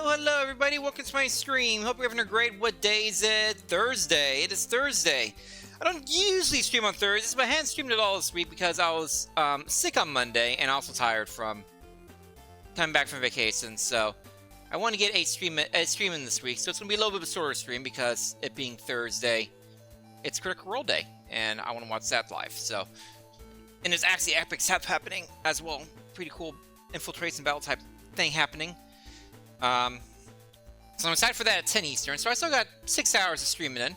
Hello, everybody. Welcome to my stream. Hope you're having a great. What day is it? Thursday. It is Thursday. I don't usually stream on Thursdays, but I hadn't streamed at all this week because I was sick on Monday and also tired from coming back from vacation. So I want to get a stream in this week. So it's going to be a little bit of a shorter stream because it being Thursday, it's Critical Role Day, and I want to watch that live. So, and there's actually epic stuff happening as well. Pretty cool infiltration battle type thing happening. So I'm excited for that at 10 Eastern. So I still got 6 hours of streaming in,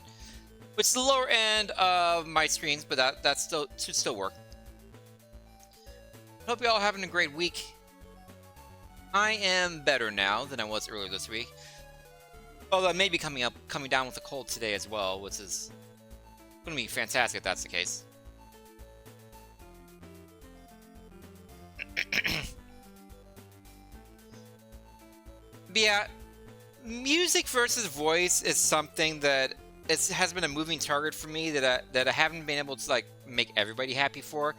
which is the lower end of my streams, but that should still work. Hope you all having a great week. I am better now than I was earlier this week. Although I may be coming down with a cold today as well, which is going to be fantastic if that's the case. But yeah, music versus voice is something that has been a moving target for me that I haven't been able to like make everybody happy for,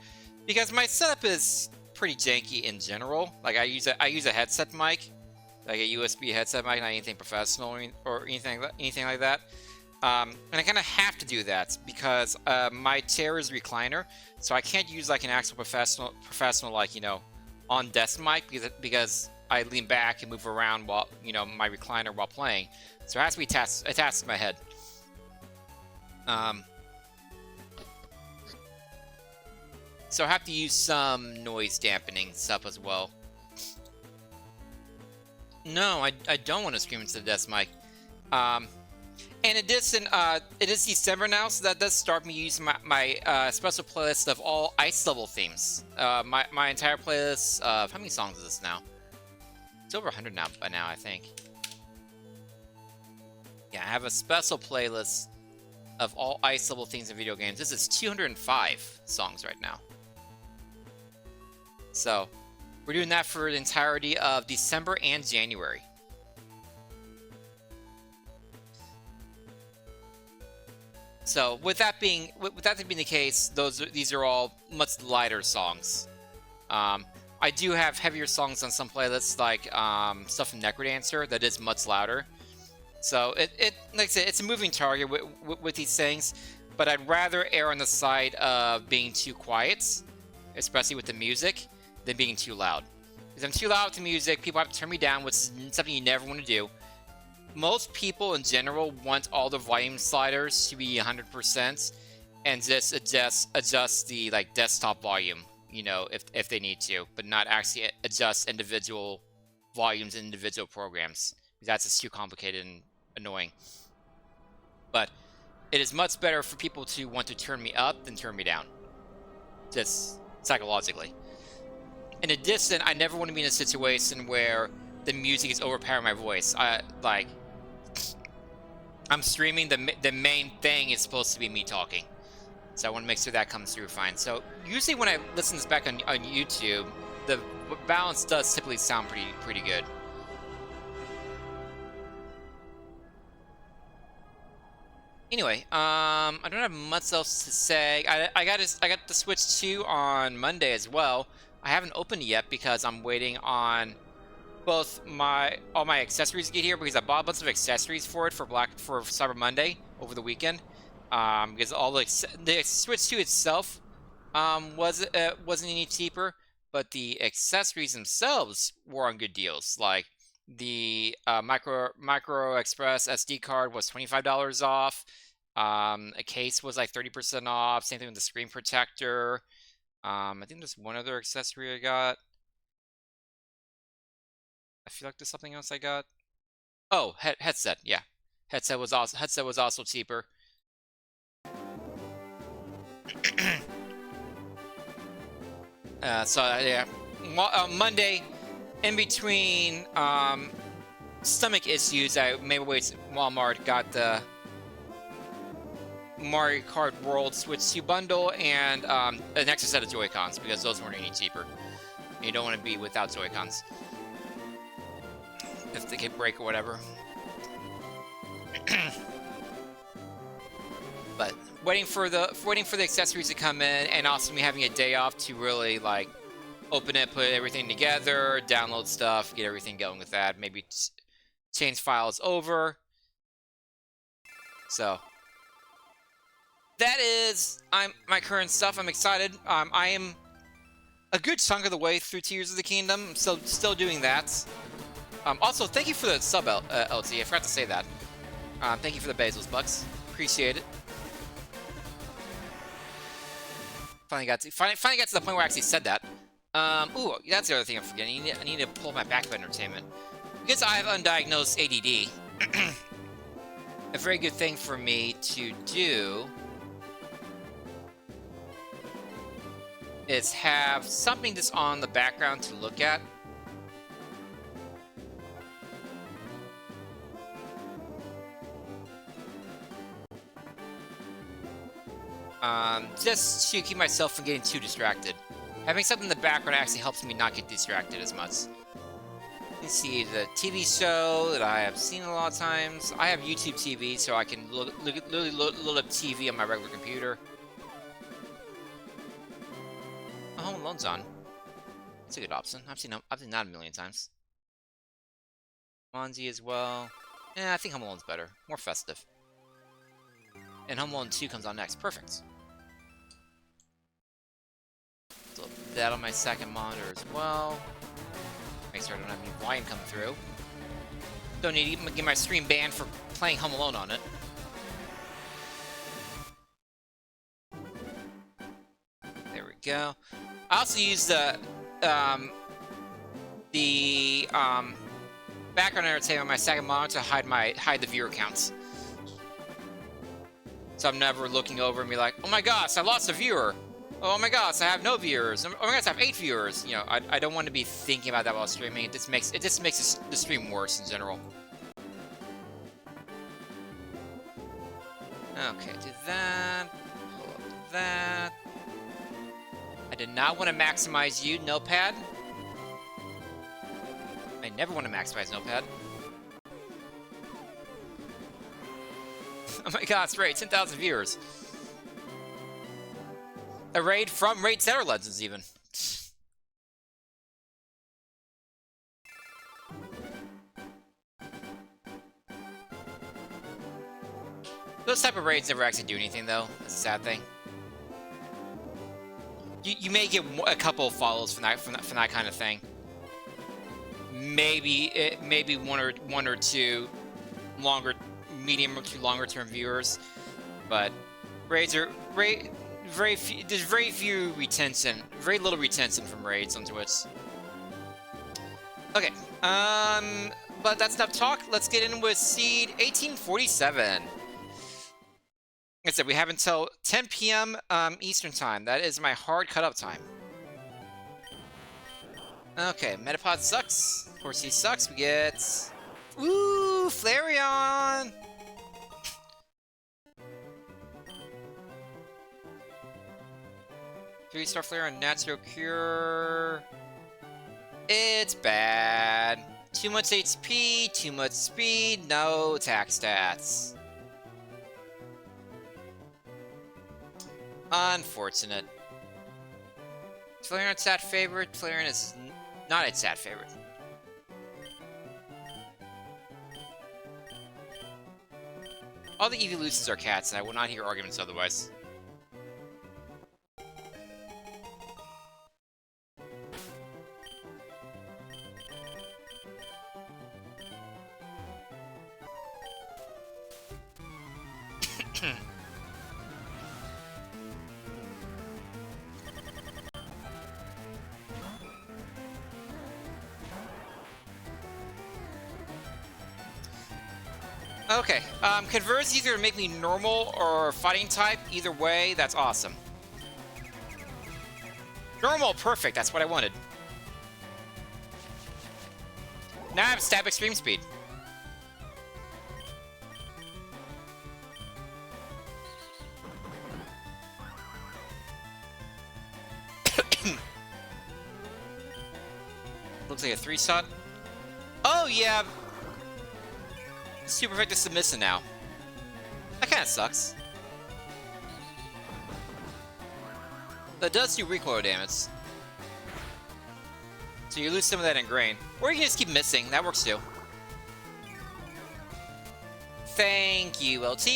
because my setup is pretty janky in general. Like I use a headset mic, like a USB headset mic, not anything professional or anything like that. And I kind of have to do that because my chair is recliner, so I can't use like an actual professional like, you know, on desk mic because I lean back and move around while, you know, my recliner while playing. So it has to be attached to my head. So I have to use some noise dampening stuff as well. No, I don't want to scream into the desk mic. And in addition, it is December now, so that does start me using my special playlist of all ice level themes. My entire playlist of, how many songs is this now? It's over 100 now by now, I think. Yeah, I have a special playlist of all ice level themes in video games. This is 205 songs right now. So, we're doing that for the entirety of December and January. So, with that being the case, these are all much lighter songs. I do have heavier songs on some playlists, like stuff from Necrodancer that is much louder. So it like I said, it's a moving target with these things, but I'd rather err on the side of being too quiet, especially with the music, than being too loud. Because I'm too loud with the music, people have to turn me down, which is something you never want to do. Most people in general want all the volume sliders to be 100% and just adjust the like desktop volume, you know, if they need to, but not actually adjust individual volumes in individual programs. That's just too complicated and annoying. But it is much better for people to want to turn me up than turn me down, just psychologically. In addition, I never want to be in a situation where the music is overpowering my voice. I'm streaming, the main thing is supposed to be me talking. So I want to make sure that comes through fine. So usually when I listen to this back on YouTube, the balance does typically sound pretty good. Anyway, I don't have much else to say. I got the Switch 2 on Monday as well. I haven't opened it yet because I'm waiting on both all my accessories to get here, because I bought a bunch of accessories for it for Cyber Monday over the weekend. Because all the Switch 2 itself wasn't any cheaper, but the accessories themselves were on good deals. Like the Micro Express SD card was $25 off. A case was like 30% off. Same thing with the screen protector. I think there's one other accessory I got. I feel like there's something else I got. Oh, headset. Yeah, headset was also cheaper. So yeah, Monday, in between stomach issues, I made my way to Walmart, got the Mario Kart World Switch 2 bundle and an extra set of Joy-Cons, because those weren't any cheaper. You don't want to be without Joy-Cons if they get break or whatever. But waiting for the accessories to come in, and also me having a day off to really like open it, put everything together, download stuff, get everything going with that. Maybe change files over. So that is my current stuff. I'm excited. I am a good chunk of the way through Tears of the Kingdom. I'm still doing that. Also, thank you for the sub, LT. I forgot to say that. Thank you for the Basil's bucks. Appreciate it. Finally got to the point where I actually said that. Ooh, that's the other thing I'm forgetting. I need to pull my back of entertainment. Because I have undiagnosed ADD, a very good thing for me to do is have something that's on the background to look at. Just to keep myself from getting too distracted. Having something in the background actually helps me not get distracted as much. You see the TV show that I have seen a lot of times. I have YouTube TV, so I can literally load up TV on my regular computer. Oh, Home Alone's on. That's a good option. I've seen that a million times. Monzi as well. Yeah, I think Home Alone's better. More festive. And Home Alone 2 comes on next. Perfect. So that on my second monitor as well. Make sure I don't have any volume come through. Don't need to get my stream banned for playing Home Alone on it. There we go. I also use the background entertainment on my second monitor to hide the viewer counts. So I'm never looking over and be like, oh my gosh, I lost a viewer. Oh my gosh, I have no viewers. Oh my gosh, I have 8 viewers. You know, I don't want to be thinking about that while streaming. It just makes the stream worse in general. Okay, do that. Pull up that. I did not want to maximize you, Notepad. I never want to maximize Notepad. Oh my gosh, Raid, 10,000 viewers. A raid from Raid Center Legends, even. Those type of raids never actually do anything, though. That's a sad thing. You may get a couple of follows from that kind of thing. Maybe one or two medium to longer term viewers, but raids are very few. There's very little retention from raids on Twitch. Okay, but that's enough talk. Let's get in with Seed 1847. Like I said, we have until 10 p.m. Eastern time. That is my hard cut-up time. Okay, Metapod sucks. Horsey sucks. We get... Ooh, Flareon! 3-star Flareon Natural Cure... It's bad. Too much HP, too much speed, no attack stats. Unfortunate. Flareon stat favorite. Flareon is not its stat favorite. All the evolutions are cats, and I will not hear arguments otherwise. Okay, converse either make me normal or fighting type. Either way, that's awesome. Normal, perfect, that's what I wanted. Now I have stab extreme speed. Looks like a 3-shot. Oh yeah! Super effective submission now. That kinda sucks. That does do recoil damage. So you lose some of that ingrain. Or you can just keep missing, that works too. Thank you, LT.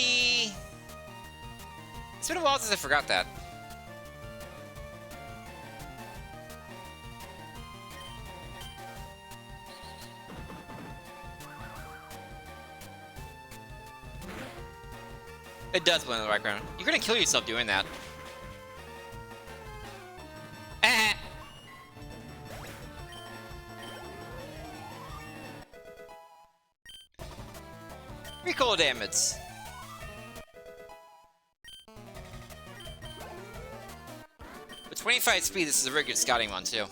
It's been a while since I forgot that. It does blend in the background. You're gonna kill yourself doing that. Recoil damage. With 25 speed, this is a very good scouting one, too.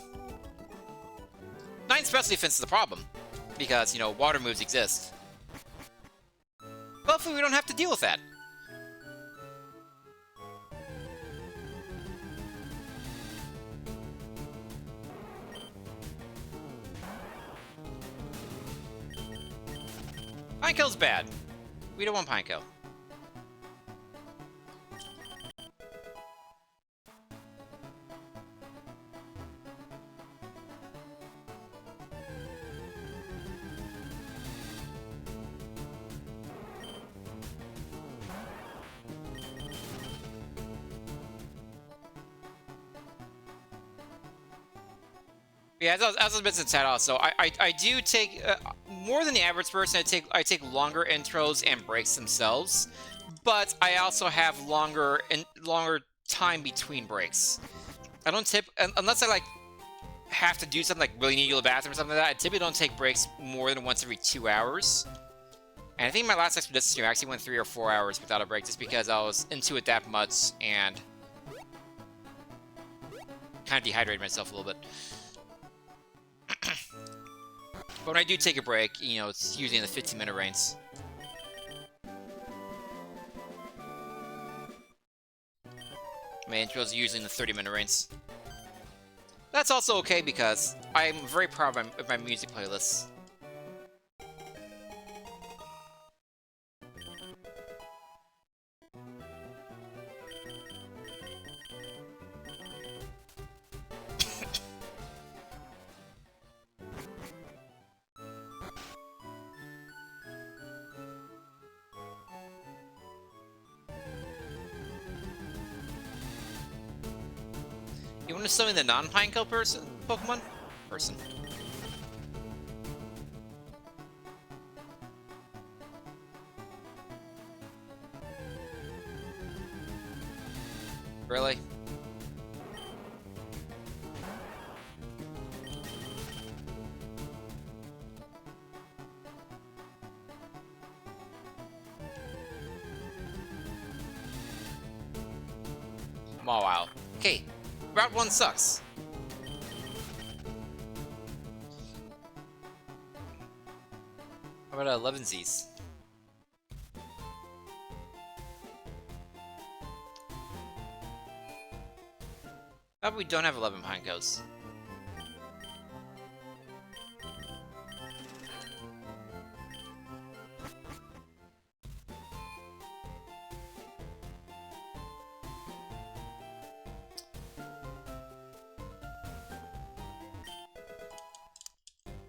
9 special defense is the problem. Because, you know, water moves exist. Hopefully we don't have to deal with that. Pinekill's bad. We don't want Pinekill. Yeah, as I was mentioning that also, I do take more than the average person. I take longer intros and breaks themselves, but I also have longer time between breaks. I don't tip unless I like have to do something like really need to go to the bathroom or something like that. I typically don't take breaks more than once every 2 hours. And I think my last expedition stream actually went 3 or 4 hours without a break, just because I was into it that much and kind of dehydrated myself a little bit. But when I do take a break, you know, it's usually in the 15-minute range. My intro's usually in the 30-minute range. That's also okay because I'm very proud of my music playlists. You want to summon the non-Pinekill Pokemon? Really? Oh, wow. Okay. Route 1 sucks. How about 11Zs? How about we don't have 11 Pinekills?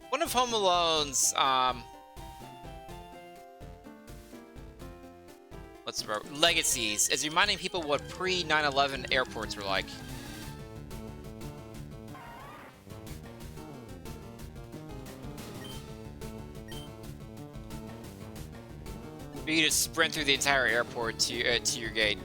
One of Home Alone's, what's the word? Legacies is reminding people what pre-9/11 airports were like. You just sprint through the entire airport to your gate.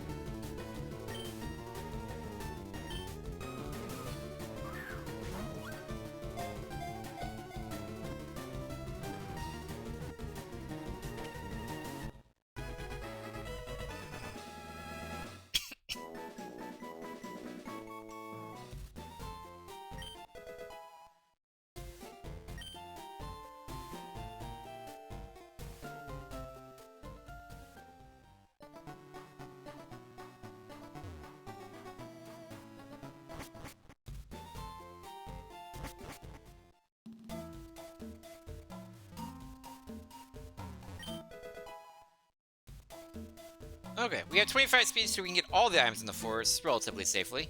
Okay, we have 25 speed, so we can get all the items in the forest relatively safely.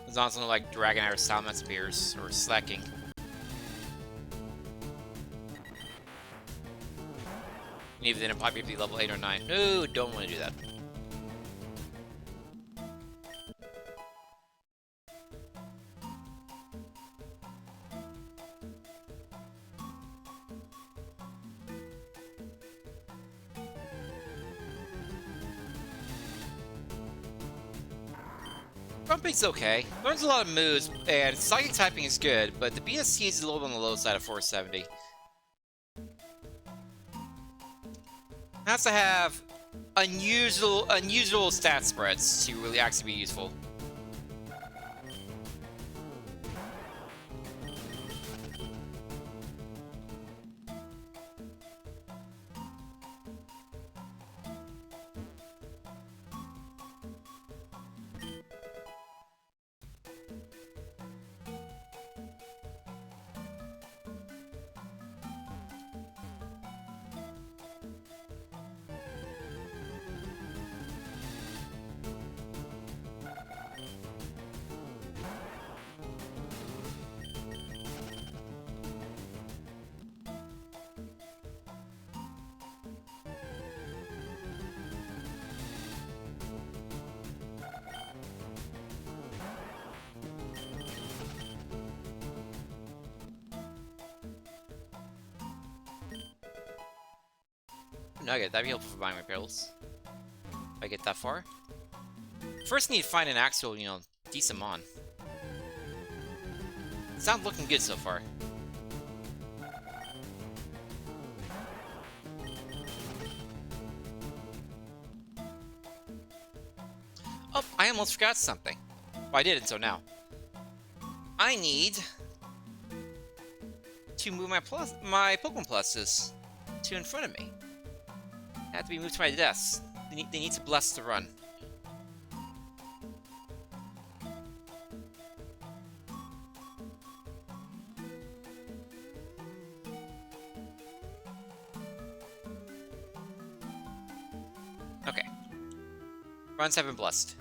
As long as no like Dragonite or Salmon Spears or slacking. And even then, it'll probably be level 8 or 9. No, don't want to do that. Grumpy's okay. Learns a lot of moves, and psychic typing is good, but the BSC is a little on the low side of 470. Has to have unusual stat spreads to really actually be useful. Nugget, that'd be helpful for buying my barrels. If I get that far. First need to find an actual, you know, decent mon. It's not looking good so far. Oh, I almost forgot something. Well, I did until now. I need to move my Pokemon pluses to in front of me. They have to be moved to my desk. They need to bless the run. Okay. Runs have been blessed.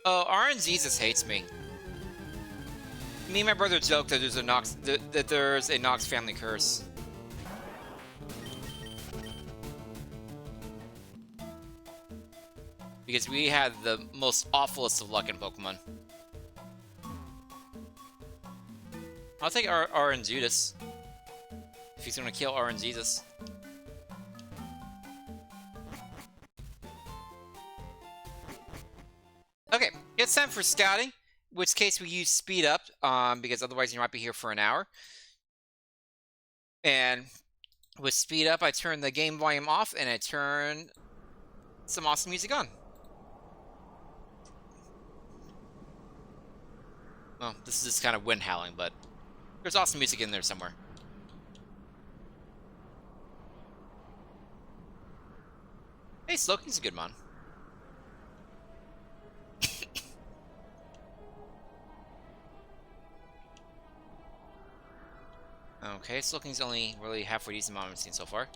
Oh, RNZesus hates me. Me and my brother joke that there's a Nox family curse. Because we had the most awfulest of luck in Pokemon. I'll take RNZesus. If he's gonna kill RNZesus. Okay, it's time for scouting. In which case we use speed up, because otherwise you might be here for an hour. And with speed up, I turn the game volume off and I turn some awesome music on. Well, this is just kind of wind howling, but there's awesome music in there somewhere. Hey, Slowking's a good mon. Okay, Slowking's only really halfway decent mon I've seen so far.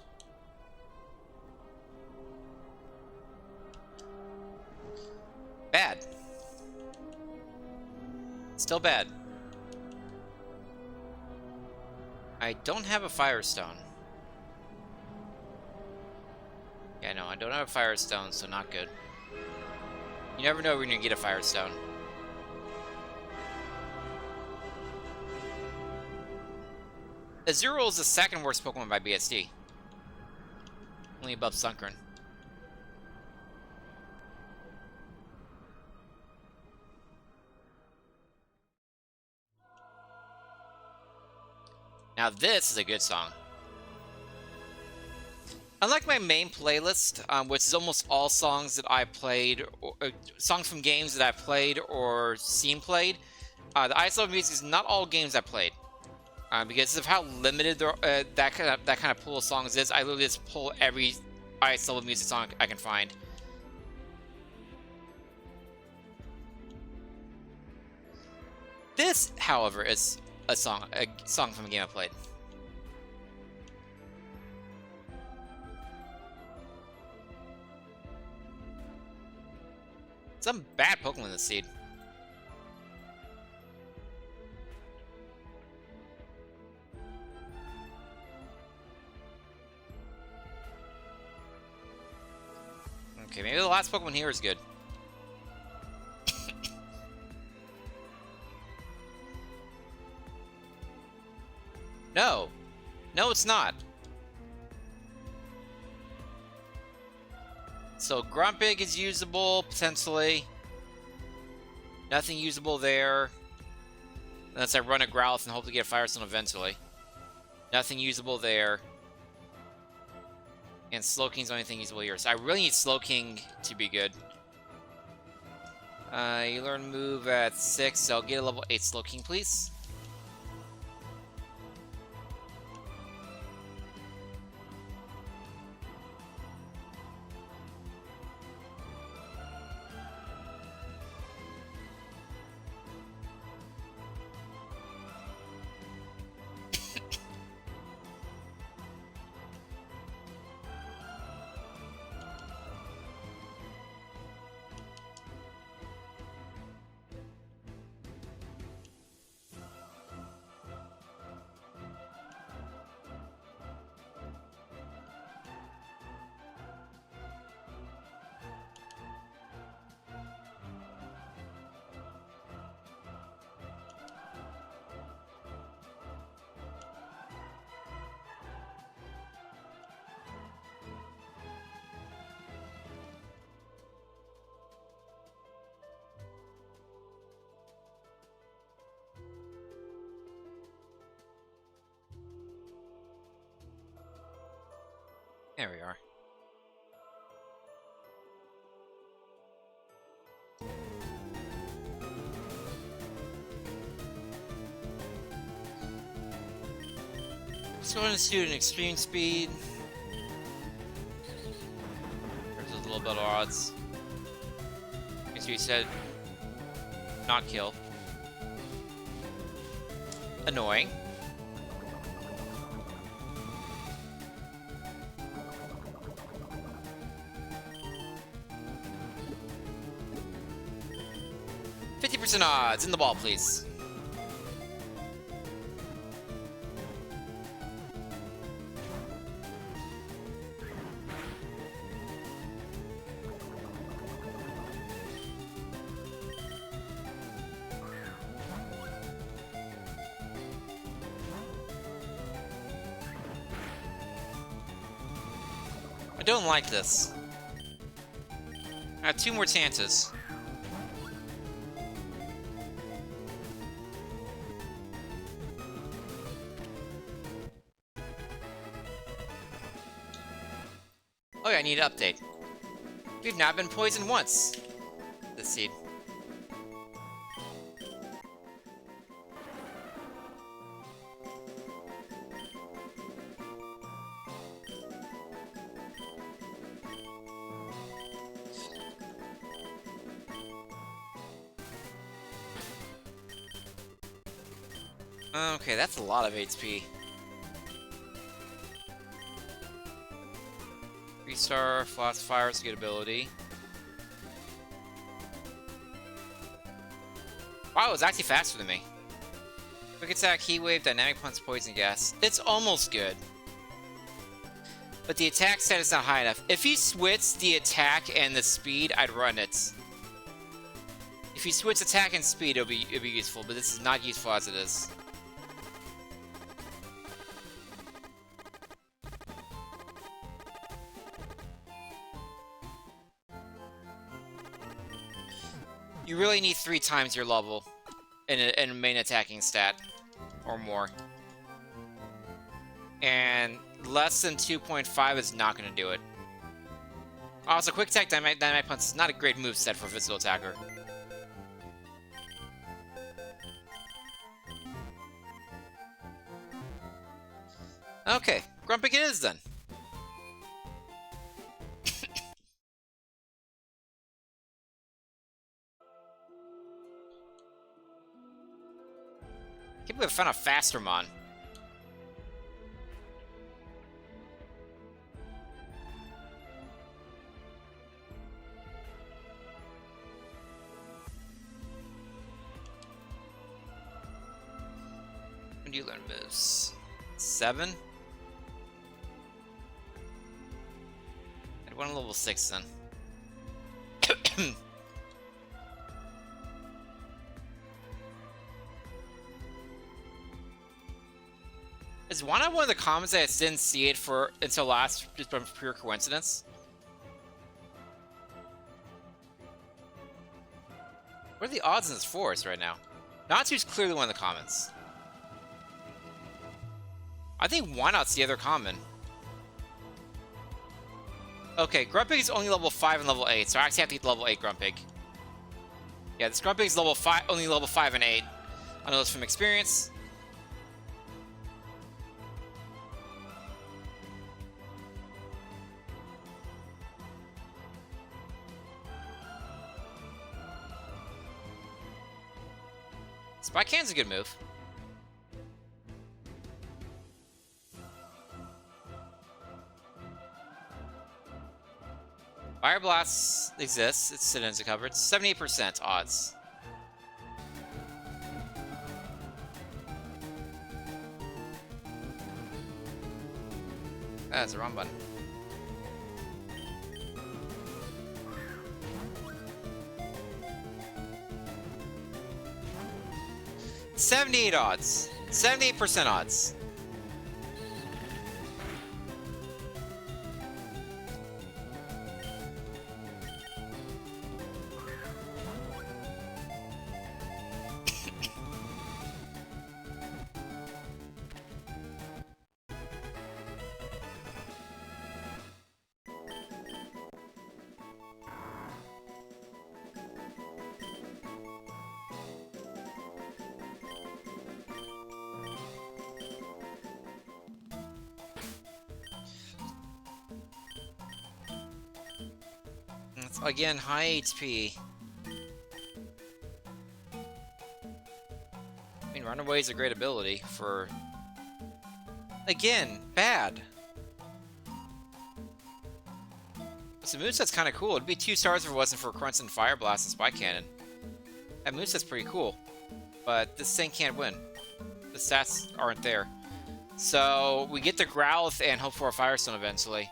Bad. Still bad. I don't have a Firestone. Yeah, no, I don't have a Firestone, so not good. You never know when you're gonna get a Firestone. Azurill is the second worst Pokemon by BSD. Only above Sunkern. Now this is a good song. Unlike my main playlist, which is almost all songs that I played, or songs from games that I've played or seen played, the Ice Level music is not all games I played. Because of how limited that kind of pool of songs is, I literally just pull every Ice Level music song I can find. This, however, is a song from a game I played. Some bad Pokemon in this seed. Okay, maybe the last Pokemon here is good. No. No, it's not. So Grumpig is usable, potentially. Nothing usable there. Unless I run a Growlithe and hope to get a Fire Stone eventually. Nothing usable there. And Slowking's the only thing usable here. So I really need Slowking to be good. You learn move at 6, so I'll get a level 8 Slowking, please. There we are. Let's go into student extreme speed. There's a little bit of odds. As you said, not kill. Annoying. Odds in the ball, please. I don't like this. I have 2 more chances. Oh yeah, I need an update. We've not been poisoned once. This seed. Okay, that's a lot of HP. 3-star, Flash Fire is a good ability. Wow, it was actually faster than me. Quick Attack, Heat Wave, Dynamic Punch, Poison Gas. It's almost good. But the attack stat is not high enough. If you switch the attack and the speed, I'd run it. If you switch attack and speed, it'll be useful, but this is not useful as it is. You really need 3 times your level in a main attacking stat, or more. And less than 2.5 is not going to do it. Also, Quick Attack Dynamic Punch is not a great moveset for a physical attacker. Okay, Grumpig it is then. I can't believe I found a Fastermon. When do you learn moves? 7? I'd want a level 6 then. Is one of the comments that I didn't see it for until last, just from pure coincidence? What are the odds in this forest right now? Natsu's clearly one of the commons. I think Why Not's the other common. Okay, Grumpig is only level 5 and level 8, so I actually have to get level 8 Grumpig. Yeah, this Grumpig is level 5, only level 5 and 8. I know this from experience. Spike Cannon's a good move. Fire Blast exists. It's Citizens covered. 78% odds. That's the wrong button. $78 odds. 78% odds. Again, high HP. I mean, Runaway is a great ability for... Again, bad. So moveset's kind of cool. It'd be 2 stars if it wasn't for Crunch and Fire Blast and Spike Cannon. That moveset's pretty cool. But this thing can't win. The stats aren't there. So, we get the Growlithe and hope for a Firestone eventually.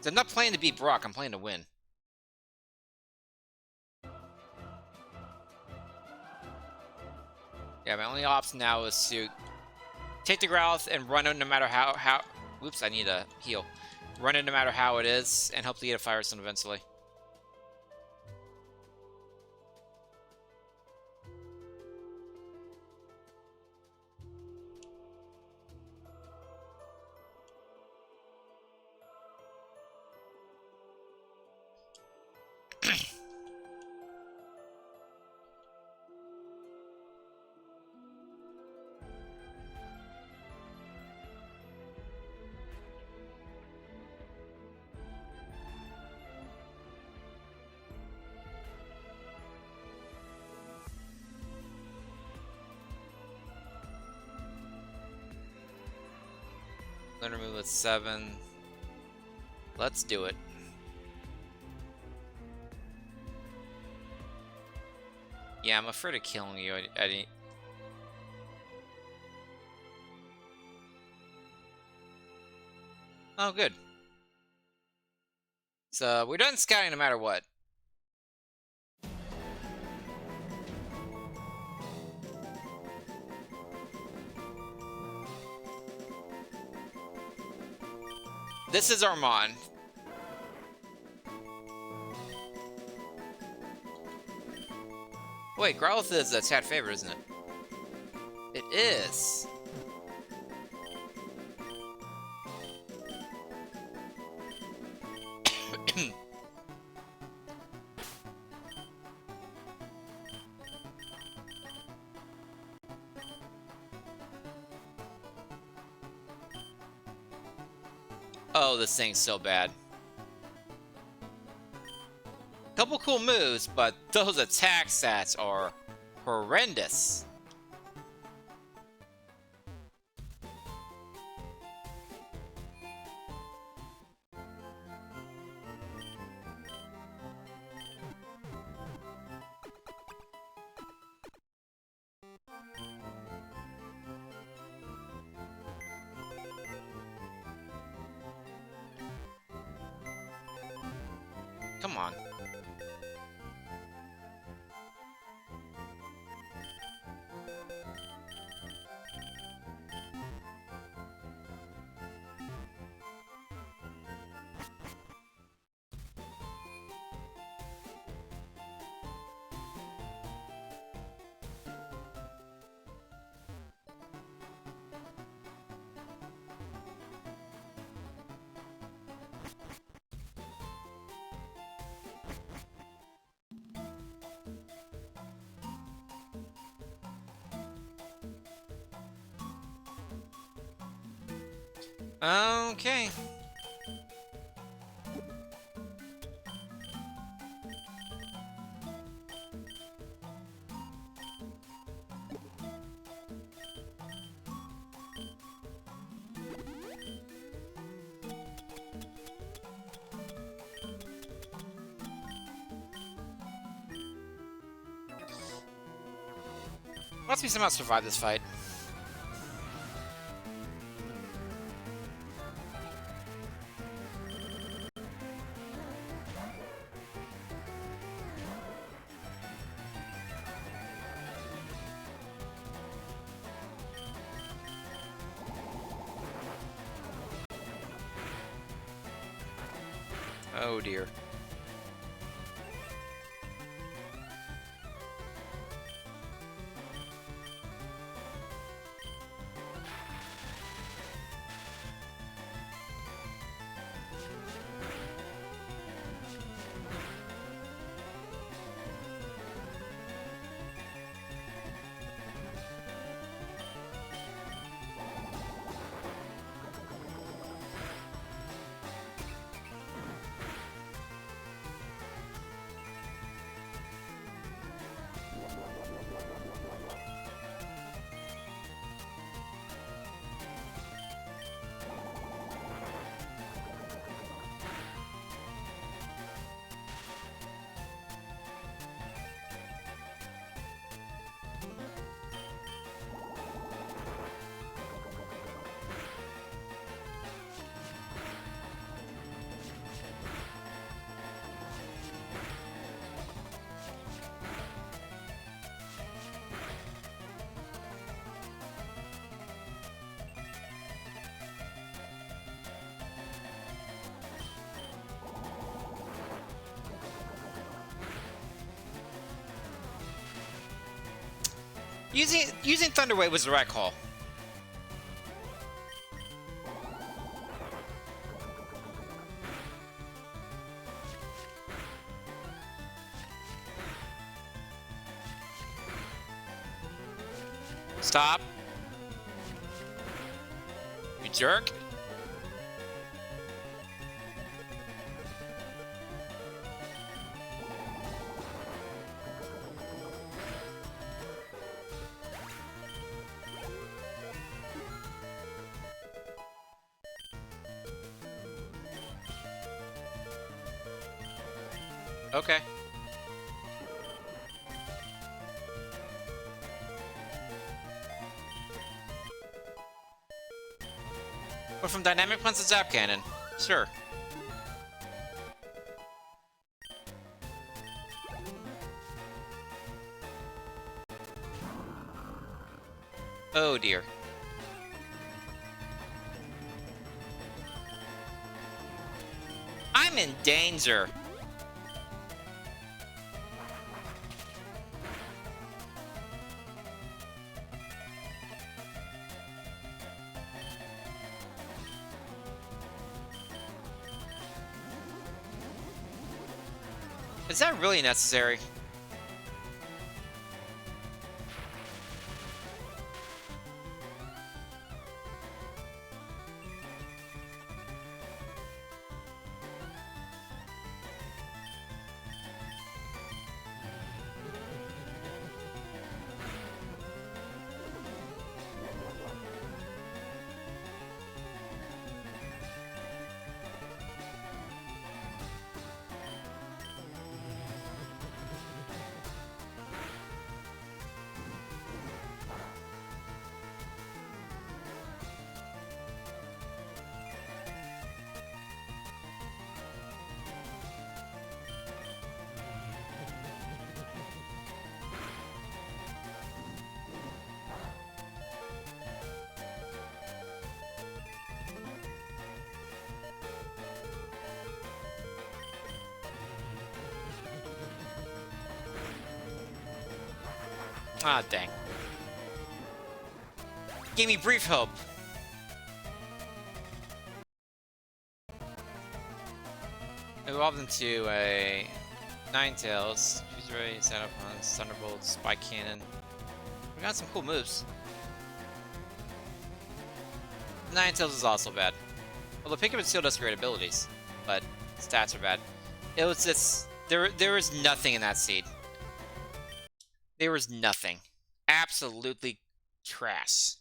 So I'm not playing to beat Brock, I'm playing to win. Yeah, my only option now is to take the Growlithe and run it no matter how... Whoops, I need a heal. Run it no matter how it is, and hopefully get a Firestone eventually. Lunar move with 7. Let's do it. Yeah, I'm afraid of killing you. Oh, good. So, we're done scouting no matter what. This is Armon. Wait, Growlithe is a chat favorite, isn't it? It is. Oh, this thing's so bad. Couple cool moves, but those attack stats are horrendous. Come on. Okay. Let's me somehow survive this fight. Oh dear. Using Thunder Wave was the right call. Stop. You jerk. Okay. Went from Dynamic Punch to Zap Cannon. Sure. Oh dear. I'm in danger. Is that really necessary? Ah, dang. Gave me brief hope. Evolved into a Ninetales. Fuse Ray, set up on Thunderbolt, Spike Cannon. We got some cool moves. Ninetales is also bad. Although Pick Up and Seal does great abilities, but stats are bad. It was just there was nothing in that seed. There was nothing. Absolutely trash.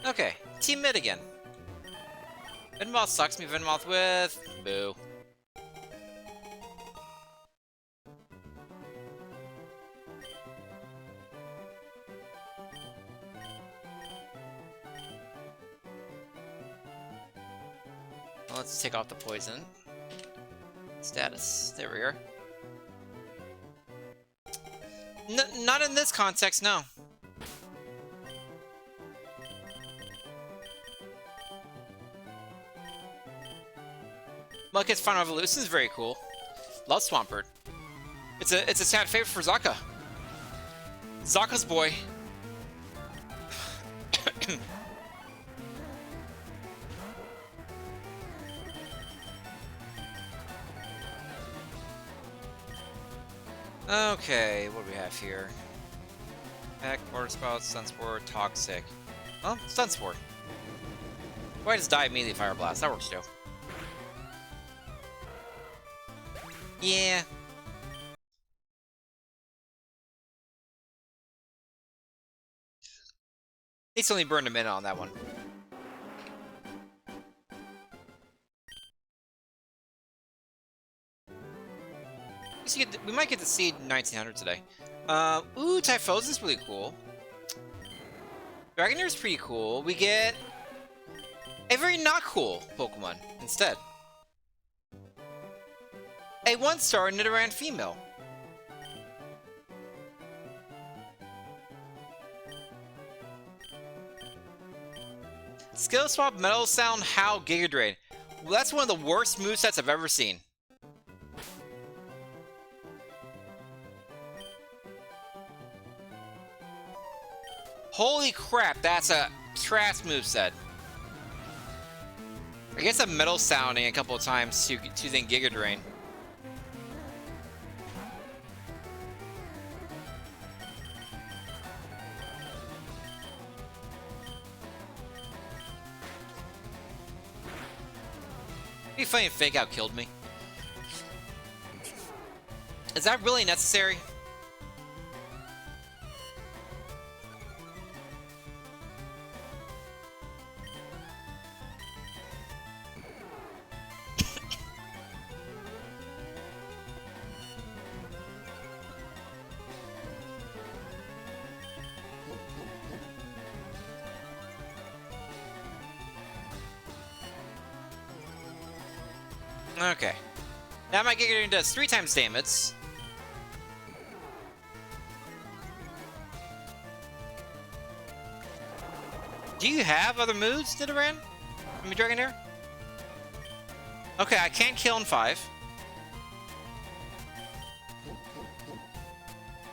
Okay, Team Mid again. Venomoth sucks me, Venomoth with... Boo. Well, let's take off the poison. Status. There we are. Not in this context, no. Mudkit's Final Evolution is very cool. Love Swampert. It's a sad favorite for Zaka. Zaka's boy. Okay, what do we have here? Heck, Water Spout, Sunspore, Toxic. Well, Sunspore. Why just die immediately Fire Blast? That works too. Yeah. It's only burned a minute on that one. We might get to see 1900 today. Ooh, Typhosion's really cool. Dragonair's pretty cool. We get a very not cool Pokemon instead. A 1-star Nidoran female. Skill Swap, Metal Sound, Howl, Giga Drain. Well, that's one of the worst movesets I've ever seen. Holy crap, that's a trash moveset. I guess I'm Metal Sounding a couple of times to then Giga Drain. It'd be funny if Fake Out killed me. Is that really necessary? Okay. Now my Giga Drain does 3 times damage. Do you have other moves, Nidoran? I mean, Dragonair? Okay, I can't kill in 5.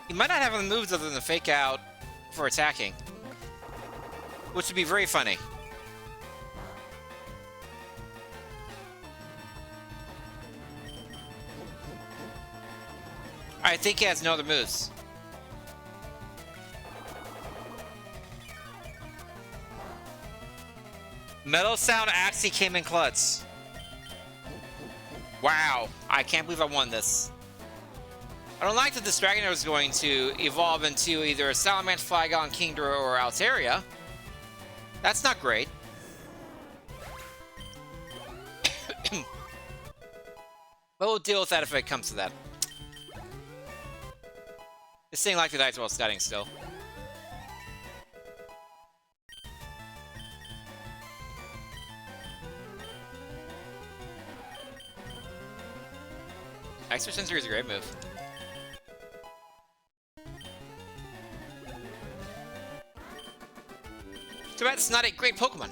You might not have other moves other than the Fake Out for attacking. Which would be very funny. I think he has no other moves. Metal Sound actually came in clutch. Wow, I can't believe I won this. I don't like that this Dragonair is going to evolve into either a Salamence, Flygon, Kingdra, or Altaria. That's not great. But we'll deal with that if it comes to that. This thing likely dies while studying still. Extra Sensory is a great move. Too bad it's not a great Pokemon.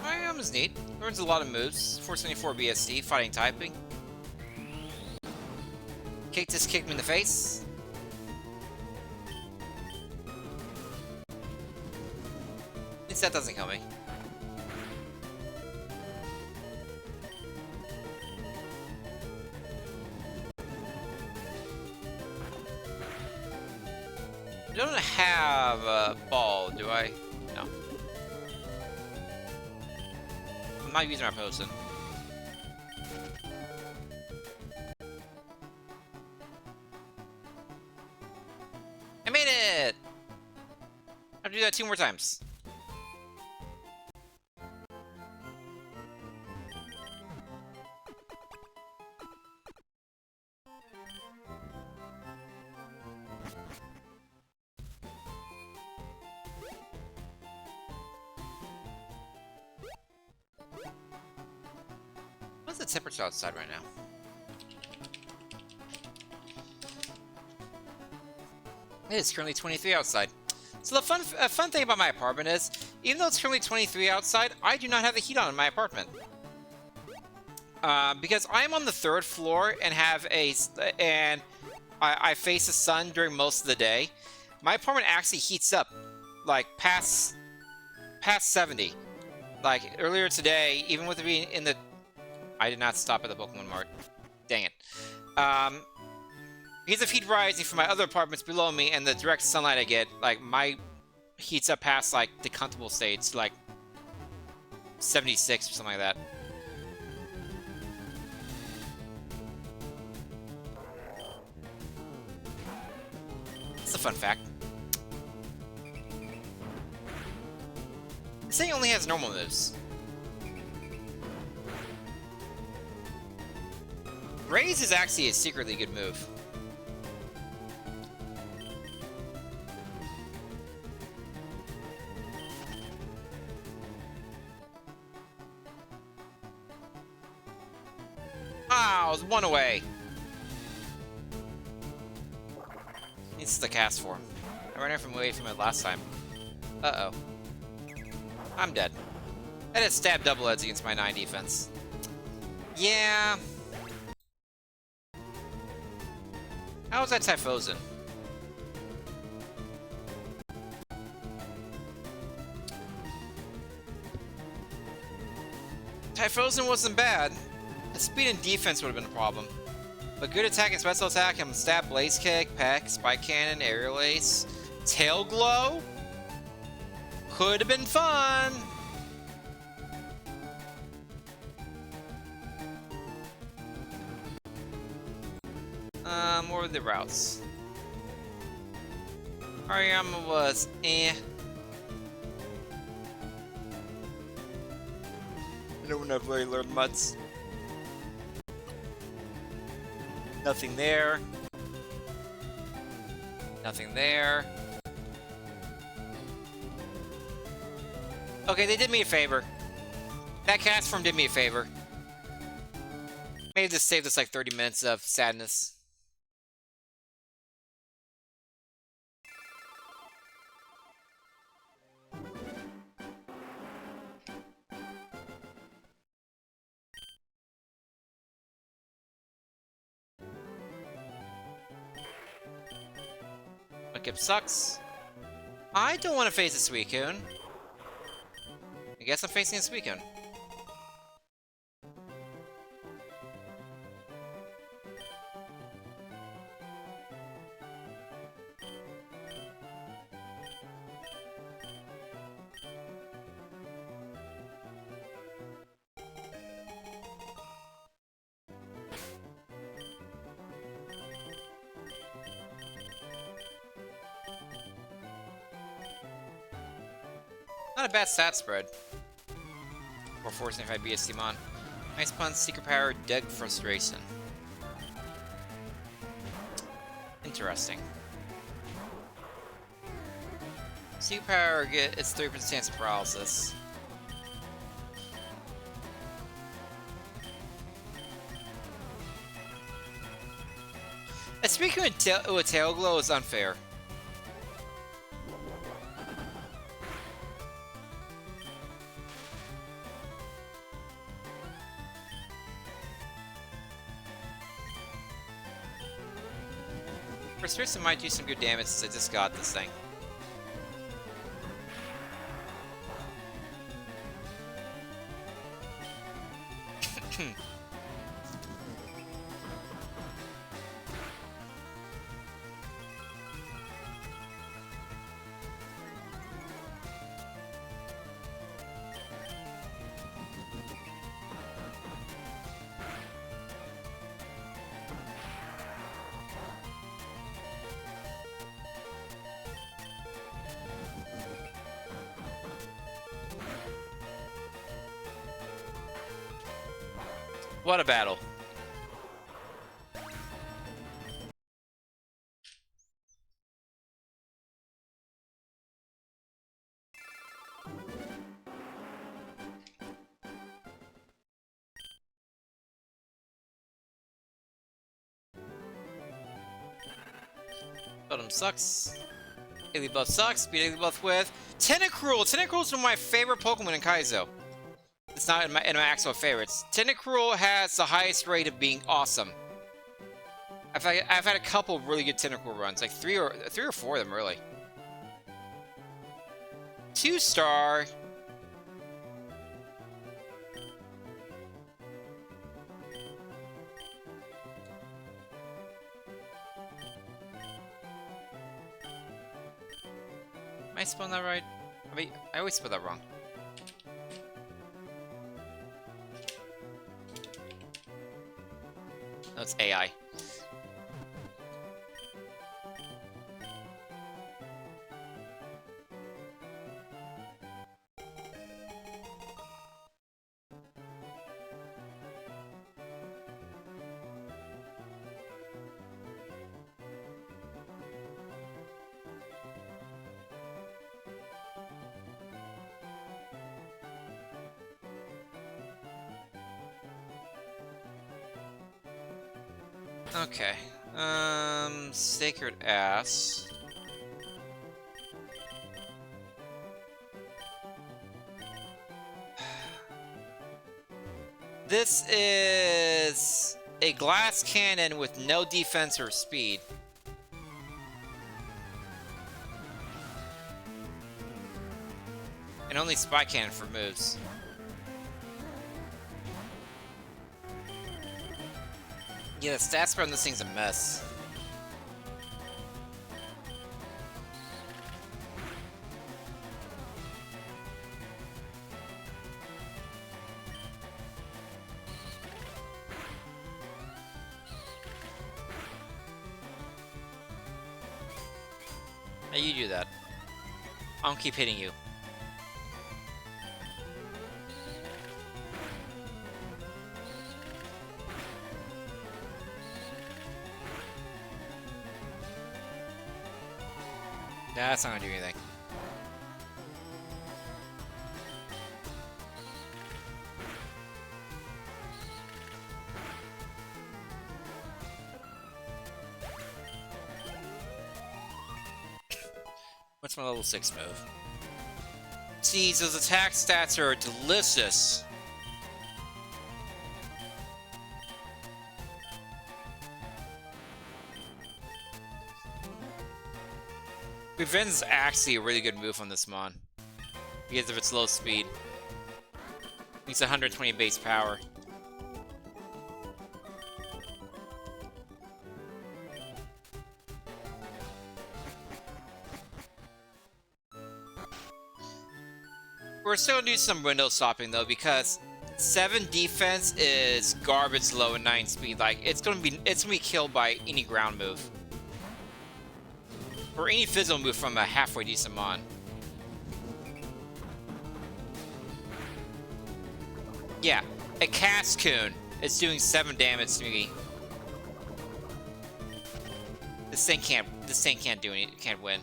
Irium is neat. Learns a lot of moves. 474 BSD, fighting typing. Cactus kicked me in the face. At least that doesn't kill me. I don't have a ball, do I? No. I'm not using my potion. I made it! I have to do that 2 more times. What's the temperature outside right now? It is currently 23 outside. So the fun thing about my apartment is, even though it's currently 23 outside, I do not have the heat on in my apartment. Because I am on the 3rd floor and I face the sun during most of the day. My apartment actually heats up, like past 70. Like earlier today, even with it being in the, I did not stop at the Pokemon Mart. Dang it. Because of heat rising from my other apartments below me and the direct sunlight I get, like, my heats up past, like, the comfortable states, like, 76 or something like that. It's a fun fact. This thing only has normal moves. Raise is actually a secretly good move. Ah, I was 1 away. This is the cast form. I ran away from it last time. Uh-oh. I'm dead. I did stab double heads against my 9 defense. Yeah. How was that Typhosin? Typhosin wasn't bad. The speed and defense would have been a problem. But good attack and special attack and stab, blaze kick, peck, spike cannon, aerial ace, tail glow? Could have been fun! What were the routes? Hariyama was eh. I don't have really learned much. Nothing there. Nothing there. Okay, they did me a favor. That cast form did me a favor. Maybe just saved us like 30 minutes of sadness. Skip sucks. I don't want to face a Suicune. I guess I'm facing a Suicune. Not a bad stat spread. Or 475 BSC Mon. Nice pun, Secret Power, Dead Frustration. Interesting. Secret Power gets 3% chance of paralysis. Speaking with Tail Glow is unfair. Frustration might do some good damage since I just got this thing. What a battle. Totem sucks. Daily buff sucks. Beat daily buff with Tentacruel. Tentacruel is one of my favorite Pokemon in Kaizo. It's not in my actual favorites. Tentacruel has the highest rate of being awesome. I've had a couple really good Tentacruel runs, like three or four of them really. 2-star. Am I spelling that right? I mean, I always spell that wrong. No, it's AI. Okay. Sacred Ass. This is a glass cannon with no defense or speed. And only spike cannon for moves. Yeah, the stats spread on this thing's a mess. Hey, you do that. I'll keep hitting you. That's not gonna do anything. What's my level 6 move? Jeez, those attack stats are delicious. Revenge is actually a really good move on this Mon, because of its low speed. It's 120 base power. We're still gonna do some window stopping though, because 7 defense is garbage low and 9 speed. Like it's gonna be killed by any ground move. Or any physical move from a halfway decent Mon. Yeah, a Cascoon is doing 7 damage to me. This thing can't do any, can't win.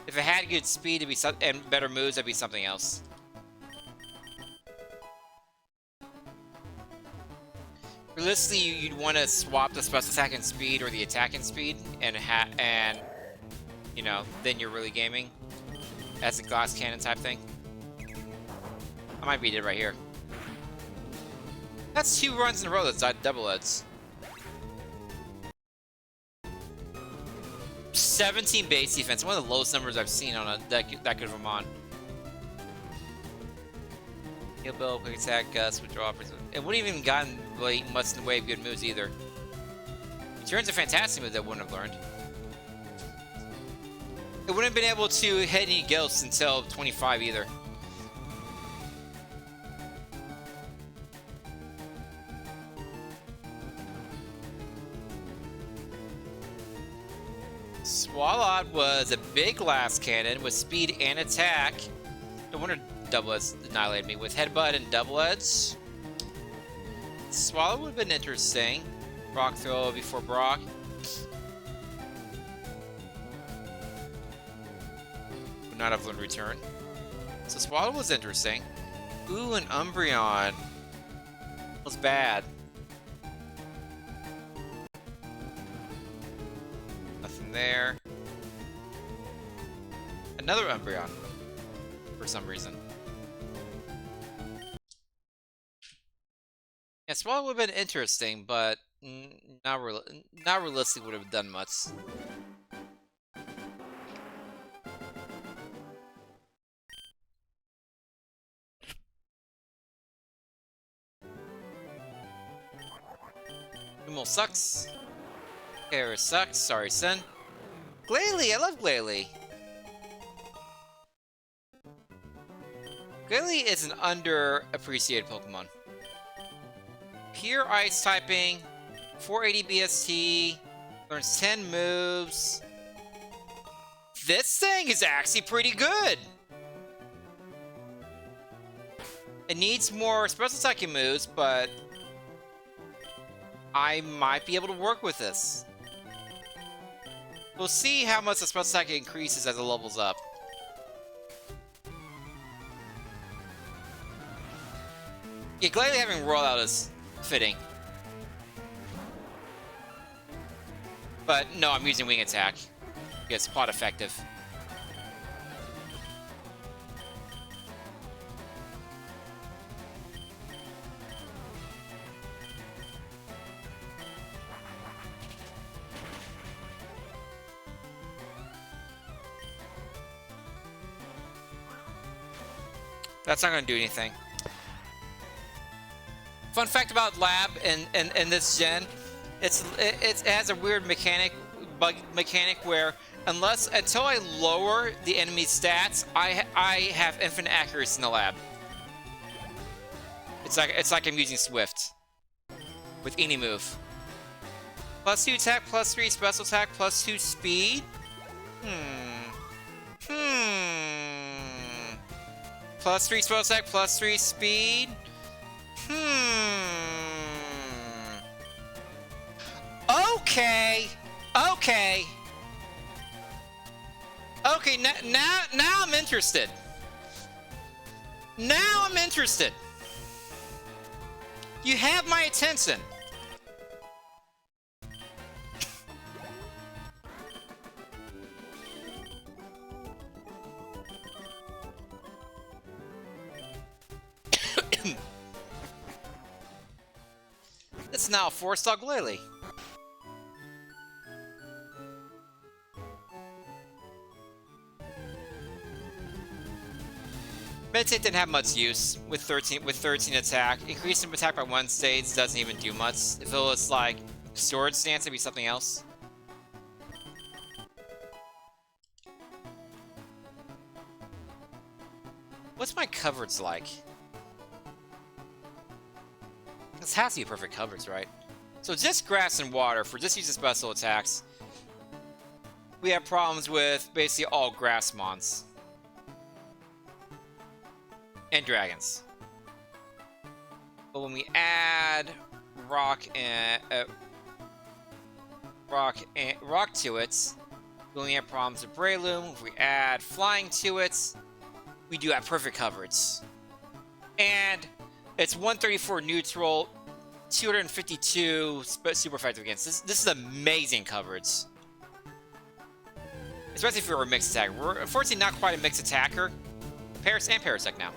If it had good speed, it'd be and better moves, that'd be something else. Realistically, you'd want to swap the special attack and speed or the attack and speed, and you know, then you're really gaming. That's a glass cannon type thing. I might beat it right here. That's 2 runs in a row that's double heads. 17 base defense, one of the lowest numbers I've seen on a that good of a mon. Heal Bill, quick attack, gust, withdraw. It wouldn't even gotten really much in the way of good moves either. Turn's a fantastic move that I wouldn't have learned. It wouldn't have been able to hit any ghosts until 25 either. Swalot was a big glass cannon with speed and attack. No wonder double edge annihilated me with headbutt and double edge. Swallow would have been interesting. Brock throw before Brock. Would not have learned return. So Swallow was interesting. Ooh, an Umbreon was bad. Nothing there. Another Umbreon for some reason. Yeah, Swallow would have been interesting, but not realistic would have done much. Humo sucks. Hair sucks. Sorry, son. Glalie, I love Glalie. Glalie is an underappreciated Pokemon. Pure Ice typing, 480 BST, learns 10 moves. This thing is actually pretty good. It needs more special attacking moves, but I might be able to work with this. We'll see how much the special attack increases as it levels up. Yeah, Glalie having rollout is fitting. But no, I'm using wing attack. It's quite effective. That's not going to do anything. Fun fact about Lab and this gen, it has a weird bug mechanic where until I lower the enemy's stats, I have infinite accuracy in the Lab. It's like I'm using Swift with any move. +2 attack, +3 special attack, +2 speed. +3 special attack, +3 speed. Okay. Okay. Okay, now I'm interested. Now I'm interested. You have my attention. It's now a 4-star Glalie. Meditate didn't have much use with 13 attack. Increasing attack by 1 stage doesn't even do much. If it was like Sword Stance, it'd be something else. What's my coverage like? This has to be perfect coverage, right? So just grass and water for just using special attacks. We have problems with basically all grass mons. And dragons. But when we add rock to it, we only have problems with Breloom. If we add flying to it, we do have perfect coverage. And it's 134 neutral, 252 super effective against. This is amazing coverage. Especially if you're a mixed attacker. We're unfortunately not quite a mixed attacker. Paris and Parasect now.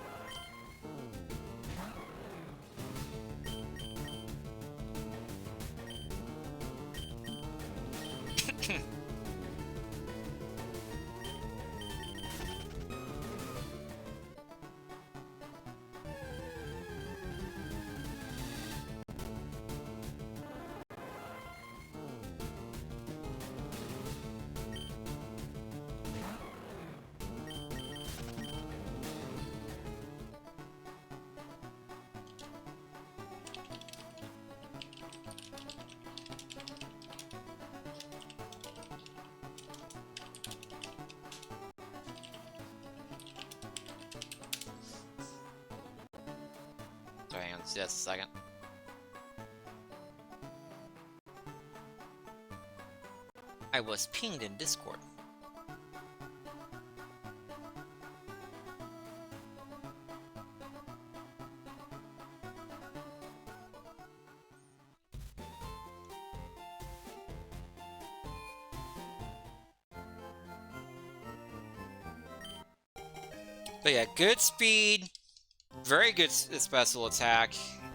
So hang on just a second. I was pinged in Discord. But yeah, good speed, very good special attack,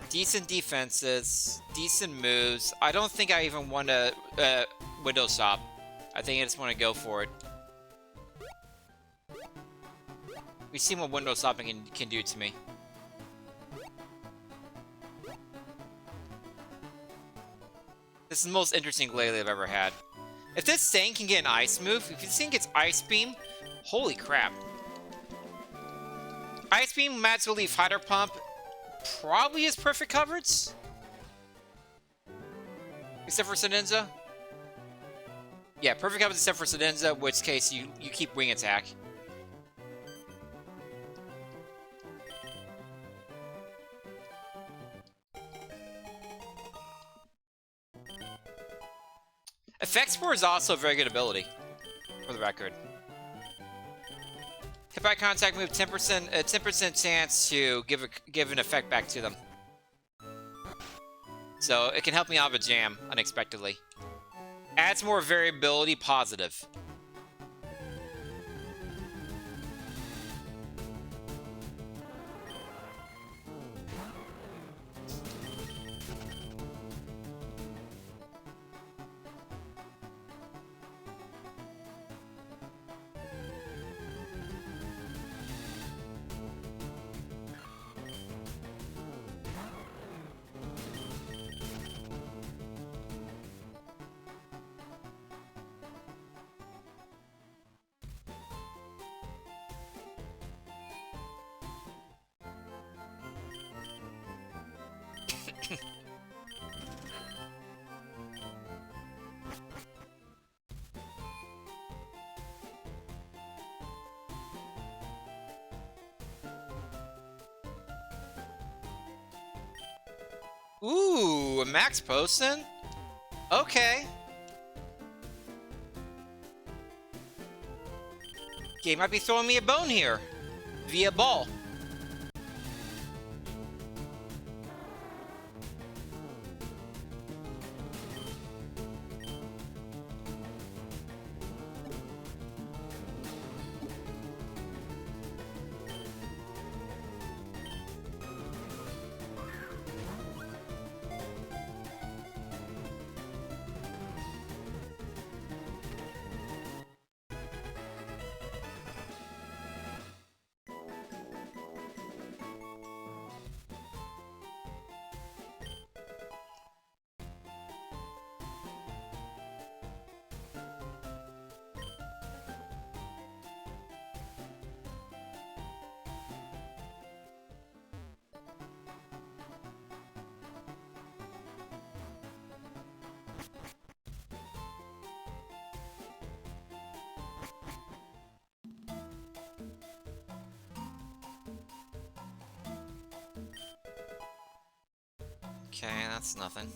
decent defenses, decent moves. I don't think I even want to window shop. I think I just want to go for it. We've seen what window shopping can do to me. This is the most interesting Glalie I've ever had. If this thing can get an ice move, if this thing gets Ice Beam, holy crap. Ice Beam, Magical Leaf, Hider Pump, probably is perfect coverage? Except for Sedenza? Yeah, perfect coverage except for Sedenza, in which case you keep Wing Attack. Effect Spore is also a very good ability, for the record. Hit by contact move, 10% chance to give an effect back to them. So it can help me out of a jam unexpectedly. Adds more variability, positive. Ooh, a Max Potion? Okay. Game might be throwing me a bone here. Via ball. Okay, that's nothing.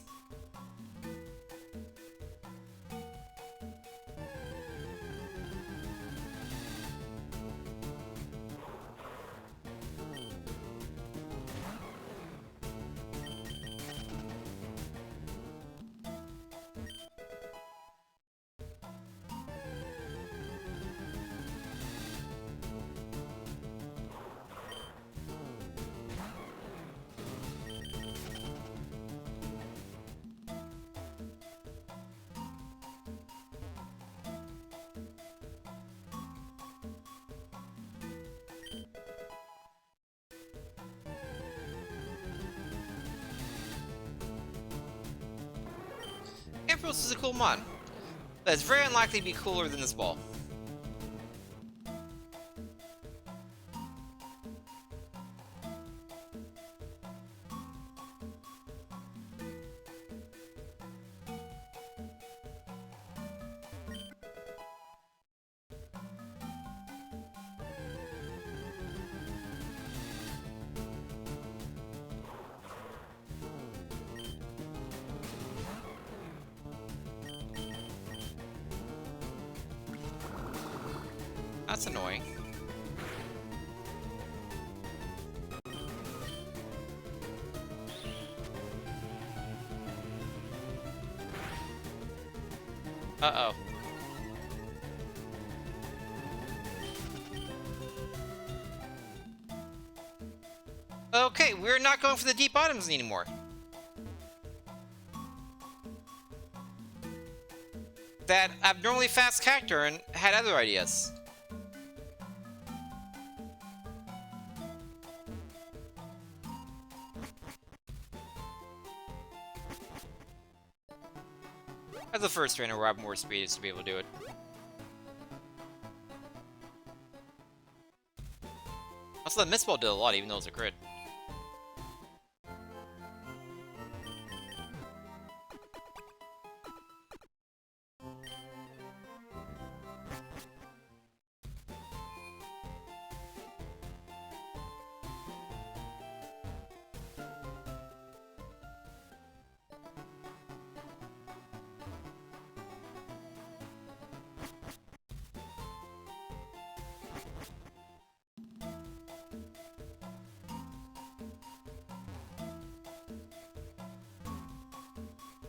Ampros is a cool mod, but it's very unlikely to be cooler than this ball. That's annoying. Uh-oh. Okay, we're not going for the deep bottoms anymore. That abnormally fast character and had other ideas. As the first trainer, we'll have more speed to be able to do it. Also, the miss ball did a lot, even though it was a crit.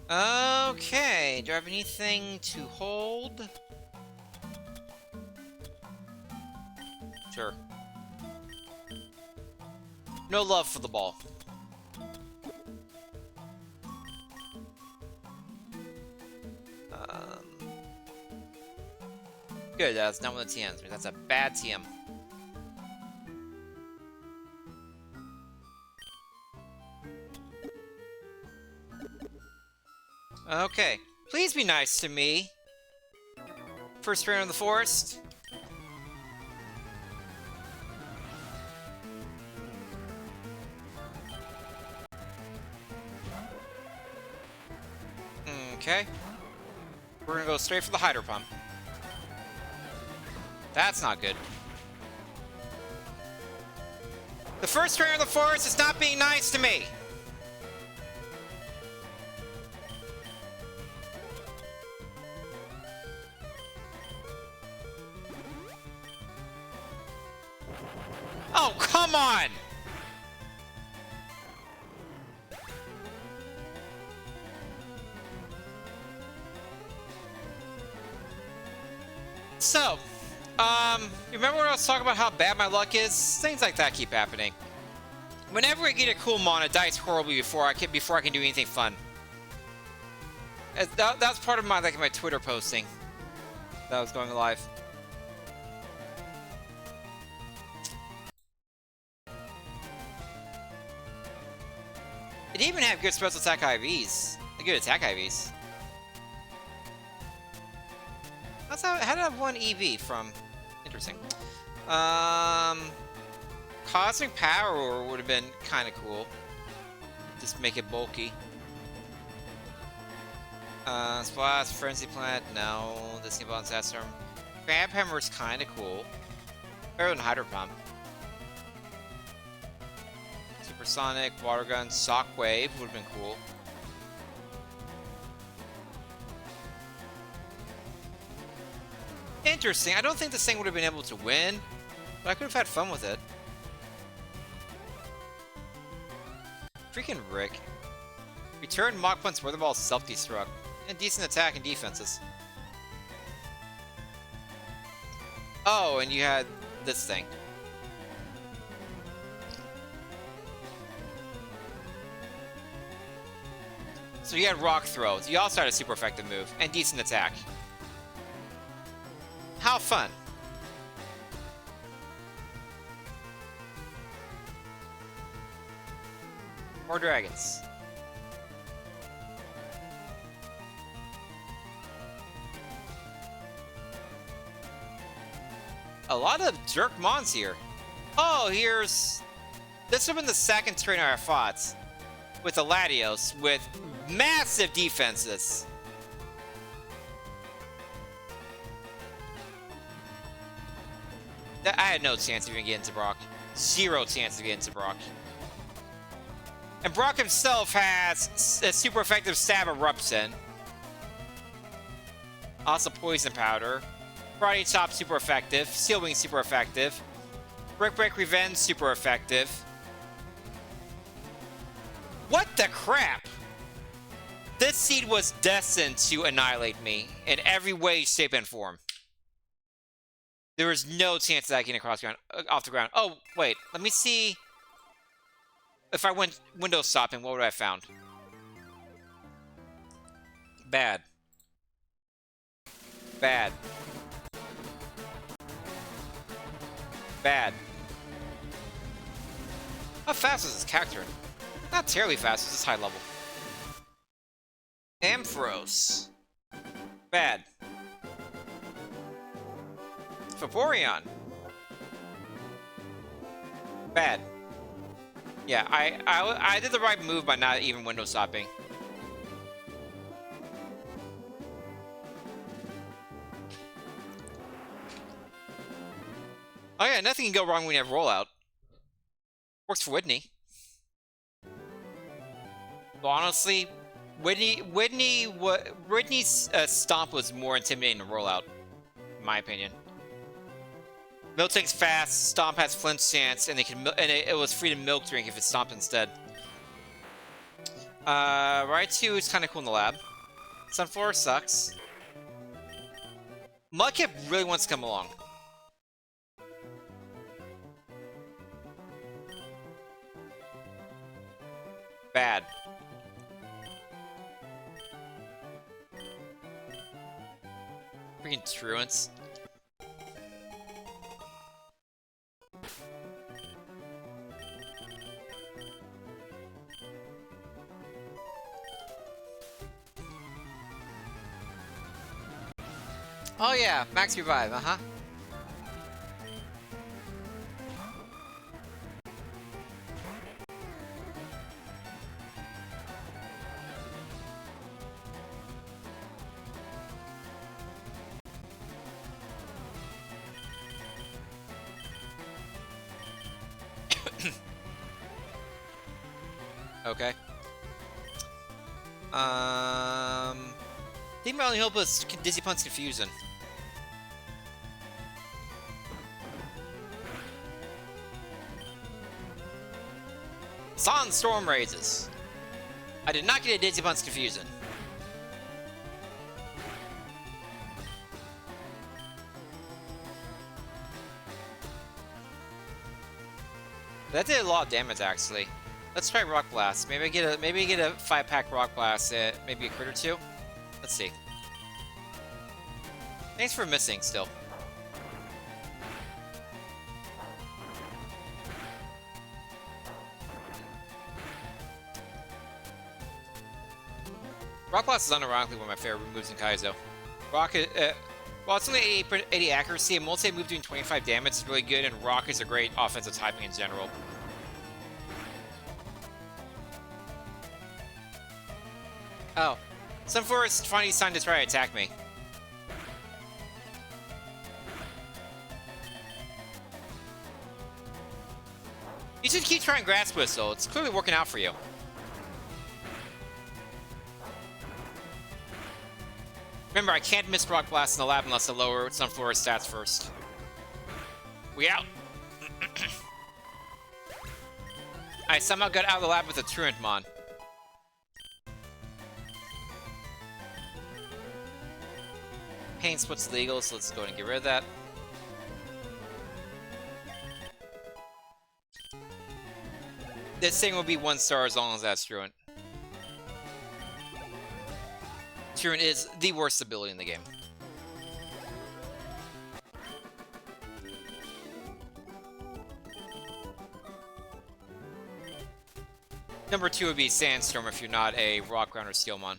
Okay, do I have anything to hold? Sure. No love for the ball. Good, that's not one of the TMs. That's a bad TM. Okay, please be nice to me. First trainer in the forest. Okay. We're gonna go straight for the Hydro Pump. That's not good. The first trainer in the forest is not being nice to me. Oh, come on! So, remember when I was talking about how bad my luck is? Things like that keep happening. Whenever I get a cool mon, it dies horribly before I can do anything fun. That's part of my my Twitter posting that was going live. It even have good special attack IVs. Good attack IVs. How did I have one EV from? Interesting. Cosmic Power would have been kind of cool. Just make it bulky. Splash, Frenzy Plant, no. This new Bounce Storm. Crab Hammer's kind of cool. Better than Hydro Pump. Supersonic, Water Gun, Shockwave would have been cool. Interesting. I don't think this thing would have been able to win, but I could have had fun with it. Freaking Rick. Return Mach Punch Weather Ball self-destruct. And decent attack and defenses. Oh, and you had this thing. So you had Rock Throw. You also had a super effective move and decent attack. How fun. More dragons. A lot of jerk mons here. Oh, here's... This would have been the second trainer I fought with the Latios with massive defenses. I had no chance of even getting to Brock. Zero chance of getting to Brock. And Brock himself has a super effective Stab Eruption. Also Poison Powder. Karate Chop super effective. Steel Wing super effective. Brick Break Revenge super effective. What the crap? This seed was destined to annihilate me in every way, shape, and form. There was no chance of that getting across ground, off the ground. Oh, wait. Let me see. If I went window stopping, what would I have found? Bad. Bad. Bad. How fast is this character? Not terribly fast, it's just high level. Ampharos. Bad. Vaporeon. Bad. Yeah, I did the right move by not even window stopping. Oh yeah, nothing can go wrong when you have rollout. Works for Whitney. But honestly, Whitney's stomp was more intimidating than rollout, in my opinion. Miltank's fast, Stomp has flinch chance, and it was free to Milk Drink if it stomped instead. Raichu is kind of cool in the lab. Sunflower sucks. Mudkip really wants to come along. Bad. Freaking truants. Oh yeah, max revive, uh-huh. Okay. I think my only hope was Dizzy Punch Confusion. Storm Raises. I did not get a Dizzy Punch Confusion. That did a lot of damage, actually. Let's try Rock Blast. Maybe get a 5-pack Rock Blast. Maybe a crit or two. Let's see. Thanks for missing. Still. Rock Blast is unironically one of my favorite moves in Kaizo. While it's only 80 accuracy, a multi-move doing 25 damage is really good, and Rock is a great offensive typing in general. Oh. Sunforest finally decided to try to attack me. You should keep trying Grass Whistle. It's clearly working out for you. Remember, I can't miss Rock Blast in the lab unless I lower Sunflora's stats first. We out. I somehow got out of the lab with a Truantmon. Pain Split's legal, so let's go ahead and get rid of that. This thing will be 1 star as long as that's Truant. Truant is the worst ability in the game. Number 2 would be Sandstorm if you're not a Rock Ground or Steelmon.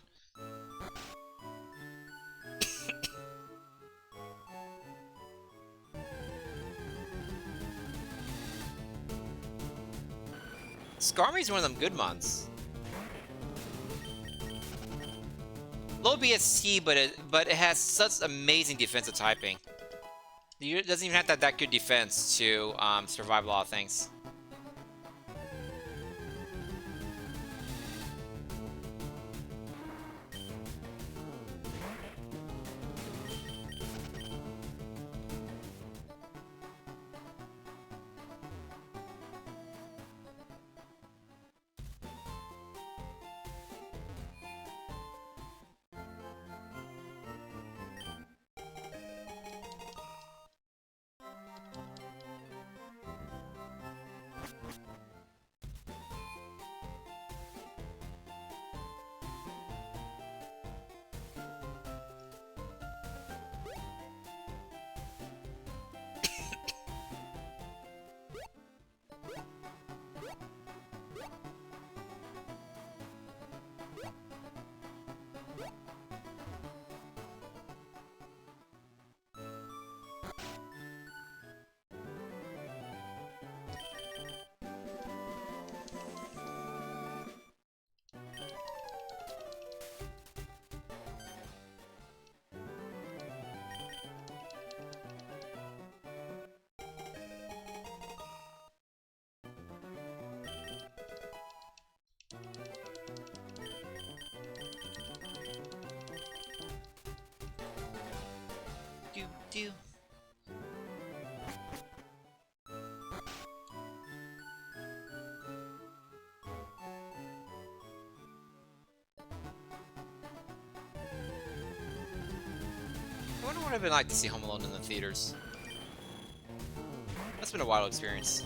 Skarmy's one of them good mons. Low BSC, but it has such amazing defensive typing. It doesn't even have that good defense to survive a lot of things. Do. I wonder what it'd been like to see Home Alone in the theaters. That's been a wild experience.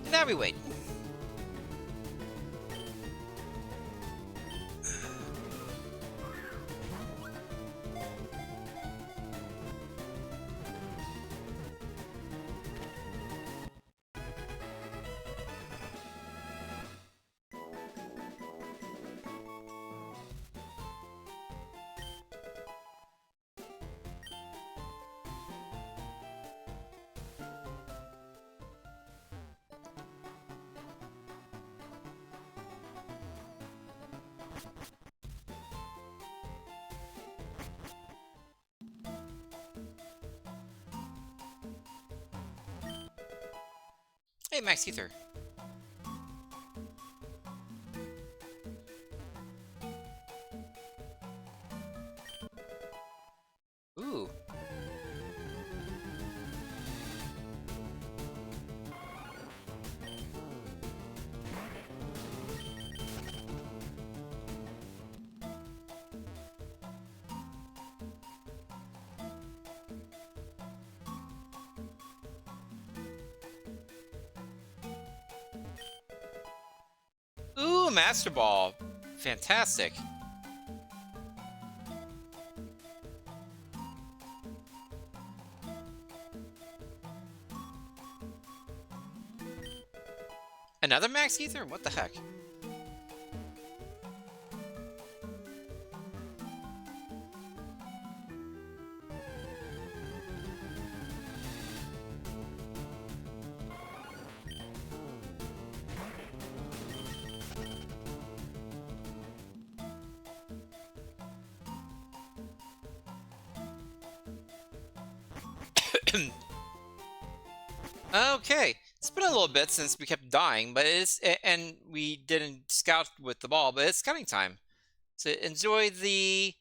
Now we wait. Hey, Max Ether. Ooh. Ooh, Master Ball. Fantastic. Another Max Ether? What the heck? Okay, it's been a little bit since we kept dying, but and we didn't scout with the ball, but it's scouting time. So enjoy the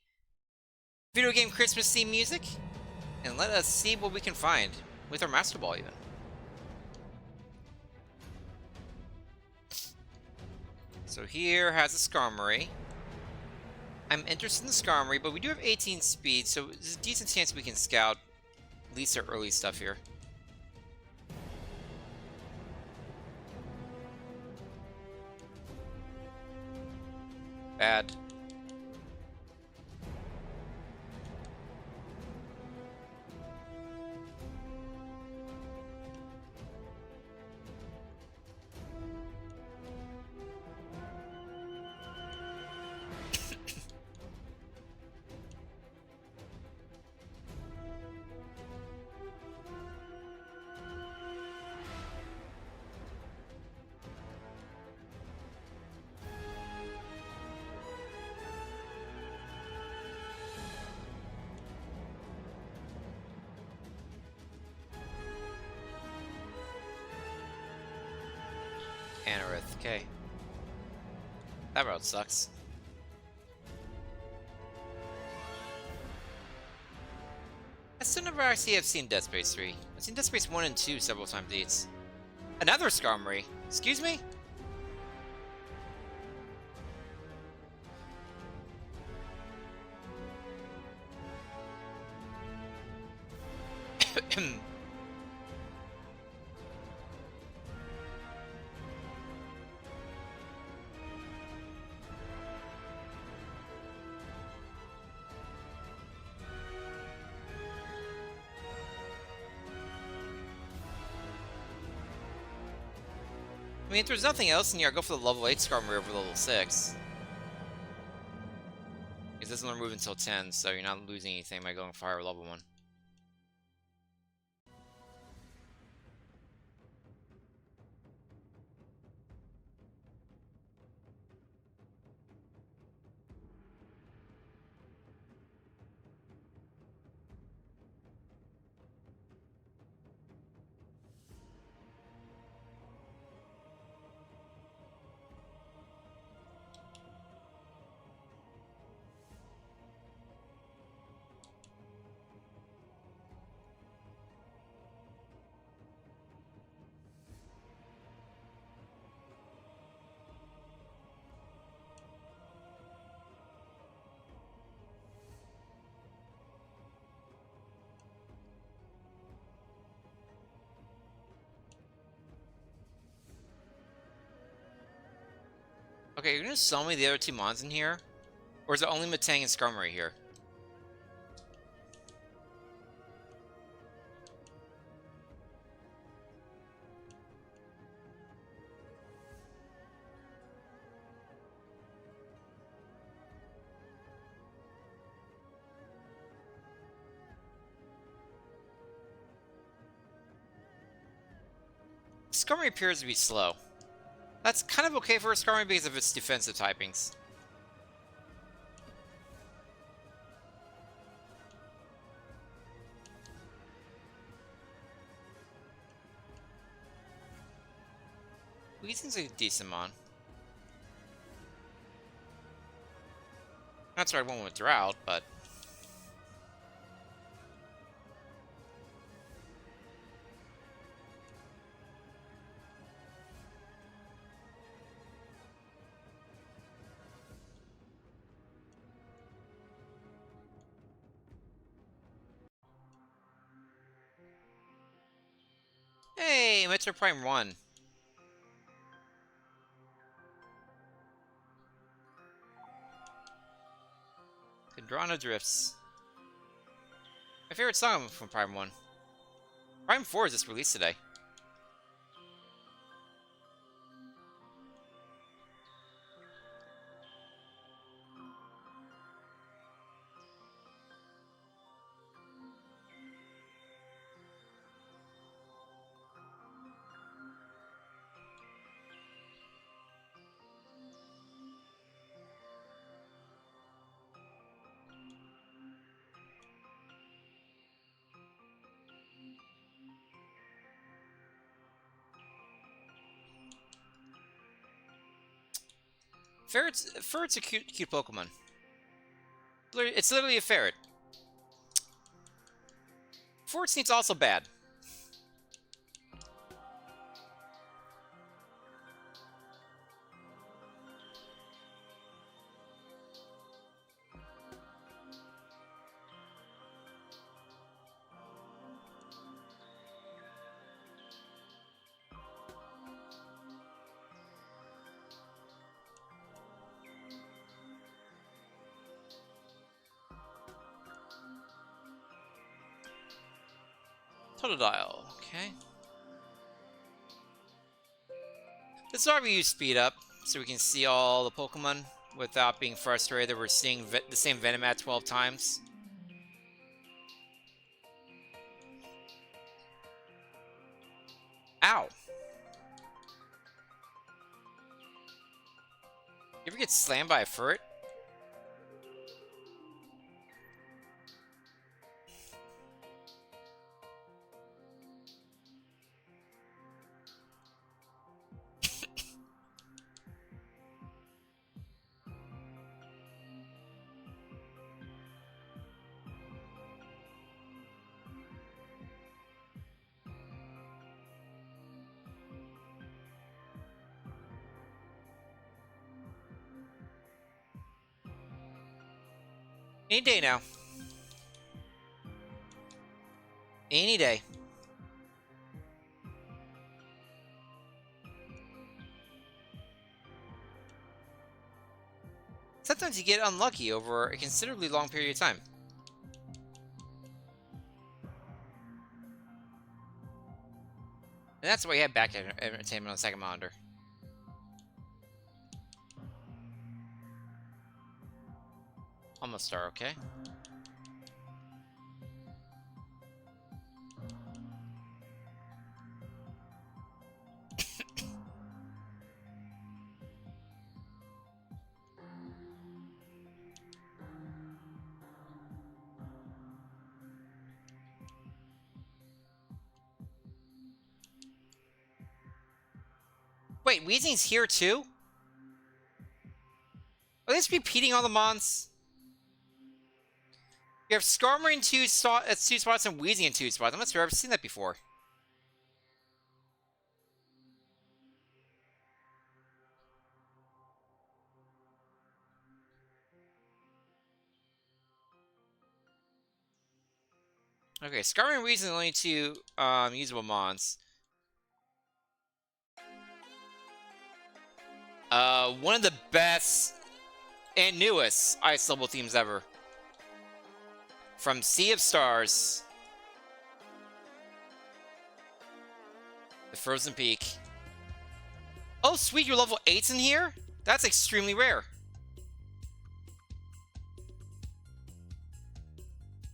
video game Christmas theme music, and let us see what we can find with our Master Ball even. So here has a Skarmory. I'm interested in the Skarmory, but we do have 18 speed, so there's a decent chance we can scout at least our early stuff here. Bad. Anorith, okay. That route sucks. I still never actually have seen Dead Space 3. I've seen Dead Space 1 and 2 several times each. Another Skarmory! Excuse me? I mean, if there's nothing else in here, I'll go for the level 8 Skarmory over level 6. It doesn't learn move until 10, so you're not losing anything by going fire level 1. Okay, you're gonna sell me the other two mons in here? Or is it only Metang and Skarmory here? Skarmory appears to be slow. That's kind of okay for a Skarmory because of its defensive typings. He seems like a decent mon. That's where I went with Drought, but... Hey, Metro Prime 1. Drana Drifts. My favorite song from Prime 1. Prime 4 is just released today. Ferret's a cute Pokemon. It's literally a ferret. Fortseat's also bad. Totodile, okay. This is why we use speed up, so we can see all the Pokemon without being frustrated that we're seeing the same Venomat 12 times. Ow! You ever get slammed by a ferret? Any day now. Any day. Sometimes you get unlucky over a considerably long period of time. And that's why you have back entertainment on the second monitor. Almost star, okay. Wait, Weezing's here too? Are they just repeating all the mons? You have Skarmory in two spots and Weezing in 2 spots. I'm not sure I've seen that before. Okay, Skarmory and Weezing are only 2 usable mons. One of the best and newest Ice Level themes ever. From Sea of Stars. The Frozen Peak. Oh, sweet, you're level 8's in here? That's extremely rare.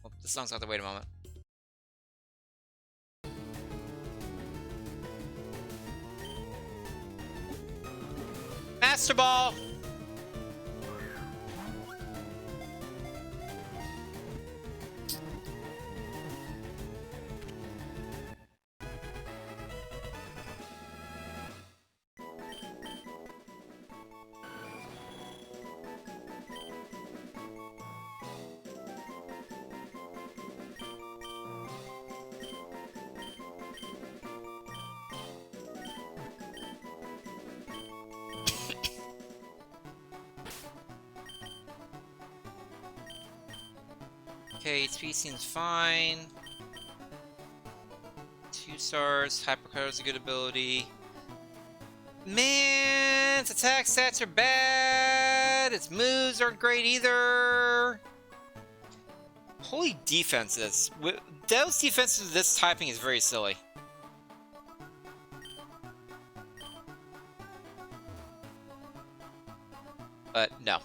Oh, the song's gonna have to wait a moment. Master Ball! Okay, HP seems fine. 2 stars. Hypercut is a good ability. Man, its attack stats are bad. Its moves aren't great either. Holy defenses. Those defenses of this typing is very silly. But no.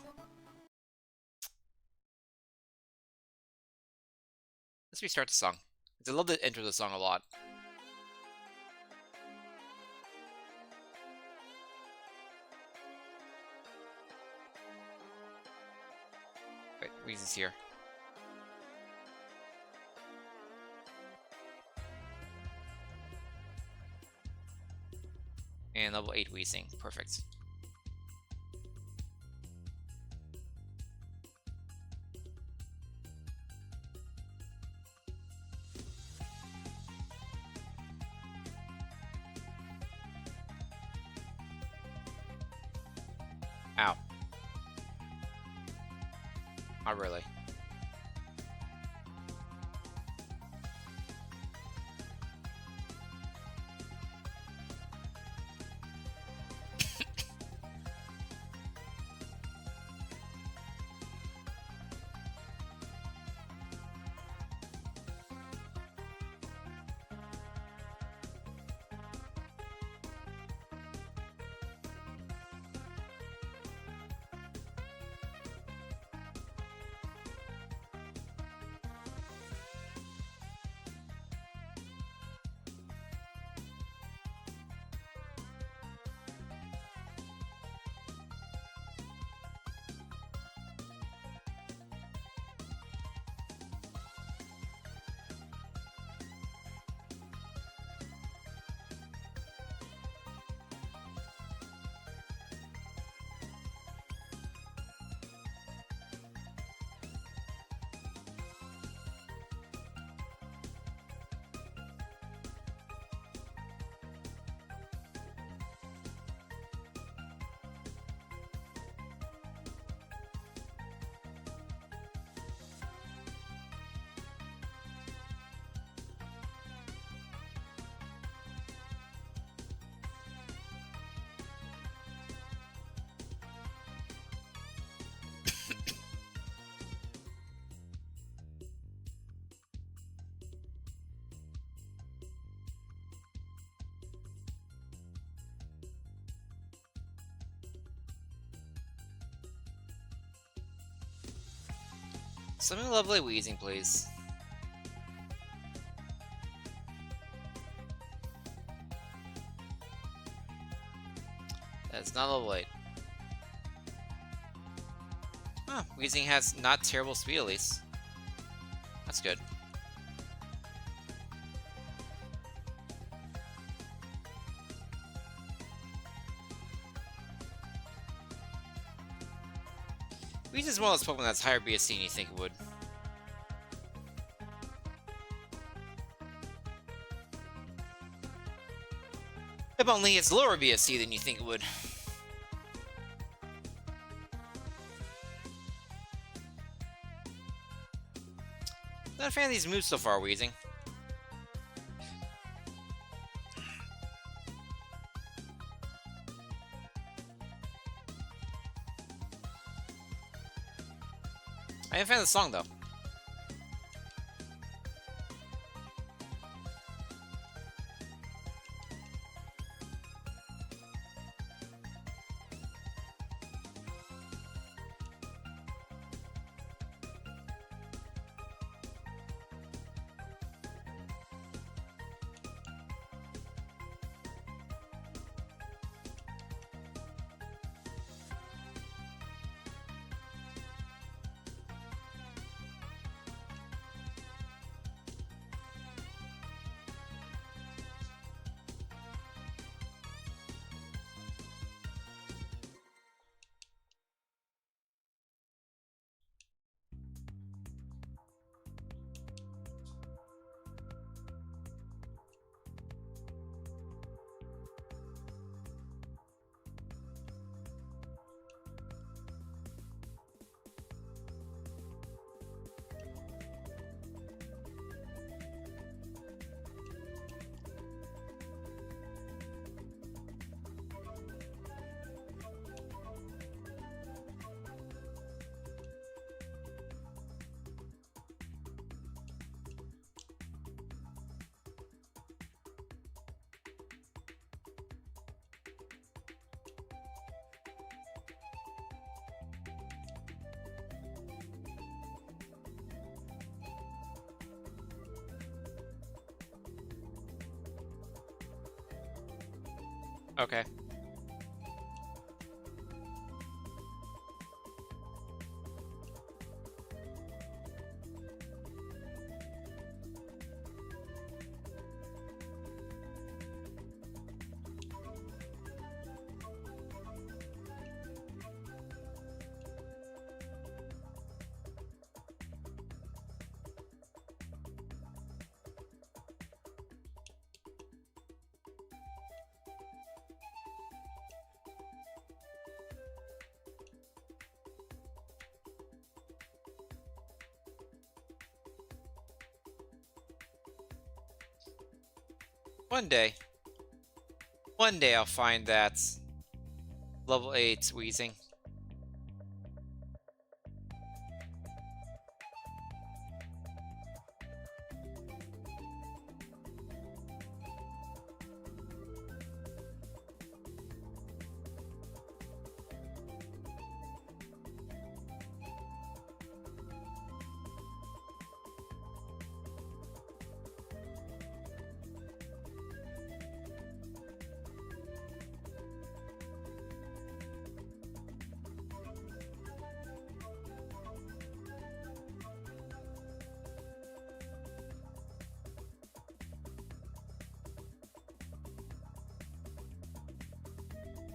Let's restart the song. I love to enter the song a lot. Wait, Weezy's here. And level 8 Weezing. Perfect. Ow. Not really. Something lovely Weezing, please. That's not level 8. Huh, Weezing has not terrible speed at least. That's good. Weezing's one of those Pokemon that's higher BSC than you think it would. If only it's lower BSC than you think it would. Not a fan of these moves so far, Weezing. I am a fan of the song, though. Okay. One day. One day I'll find that level 8 wheezing.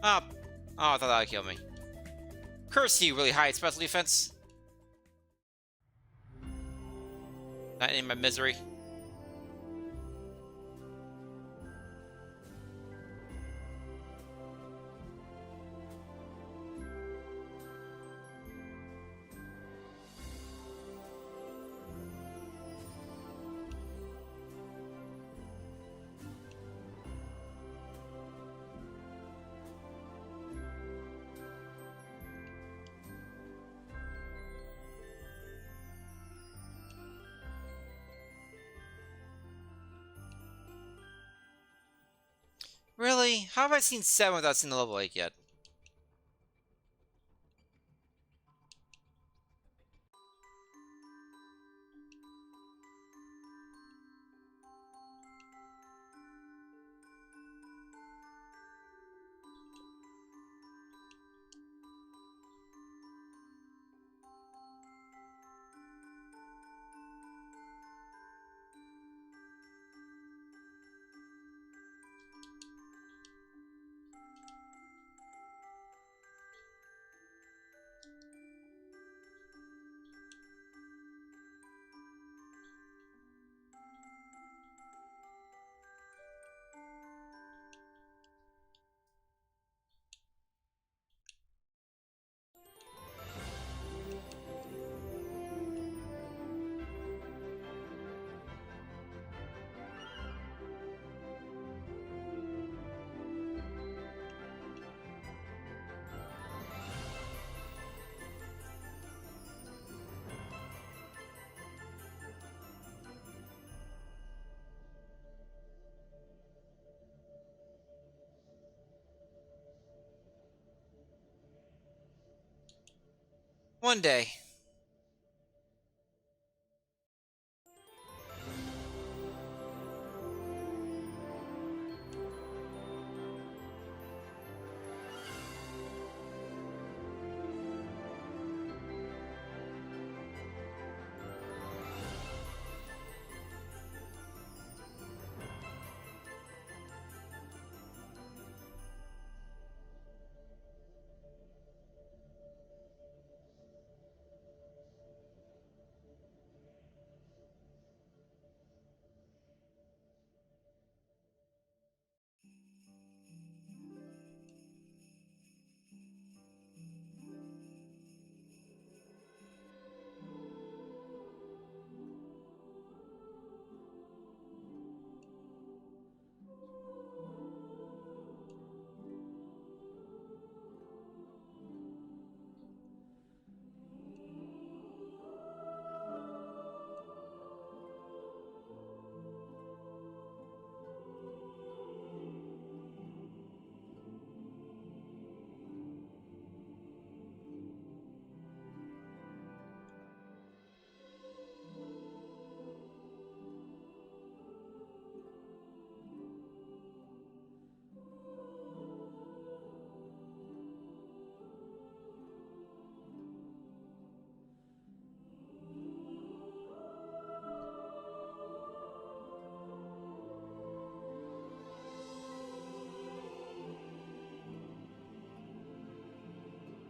Oh, I thought that would kill me. Curse you, really high special defense. Not in my misery. Really? How have I seen 7 without seeing the level 8 yet? One day.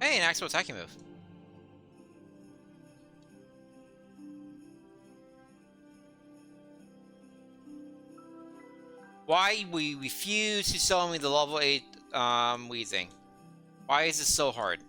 Hey, an actual attacking move. Why we refuse to sell me the level 8 Weezing? Why is this so hard?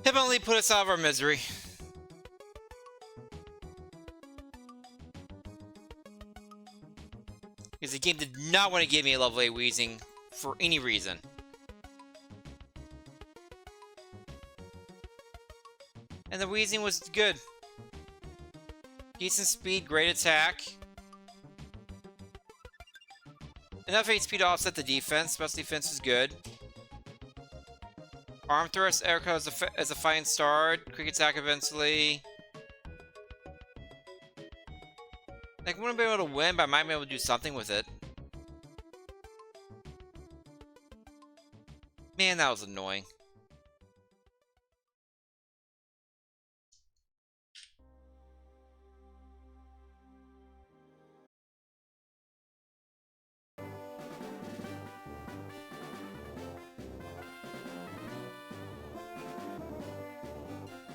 Definitely put us out of our misery. Because the game did not want to give me a level 8 Weezing for any reason. And the Weezing was good. Decent speed, great attack. Enough HP to offset the defense. Special defense was good. Arm thrust, air codes as a fine start. Quick attack eventually. Like, I wouldn't be able to win, but I might be able to do something with it. Man, that was annoying.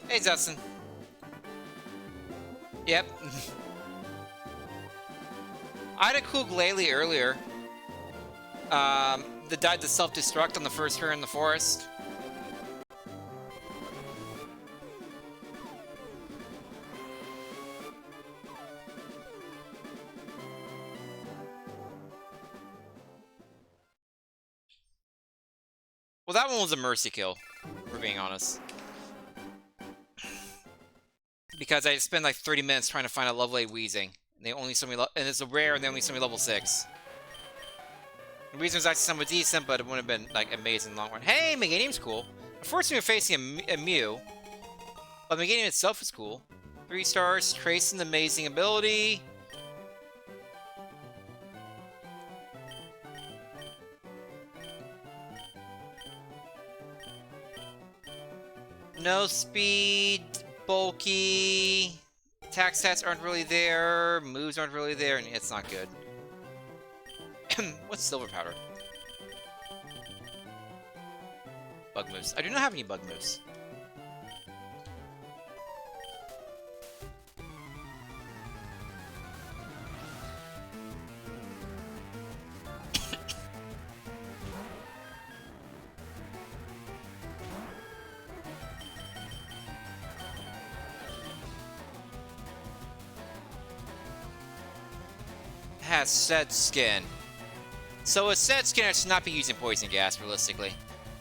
Hey, Justin. Yep. I had a cool Glalie earlier. That died to self-destruct on the first turn in the forest. Well, that one was a mercy kill, for being honest. Because I spent like 30 minutes trying to find a level 8 Weezing. And they only saw me, and it's a rare, and they only saw me level 6. The Weezing was actually somewhat decent, but it wouldn't have been like amazing in the long run. Hey, Meganium's cool. Unfortunately, we're facing a Mew, but Meganium itself is cool. 3 stars, Trace and amazing ability. No speed, bulky, attack stats aren't really there, moves aren't really there, and it's not good. What's silver powder? Bug moves. I do not have any bug moves. has said skin. So with said skin, I should not be using poison gas, realistically.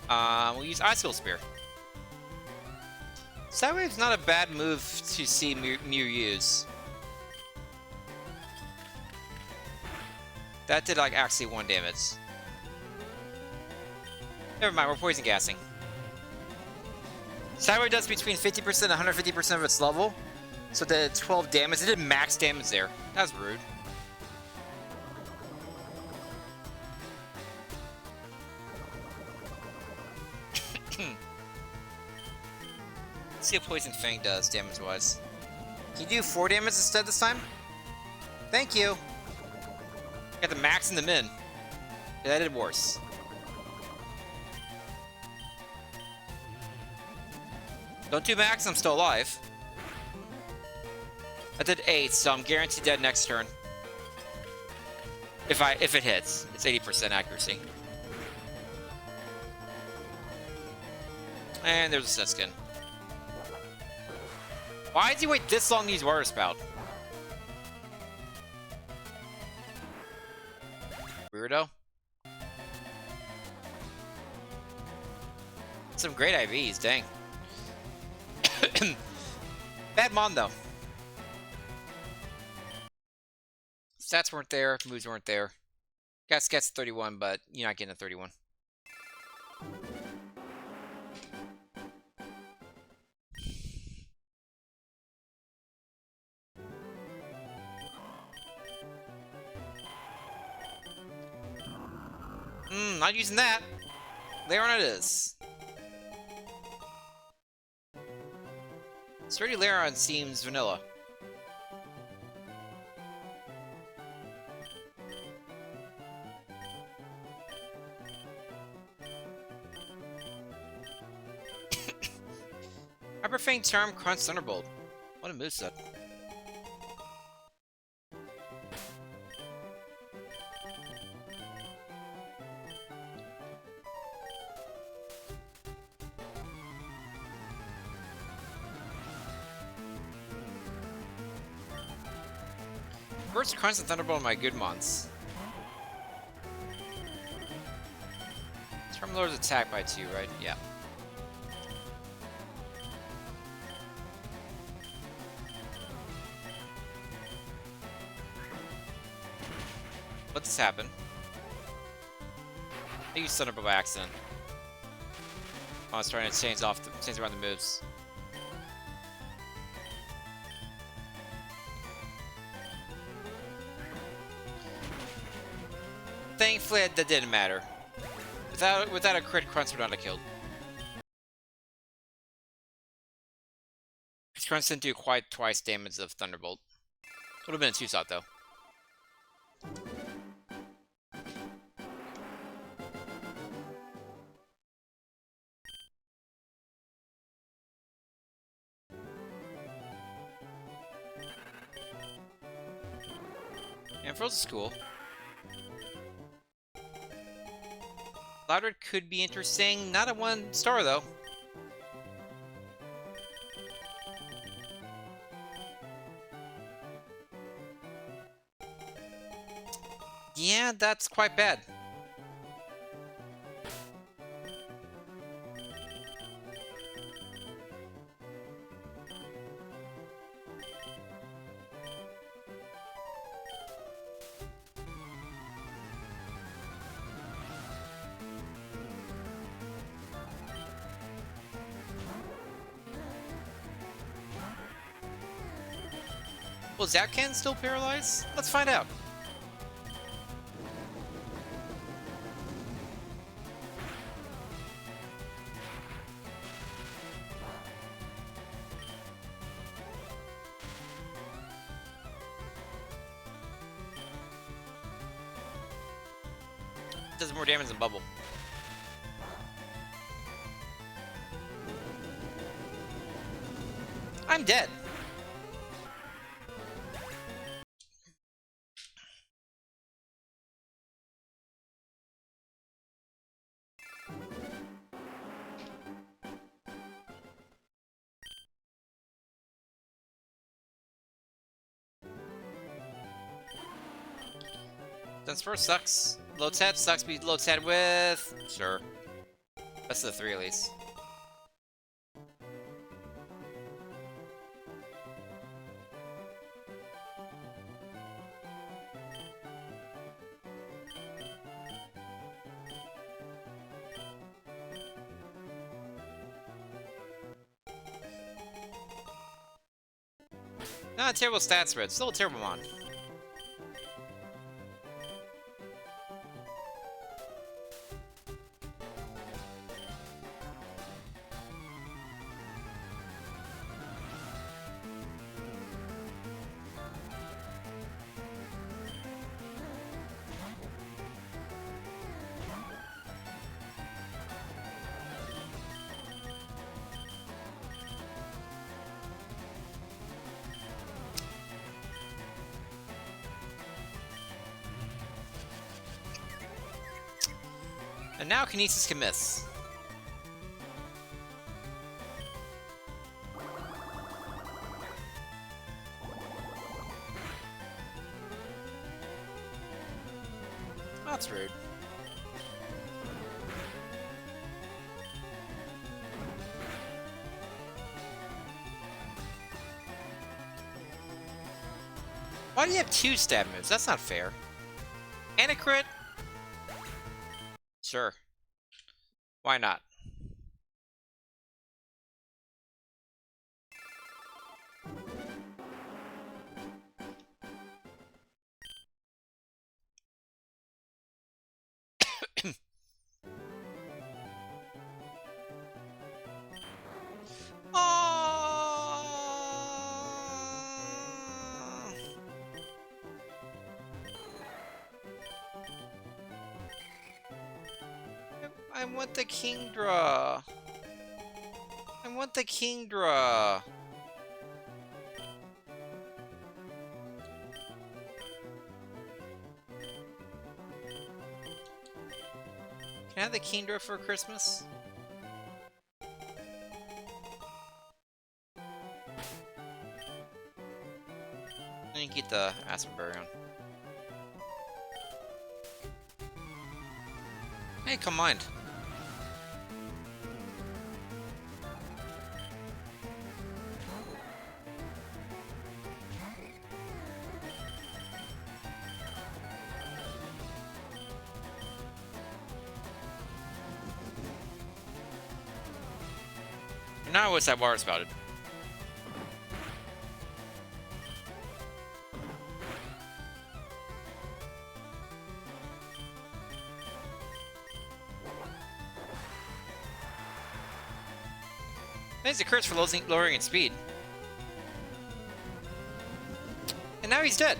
We'll use Icicle Spear. Sidewave's not a bad move to see Mew use. That did, like, actually 1 damage. Never mind, we're poison gassing. Sidewave does between 50% and 150% of its level. So it did 12 damage. It did max damage there. That was rude. Let's see what Poison Fang does damage-wise. Can you do 4 damage instead this time? Thank you. Got the max and the min. Yeah, that did worse. Don't do max, I'm still alive. I did 8, so I'm guaranteed dead next turn. If it hits, it's 80% accuracy. And there's a set skin. Why did he wait this long to use Water Spout? Weirdo. Some great IVs, dang. Bad Mon, though. Stats weren't there, moves weren't there. Got Sketch 31, but you're not getting a 31. Not using that. Laron it is. Sturdy Laron seems vanilla. Hyperfang Charm Crunch Thunderbolt. What a moveset. First Crunch and Thunderbolt are my good mons. Charm lowers attack by 2, right? Yeah. Let this happen. I used Thunderbolt by accident. I was trying to change around the moves. Thankfully, that didn't matter. Without a crit, Crunch would not have killed. Crunch didn't do quite twice damage of Thunderbolt. Would have been a 2-shot though. And Froze is cool. Loudred could be interesting. Not a 1-star though. Yeah, that's quite bad. Will Zapcan still paralyze? Let's find out. Does more damage than Bubble. I'm dead. Dunsparrow sucks. Low Ted sucks. Be low Ted with. Sure. Best of the three, at least. Not a terrible stat spread. Still a terrible mon. And now Kinesis can miss. That's rude. Why do you have 2 stab moves? That's not fair. And a crit? Sure. Why not? I want the Kingdra. I want the Kingdra. Can I have the Kingdra for Christmas? I didn't get the Aspenberry on. Hey, come mind. Now what's that bar spouted? There's a curse for lowering its speed. And now he's dead.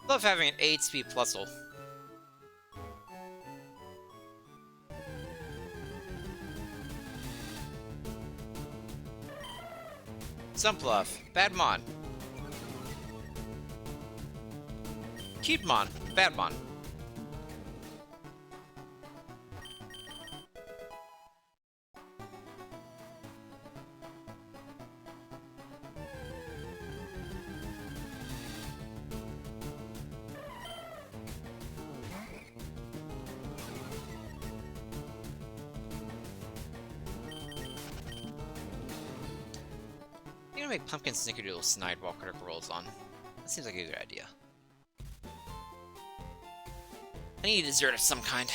Love having an 8-speed plusle. Sunpluff, bad mon. Cute mon, bad mon. I'm gonna make Pumpkin Snickerdoodle snide while Critical Rolls on. That seems like a good idea. I need a dessert of some kind.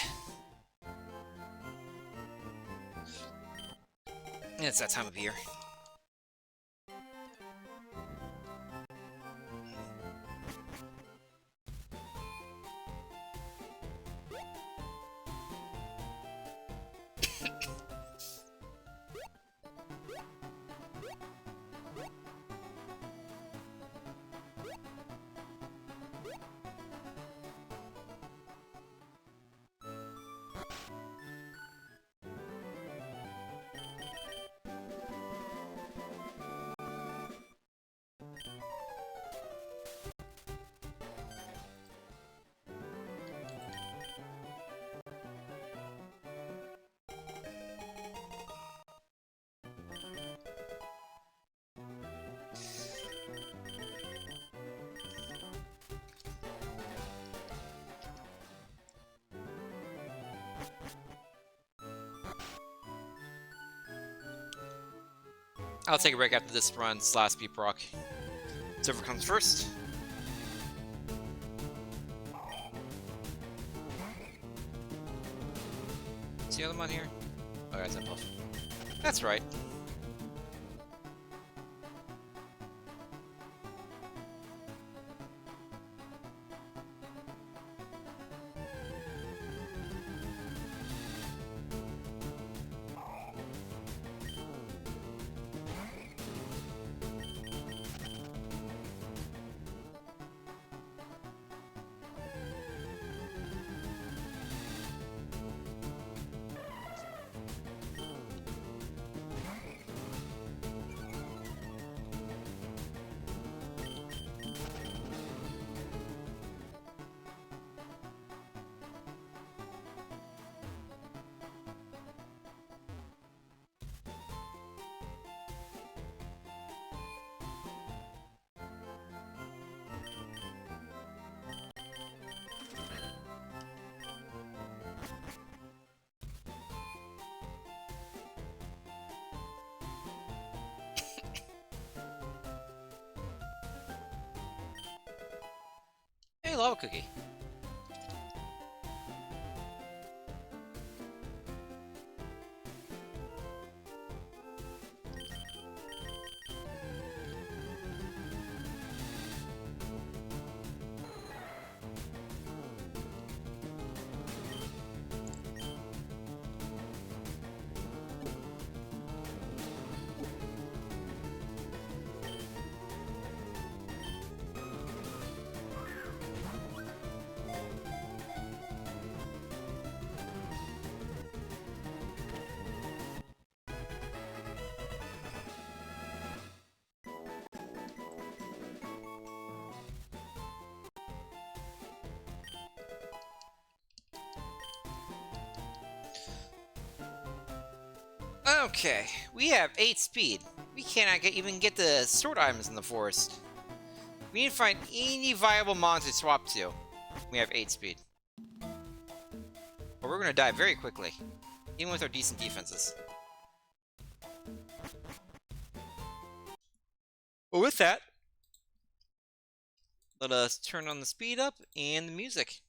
It's that time of year. I'll take a break after this run / speed proc. Whichever comes first. Is the other one here? Oh, that's a buff. That's right. Hey, lava cookie. Okay, we have 8 speed. We cannot even get the sword items in the forest. We need to find any viable mon to swap to. We have 8 speed. Or we're gonna die very quickly, even with our decent defenses. But with that, let us turn on the speed up and the music.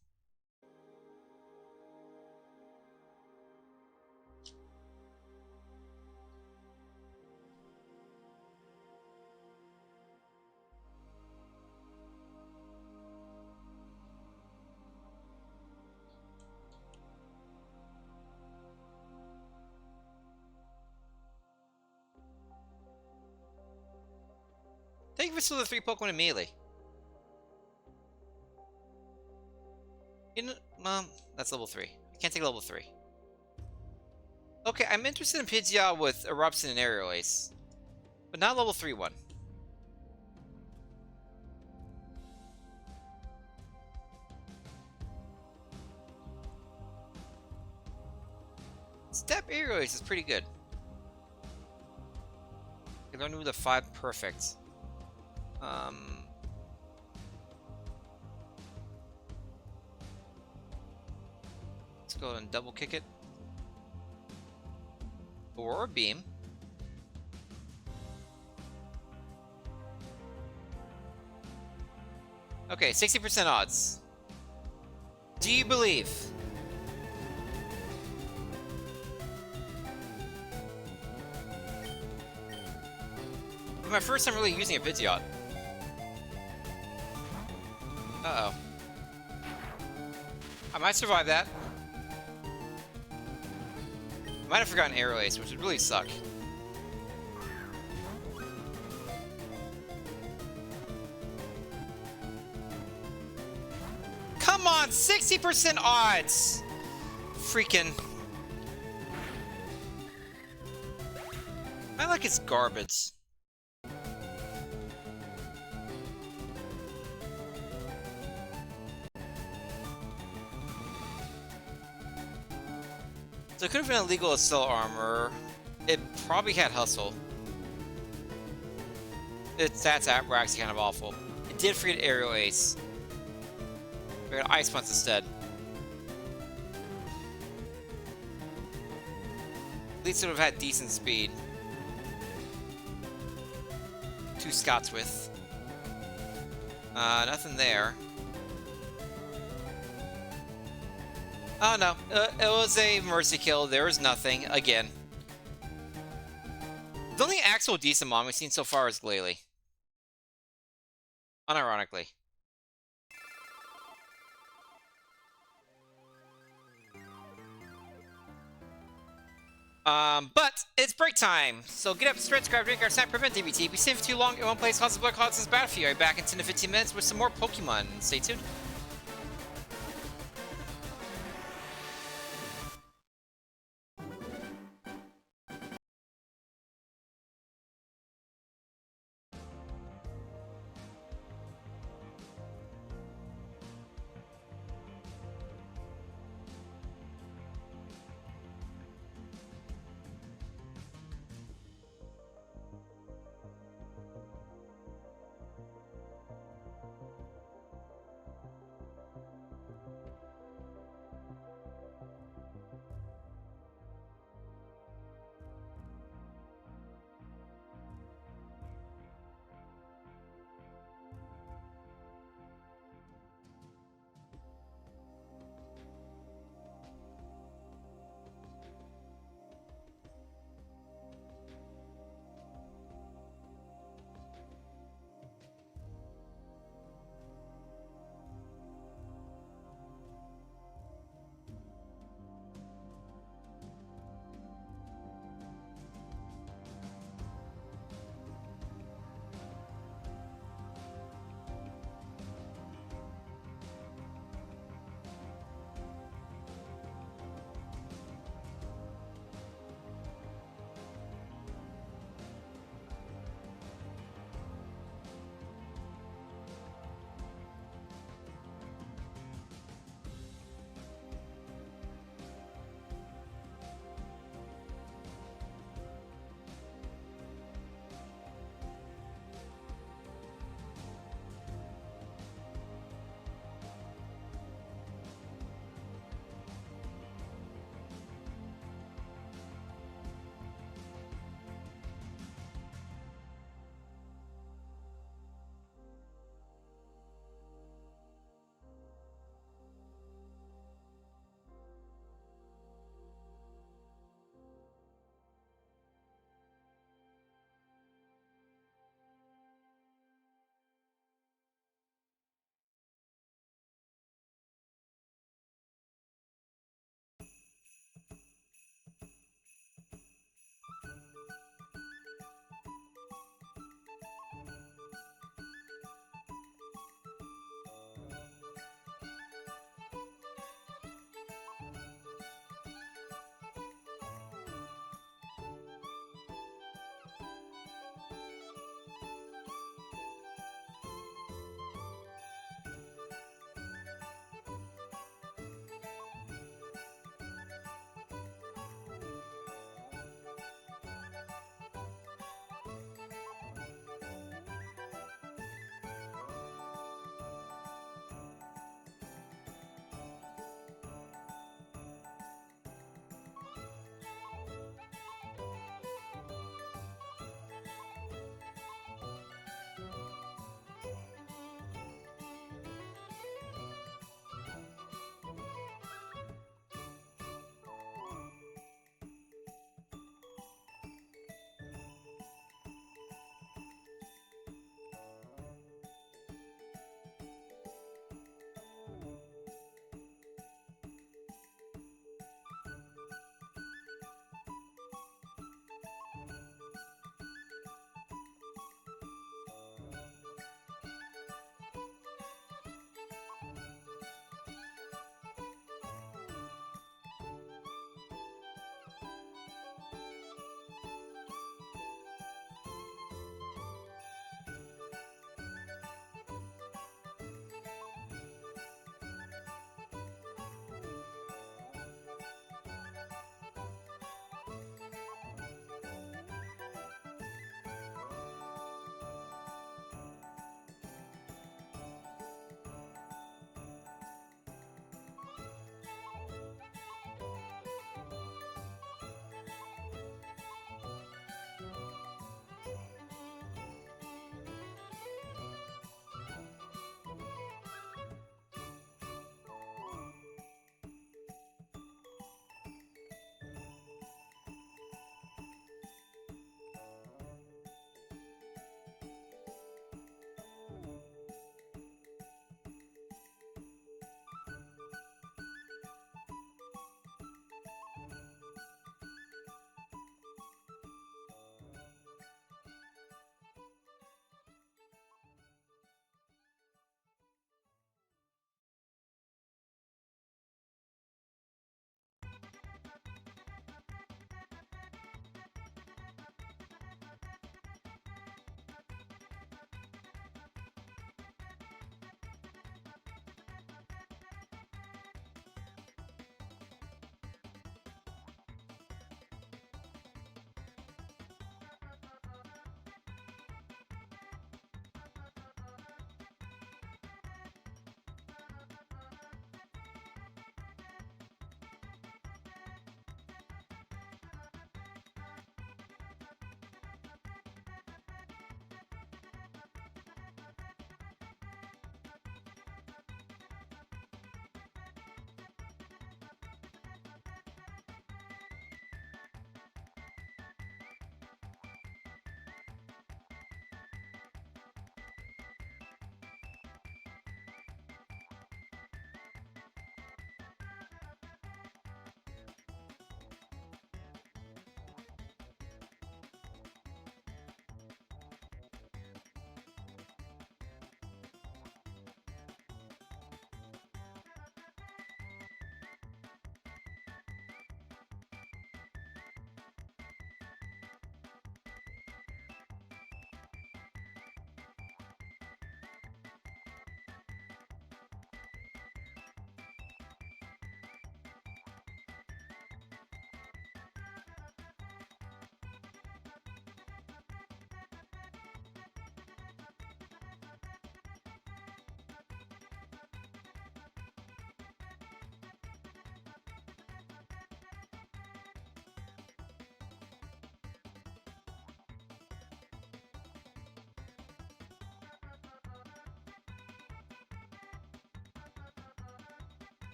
Thank you for still the 3 Pokemon immediately. That's level 3. I can't take level 3. Okay, I'm interested in Pidgeot with Eruption and Aerial Ace. But not level 3 one. Step Aerial Ace is pretty good. I learned with the 5 perfect. Let's go and double kick it. Or beam. Okay, 60% odds. Do you believe? It's my first time really using a Pidgeot. Uh-oh. I might survive that. I might have forgotten Aerial Ace, which would really suck. Come on, 60% odds! Freaking... I like it's garbage. So it could have been illegal to sell armor. It probably had hustle. Its stats were actually kind of awful. It did forget Aerial Ace. We got Ice Punch instead. At least it would have had decent speed. 2 Scots with. Nothing there. Oh no, it was a mercy kill. There was nothing again. The only actual decent mom we've seen so far is Glalie. Unironically. But it's break time, so get up, stretch, grab a drink, or snack, prevent DBT. Be safe for too long in one place, cause the blood clots is bad for you. I'll be back in 10 to 15 minutes with some more Pokemon. Stay tuned.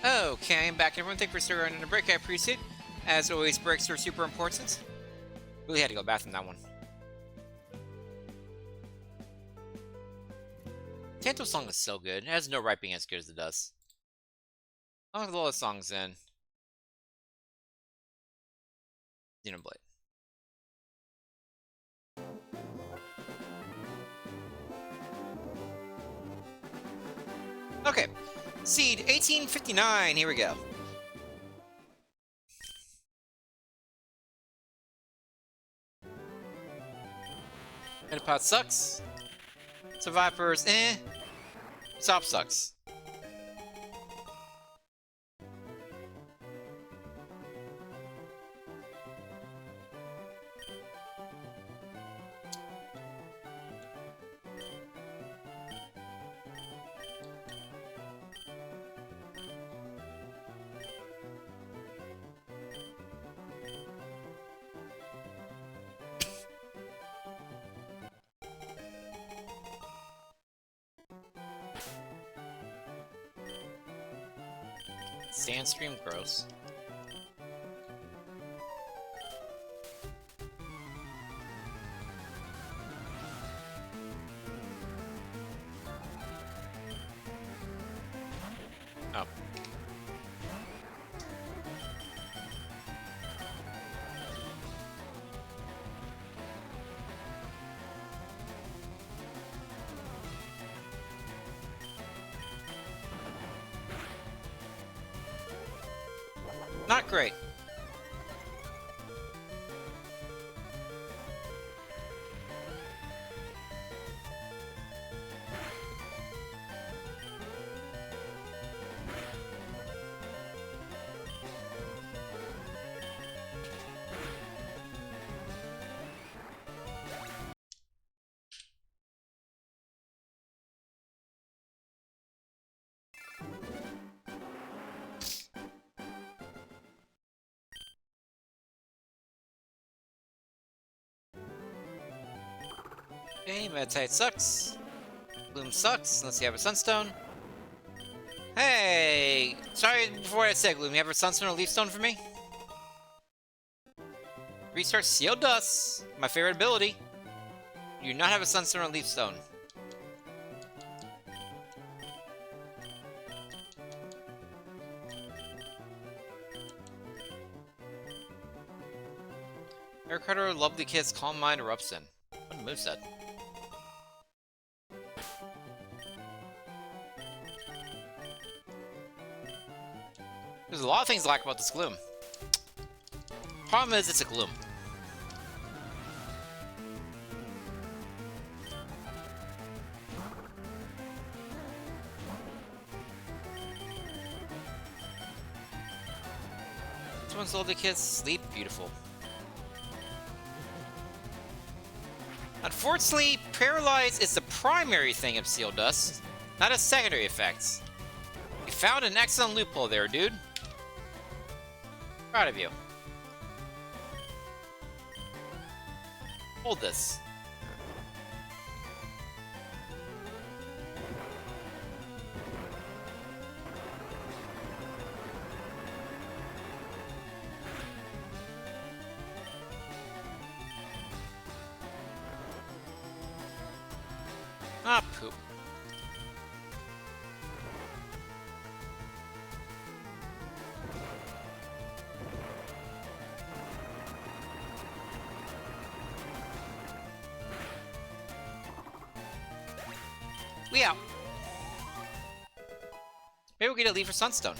Okay, I'm back everyone. Thank you for starting on a break. I appreciate it. As always, breaks are super important. Really had to go back in that one. Tanto's song is so good. It has no riping as good as it does. I'll have a lot of songs in Xenoblade. Okay, Seed 1859. Here we go. Metapod sucks. Survivors, eh. Top sucks. Sandstream, gross. Oh. Not great. Okay, Meditite sucks. Bloom sucks, unless you have a Sunstone. Hey! Sorry before I said Gloom, you have a Sunstone or Leaf Stone for me? Restart Sealed Dust, my favorite ability. You do not have a Sunstone or Leaf Stone. Air Cutter, Lovely Kiss, Calm Mind, Eruption. What a moveset. There's a lot of things I like about this Gloom. Problem is, it's a Gloom. This one's Lovely Kiss, Sleep, beautiful. Unfortunately, Paralyze is the primary thing of Sealed Dust, not a secondary effect. You found an excellent loophole there, dude. Proud of you. Hold this. Ah, poop. We out. Maybe we'll get a lead for Sunstone.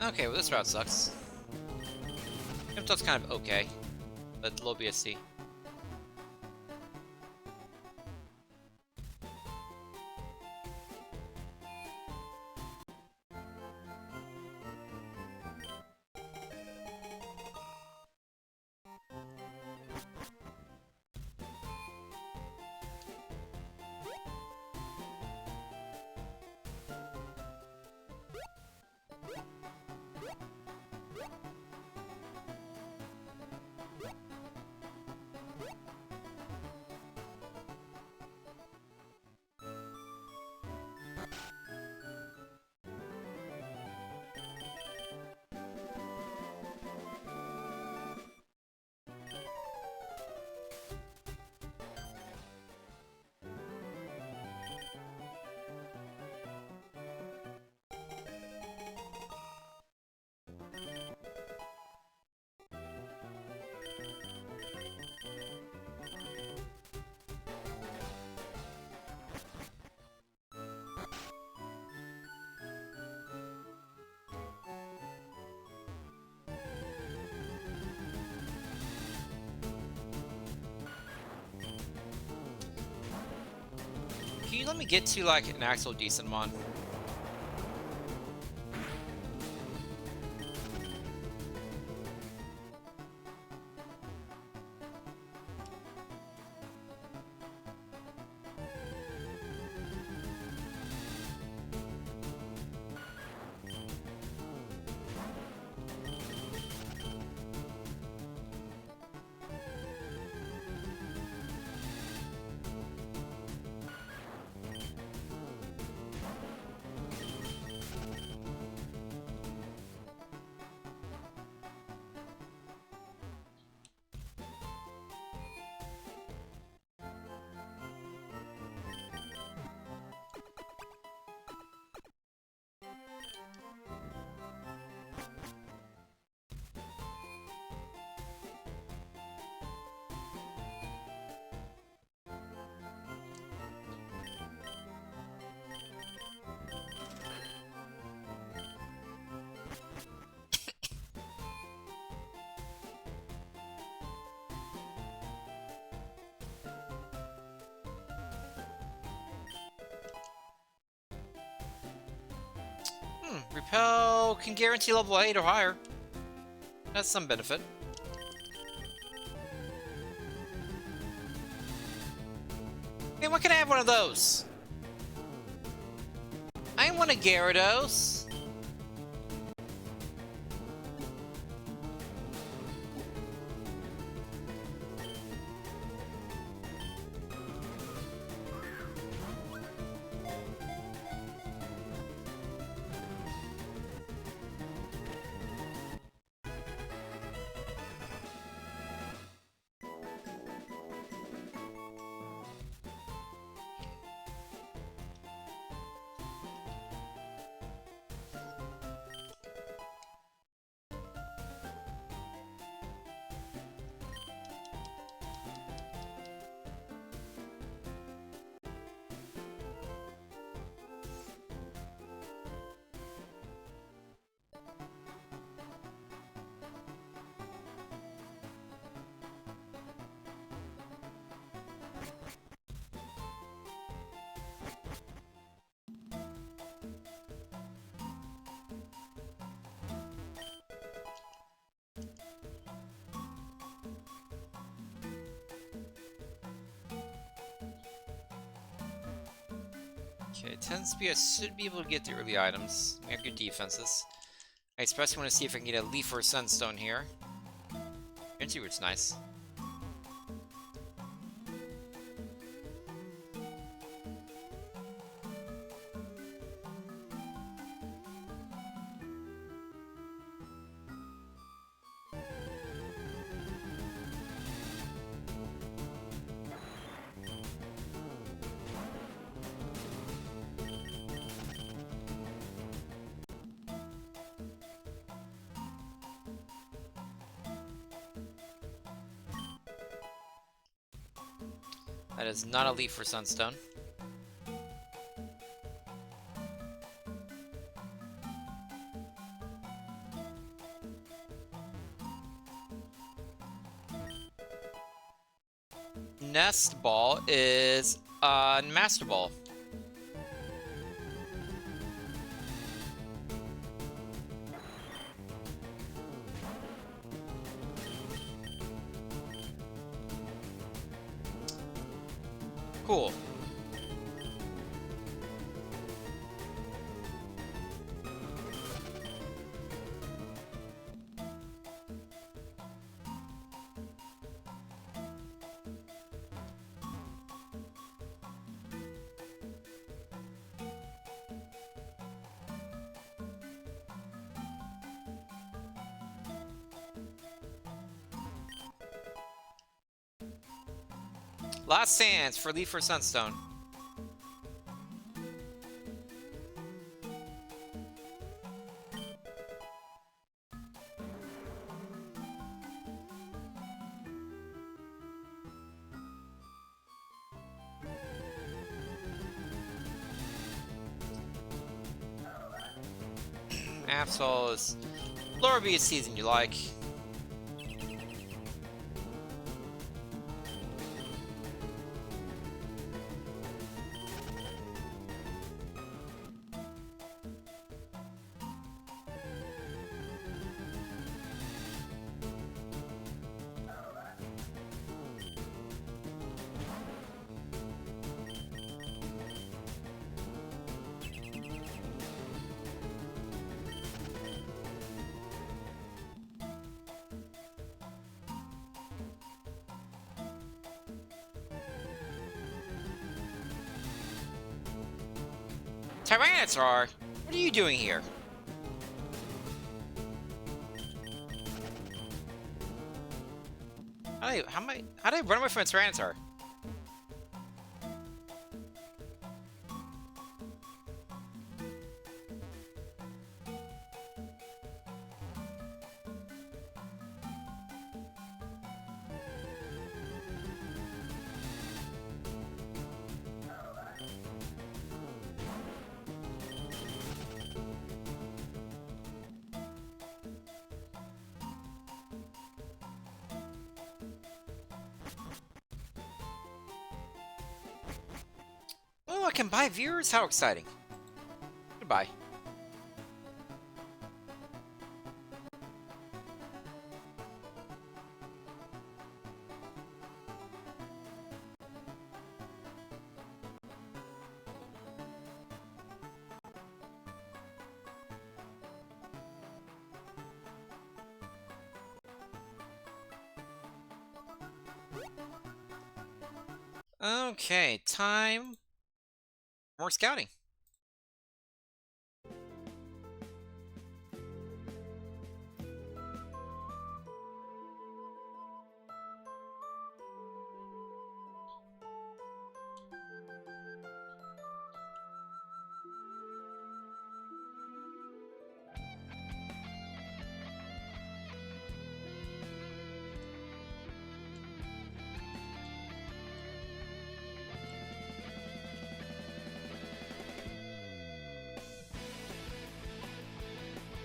Okay, well this route sucks. That's kind of okay, but low BSC. Can you let me get to, like, an actual decent mon? Repel can guarantee level 8 or higher. That's some benefit. Hey, why can't I have one of those? I want a Gyarados. Okay, 10 speed, I should be able to get the early items. I have good defenses. I especially want to see if I can get a leaf or a sunstone here. Energy Root's nice. That is not a leaf for Sunstone. nest ball is Master Ball. Cool. Last chance for Leaf or Sunstone. Absol is lower B season you like. Tyranitar, what are you doing here? How did I run away from a Tyranitar? Oh, I can buy viewers? How exciting. Goodbye. Okay, time. More scouting.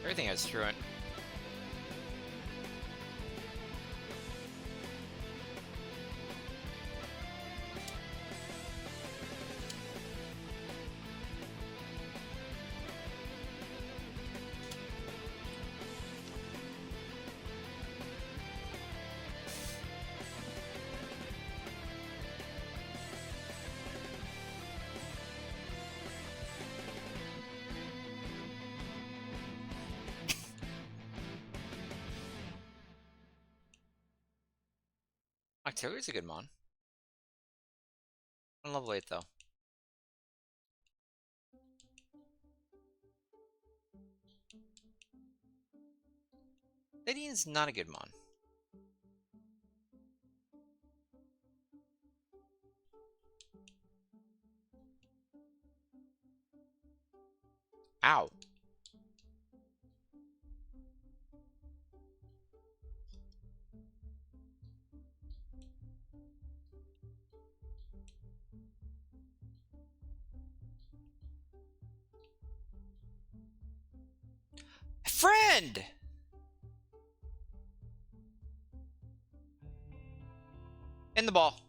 Everything has truant. Octavier's a good mon. On level 8 though. Lydian's not a good mon. Ow. Friend! In the ball.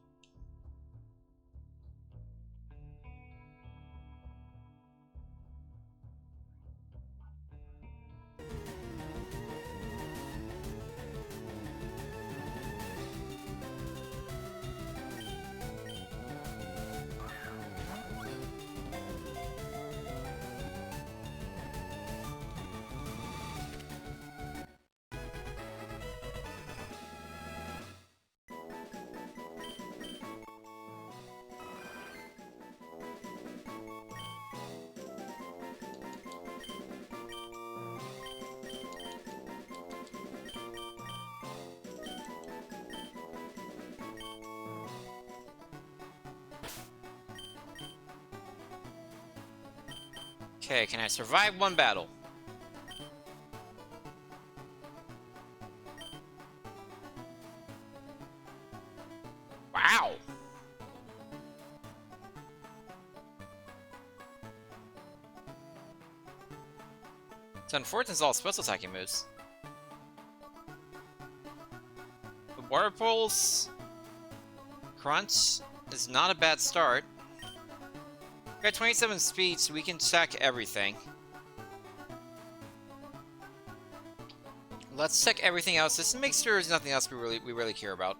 Okay, can I survive one battle? Wow! So unfortunately, it's all special attacking moves. The Water Pulse Crunch is not a bad start. We got 27 speed, so we can check everything. Let's check everything else just to make sure there's nothing else we really care about.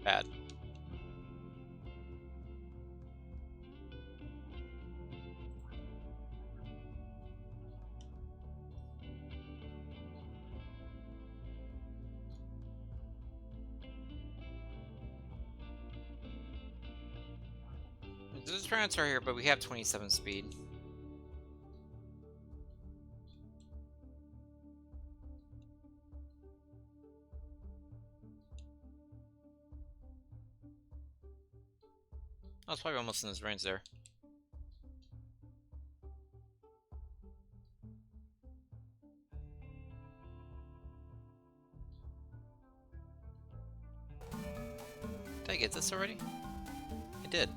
Bad. There's a transfer here, but we have 27 speed. I was probably almost in his range there. Did I get this already? I did.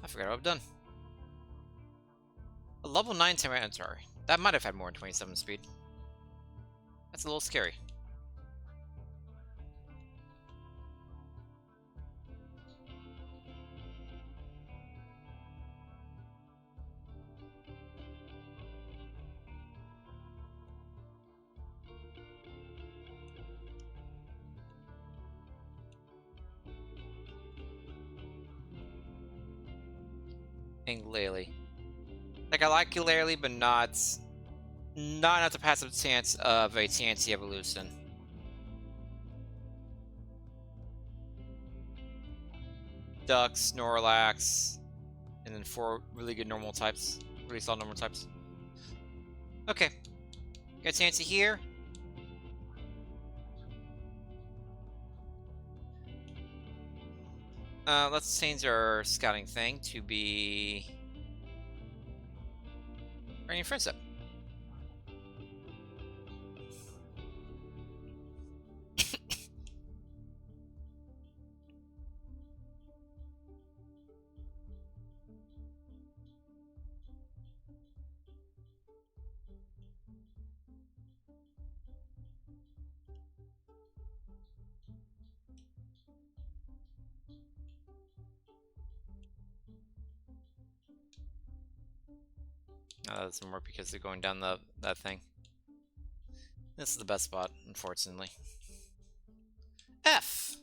I forgot what I've done. A level 9 Tyranitar. That might have had more than 27 speed. That's a little scary. Glalie. Like, I like Glalie, but not enough to pass up the chance of a TNT evolution. Duck, Snorlax, and then 4 really good normal types. Really solid normal types. Okay. Got Chansey here. Let's change our scouting thing to be Raining Friendship. Oh, that doesn't work because they're going down that thing. This is the best spot, unfortunately. F!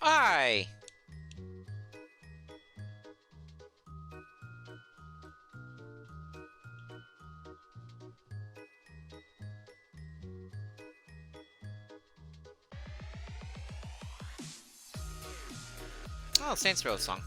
Aye! Oh, Saints Row song.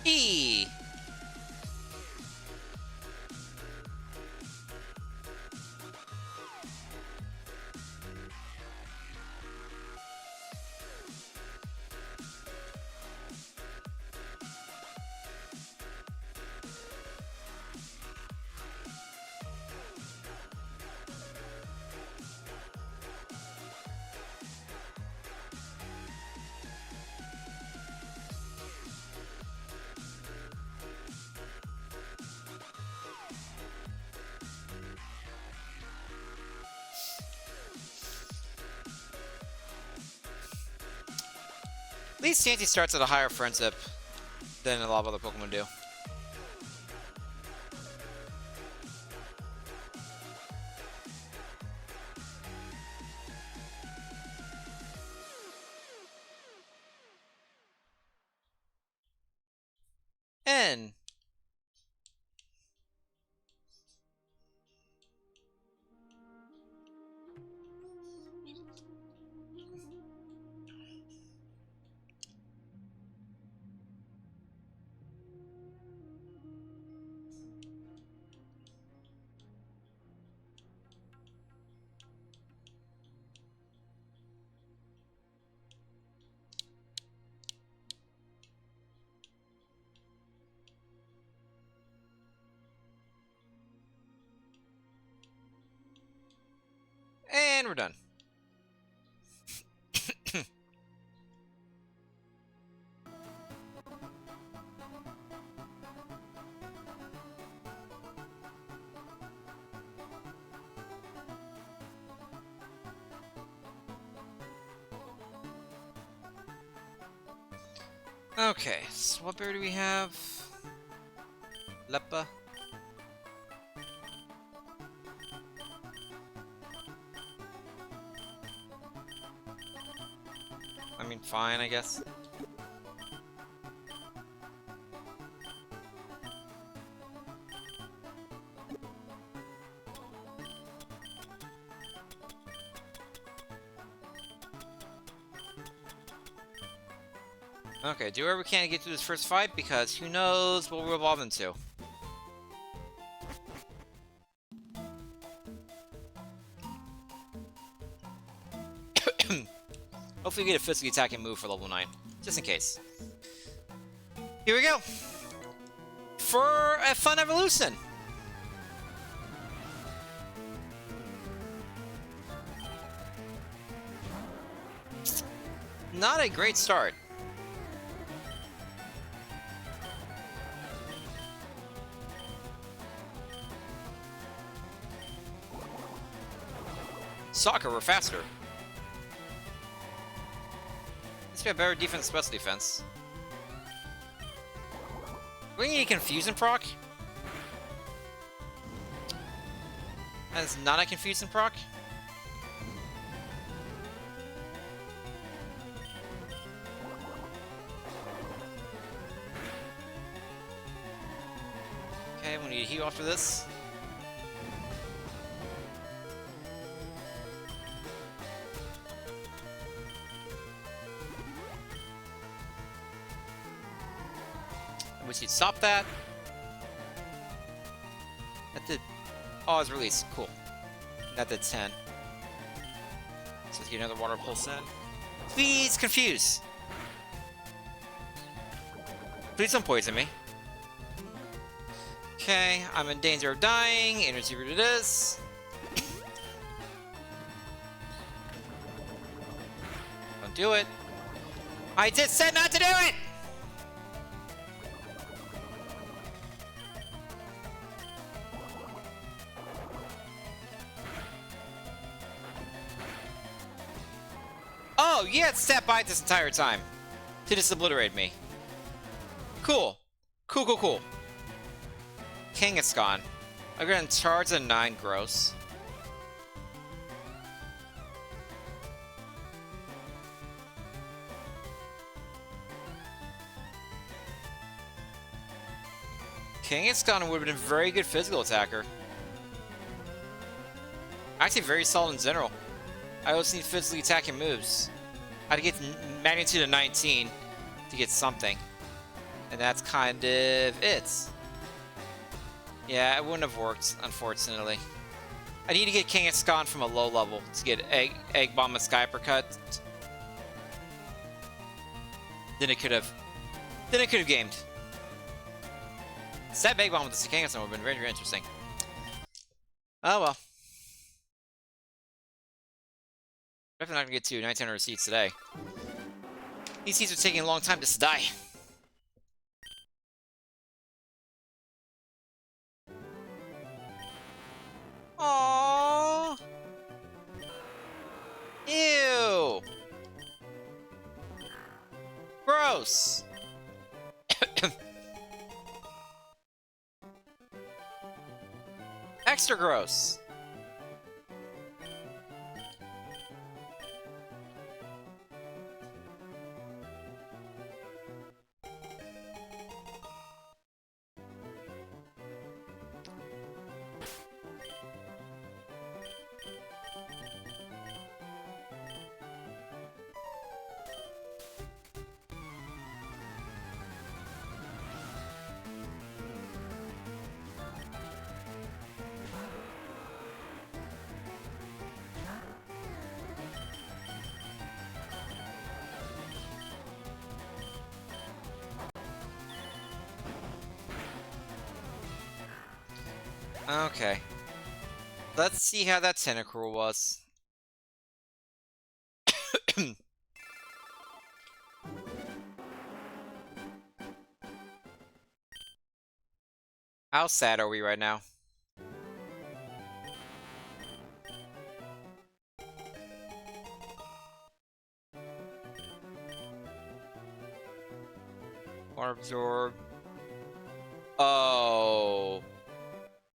E. At least Chansey starts at a higher friendship than a lot of other Pokemon do. N. And we're done. Okay, so what berry do we have? Leppa. I mean, fine, I guess. Okay, do whatever we can to get through this first fight, because who knows what we'll evolve into. Hopefully we get a physically attacking move for level 9, just in case. Here we go! For a fun evolution! Not a great start. Soccer, we're faster. Let's get better defense, special defense. We need a confusion proc. That is not a confusion proc. Okay, we need to heal after this. We should stop that. That did... Oh, it was released. Cool. That did 10. Let's get another water pulse in. Please confuse. Please don't poison me. Okay, I'm in danger of dying. Energy root it is. Don't do it. I just said not to do it! Oh, you had sat by this entire time to just obliterate me. Cool. Cool. King is gone. I'm gonna charge a 9 gross. King is gone would have been a very good physical attacker. Actually, very solid in general. I always need physically attacking moves. I had to get magnitude of 19 to get something. And that's kind of it. Yeah, it wouldn't have worked, unfortunately. I need to get King Escon from a low level to get Egg Bomb and Skyper cut. Then it could have gamed. Set Egg Bomb with the King Escon would have been very, very interesting. Oh well. Definitely not gonna get to 1900 seeds today. These seeds are taking a long time to die. Aww. Ew. Gross. Extra gross. Okay. Let's see how that Tentacruel was. How sad are we right now? Water absorb. Oh.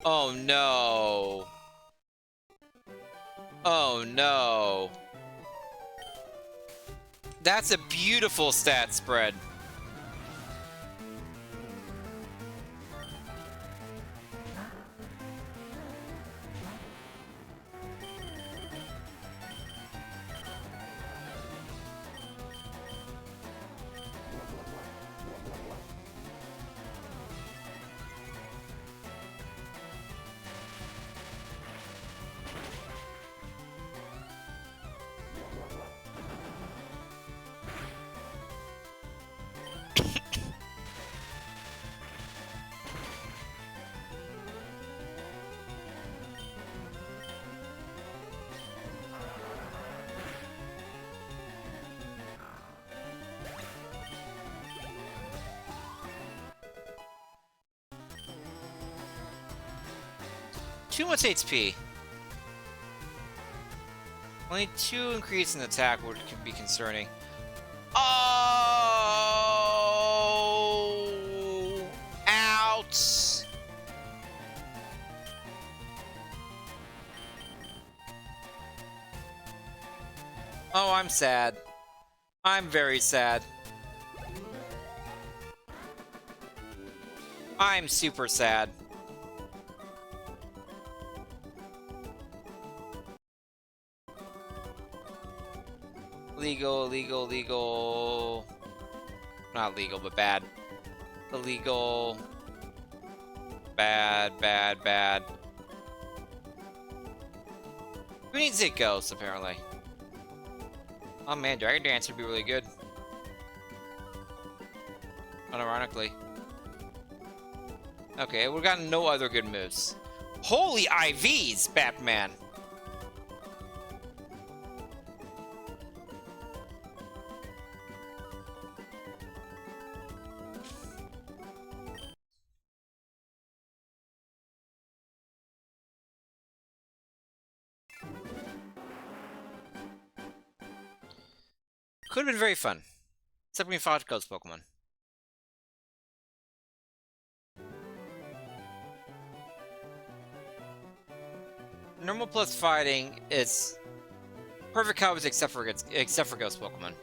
Oh no. Oh no. That's a beautiful stat spread. Too much HP. Only 2 increase in attack would could be concerning. Oh! Ouch! Oh, I'm sad. I'm very sad. I'm super sad. Legal. Not legal, but bad. Illegal. Bad. Who needs it ghost, apparently? Oh man, Dragon Dance would be really good. Unironically. Okay, we've got no other good moves. Holy IVs, Batman! Could have been very fun. Except when we fought Ghost Pokemon. Normal plus fighting is perfect combos except for Ghost Pokemon.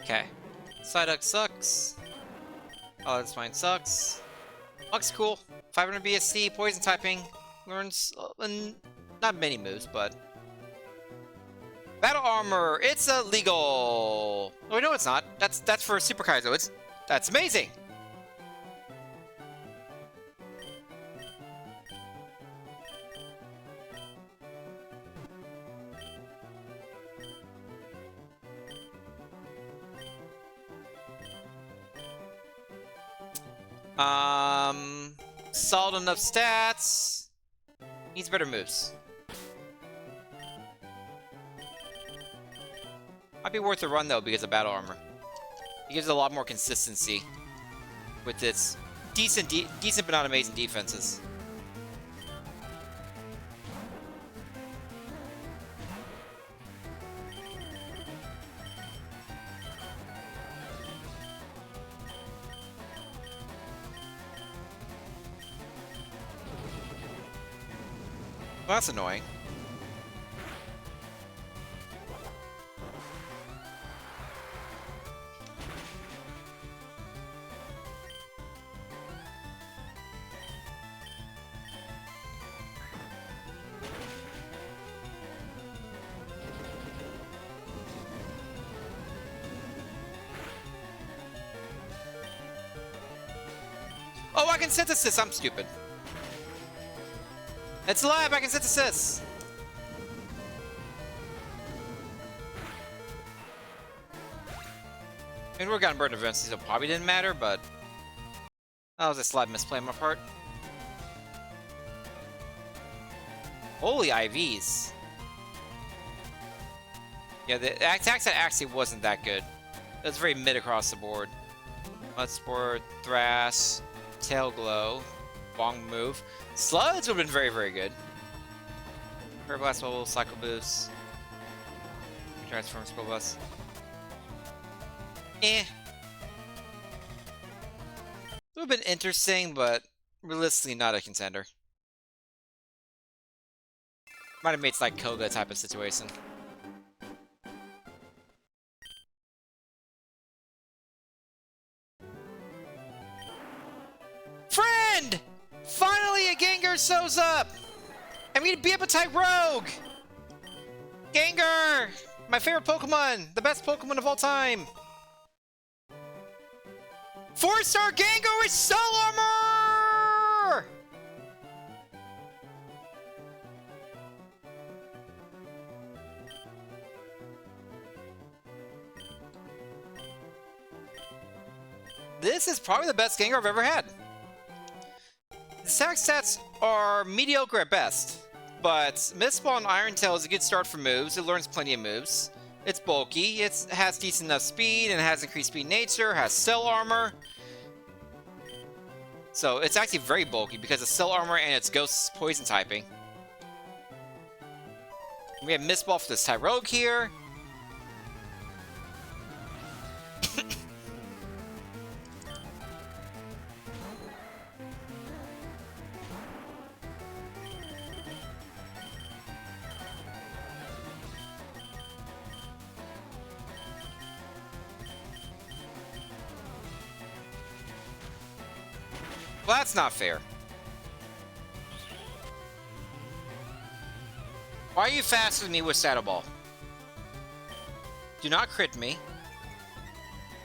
Okay. Psyduck sucks. Oh, that's fine. Sucks. Looks cool. 500 BSC, poison typing. Learns not many moves, but battle armor. It's illegal. Oh no, it's not. That's for Super Kaizo. That's amazing. Solid enough stats. Needs better moves. Might be worth a run though because of battle armor. It gives a lot more consistency with its decent but not amazing defenses. Well, that's annoying. Oh, I can synthesis! I'm stupid. It's live! I can synthesis! I mean, we're gotten burn events, so it probably didn't matter, but that was a slight misplay on my part. Holy IVs. Yeah, the attack set actually wasn't that good. It was very mid across the board. Mudsport, Thrash, Tail Glow, Bong Move. Sludge would have been very, very good. Blast Bubble, Cycle Boost. Transform Spell Blast. Eh. Would have been interesting, but realistically not a contender. Might have made it like Koga type of situation. Friend! Finally a Gengar shows up! I'm gonna be able to type Rogue! Gengar! My favorite Pokemon! The best Pokemon of all time! 4-star Gengar with Soul Armor! This is probably the best Gengar I've ever had. The attack stats are mediocre at best, but Mistball and Iron Tail is a good start for moves. It learns plenty of moves. It's bulky, it has decent enough speed, and has increased speed nature, has Cell Armor. So it's actually very bulky because of Cell Armor and its Ghost Poison typing. We have Mistball for this Tyrogue here. Well, that's not fair. Why are you faster than me with Shadow Ball? Do not crit me.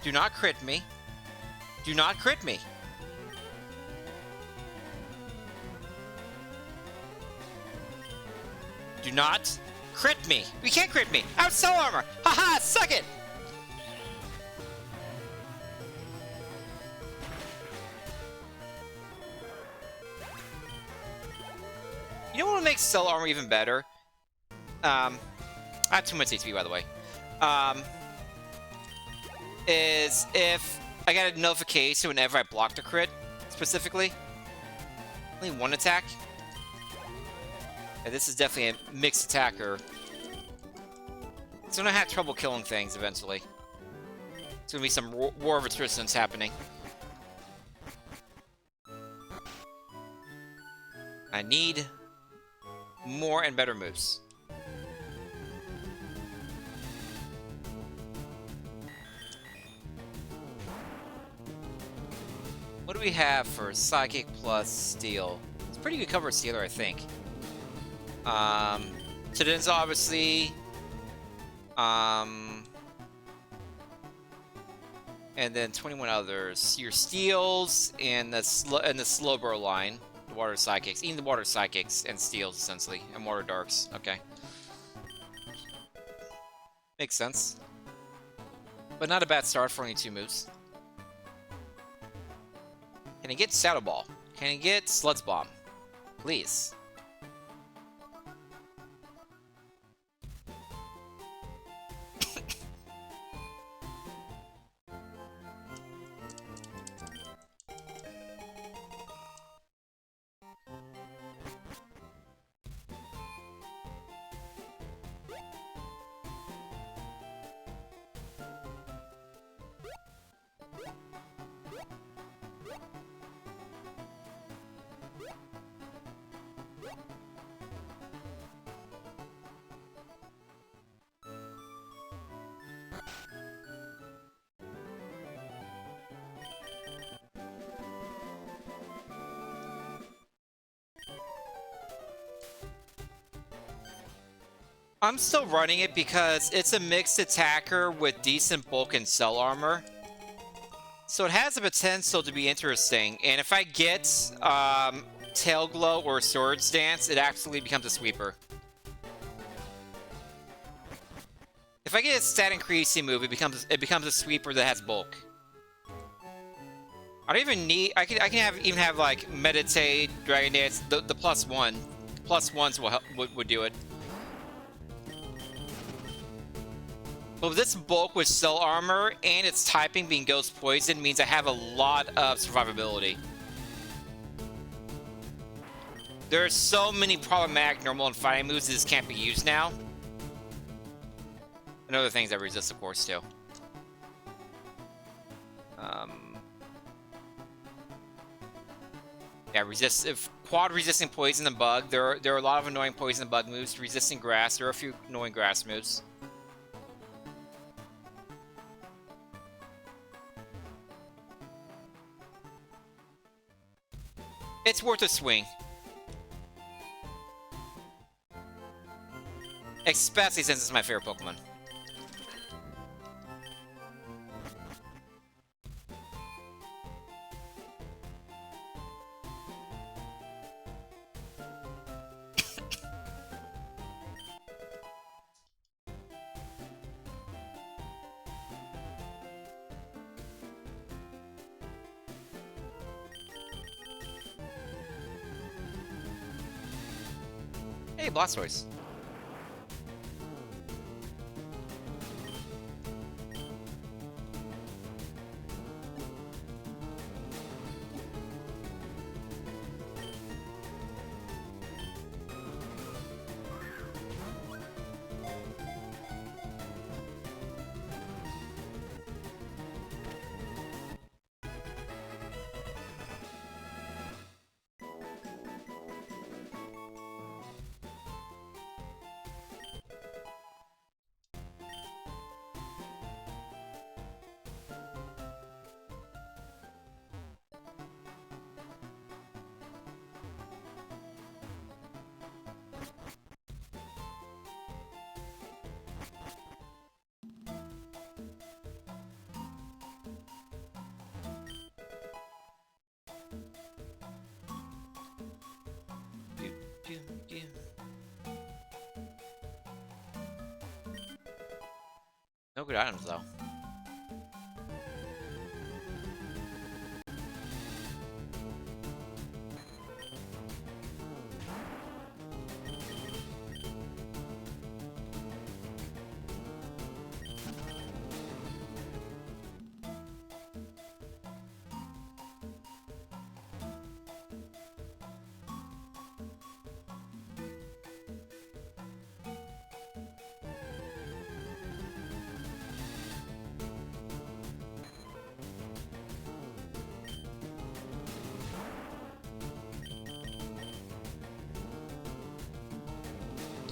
Do not crit me. Do not crit me. Do not crit me. You can't crit me. Out Soul Armor. Haha, suck it. You know what makes Soul Armor even better? I have too much HP, by the way. Is if I got a notification whenever I blocked a crit, specifically. Only one attack. And this is definitely a mixed attacker. It's gonna have trouble killing things eventually. It's gonna be some war of attrition happening. I need more and better moves. What do we have for Psychic plus Steel? It's a pretty good cover of Stealer, I think. Tedin's obviously. And then 21 others. Your Steels and the Slowbro line. The Water Psychics. Even the Water Psychics and Steels, essentially. And Water Darks. Okay. Makes sense. But not a bad start for only 2 moves. Can I get Shadow Ball? Can I get Sludge Bomb? Please. I'm still running it because it's a mixed attacker with decent bulk and cell armor. So it has the potential to be interesting. And if I get Tail Glow or Swords Dance, it actually becomes a sweeper. If I get a stat increasing move, it becomes a sweeper that has bulk. I don't even need. I can even have like Meditate, Dragon Dance. The +1, +1s will help, would do it. But with this bulk with Cell Armor and its typing being Ghost Poison means I have a lot of survivability. There are so many problematic normal and fighting moves that just can't be used now. And other things that resist, of course, too. Yeah, quad resisting poison and bug. There are a lot of annoying poison and bug moves. Resisting grass. There are a few annoying grass moves. It's worth a swing. Especially since it's my favorite Pokemon. Hey, Blastoise. No good items, though.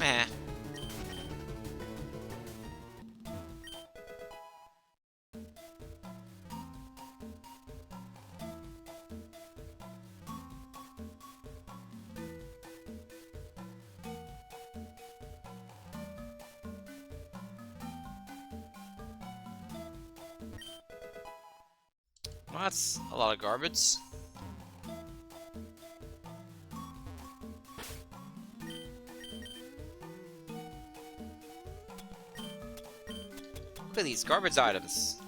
Eh. Well, that's a lot of garbage. Look at these garbage items.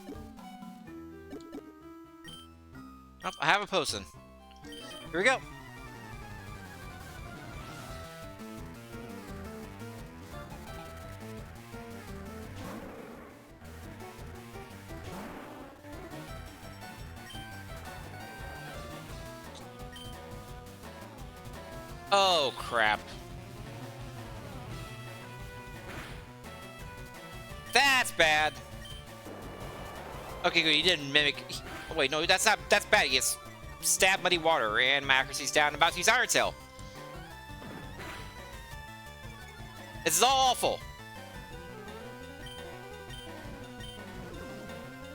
Oh, I have a potion. Here we go. Oh, crap. That's bad. Okay, good. You didn't mimic. Oh, wait, no, that's not. That's bad. He gets stabbed muddy water, and my accuracy's down. I'm about to use Iron Tail. This is all awful.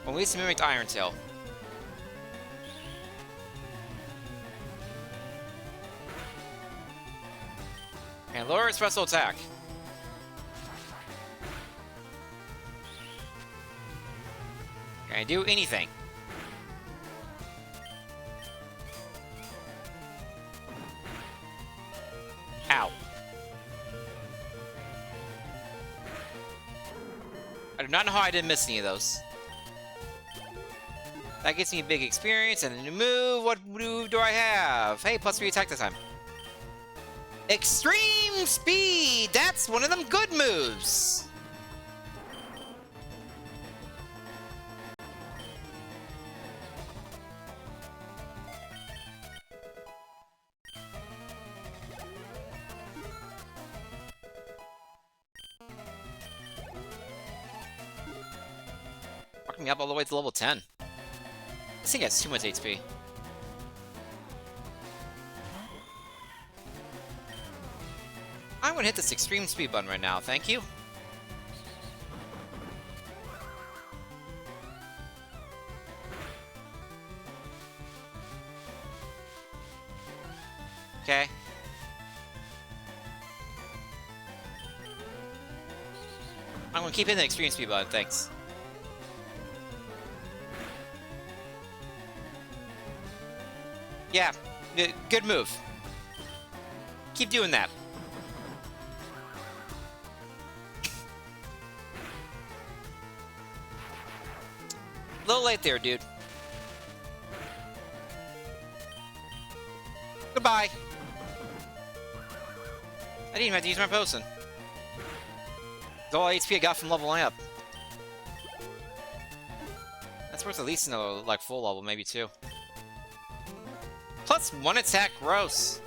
Well, at least he mimicked Iron Tail. And lower its special attack. Can I do anything? Ow. I do not know how I didn't miss any of those. That gets me a big experience and a new move. What move do I have? Hey, +3 attack this time. Extreme Speed! That's one of them good moves! Walking me up all the way to level 10. This thing has too much HP. I'm gonna hit this extreme speed button right now, thank you. Okay. I'm gonna keep hitting the extreme speed button, thanks. Yeah, good move. Keep doing that. A little late there, dude. Goodbye. I didn't even have to use my potion. It's all HP I got from leveling up. That's worth at least another, like, full level, maybe two. +1 attack, gross.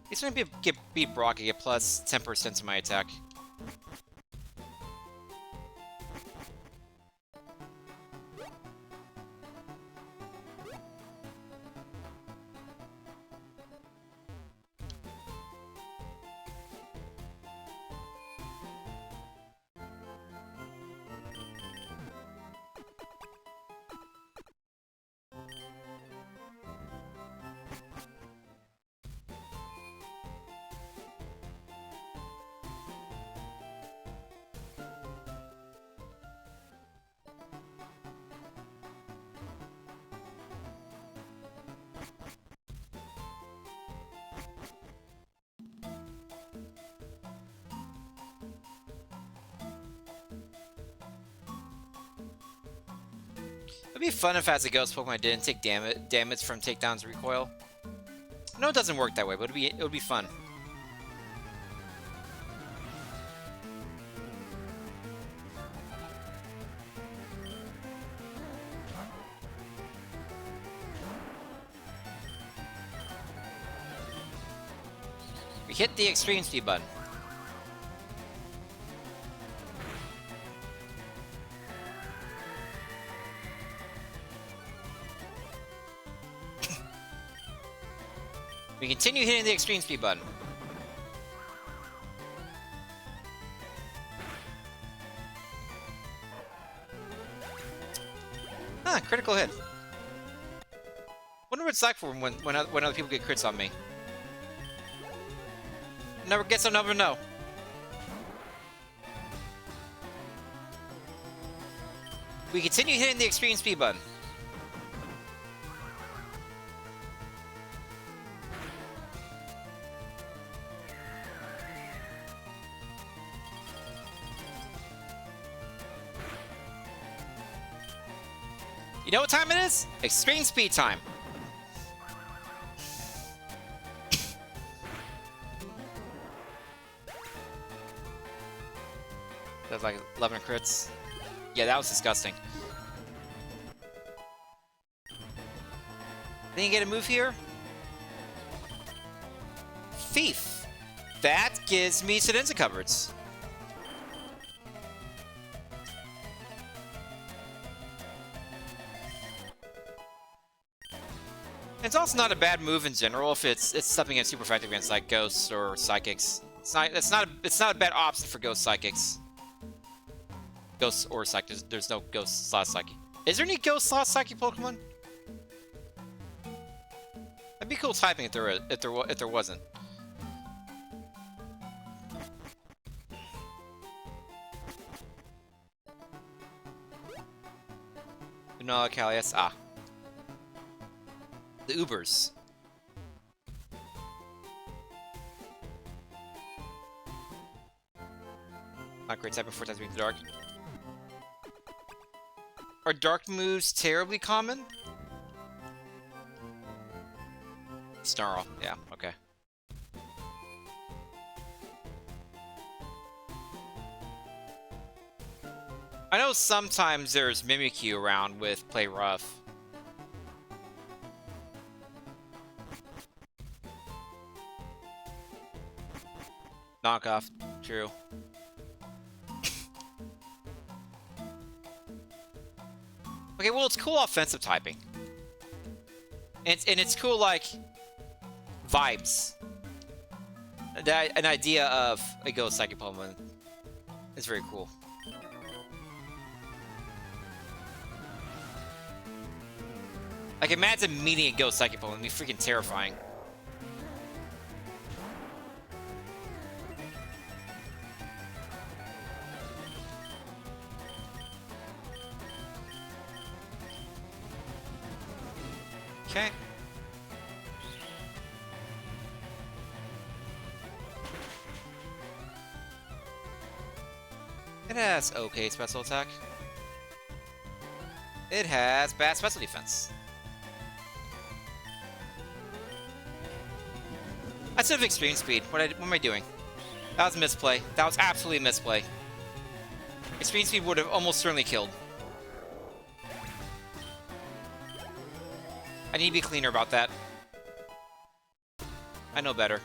He's gonna beat Brock and get plus 10% to my attack. It'd be fun if as a ghost Pokemon didn't take damage from takedowns recoil. I know it doesn't work that way, but it would be fun. We hit the extreme speed button. We continue hitting the extreme speed button. Ah, critical hit. Wonder what it's like for when other people get crits on me. Never guess I'll never know. We continue hitting the extreme speed button. You know what time it is? Extreme speed time. That's like 11 crits. Yeah, that was disgusting. Then you get a move here. Thief. That gives me Sedenza coverage. It's also not a bad move in general if it's something that's super effective against like ghosts or psychics. It's not a bad option for ghost psychics. Ghosts or psychics. There's no ghost / psychic. Is there any ghost / psychic Pokemon? That'd be cool typing if there wasn't. No, Calius. Ah. The Ubers. Not great type of 4 times being the dark. Are dark moves terribly common? Snarl. Yeah, okay. I know sometimes there's Mimikyu around with Play Rough. Knockoff, true. Okay, well, it's cool offensive typing. And it's cool, like, vibes. An idea of a ghost psychic Pokemon is very cool. Like, imagine meeting a ghost psychic Pokemon, it'd be freaking terrifying. Okay. It has okay special attack. It has bad special defense. I should have extreme speed. What am I doing? That was a misplay. That was absolutely a misplay. Extreme speed would have almost certainly killed. I need to be cleaner about that. I know better.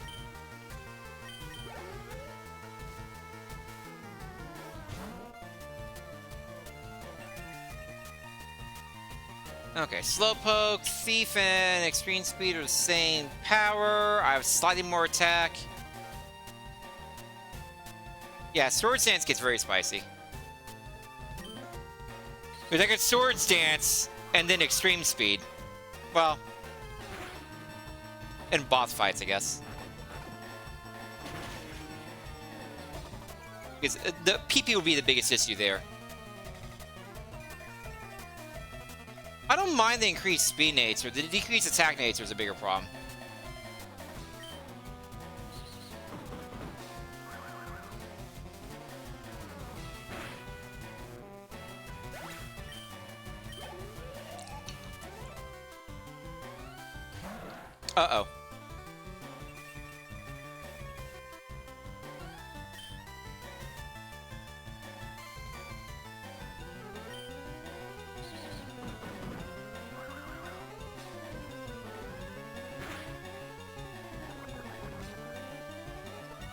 Okay, Slowpoke, Thief, and Extreme Speed are the same power. I have slightly more attack. Yeah, Swords Dance gets very spicy. It's like a Swords Dance and then Extreme Speed. Well, in boss fights, I guess. Because the PP would be the biggest issue there. I don't mind the increased speed nature. The decreased attack nature is a bigger problem. Uh-oh.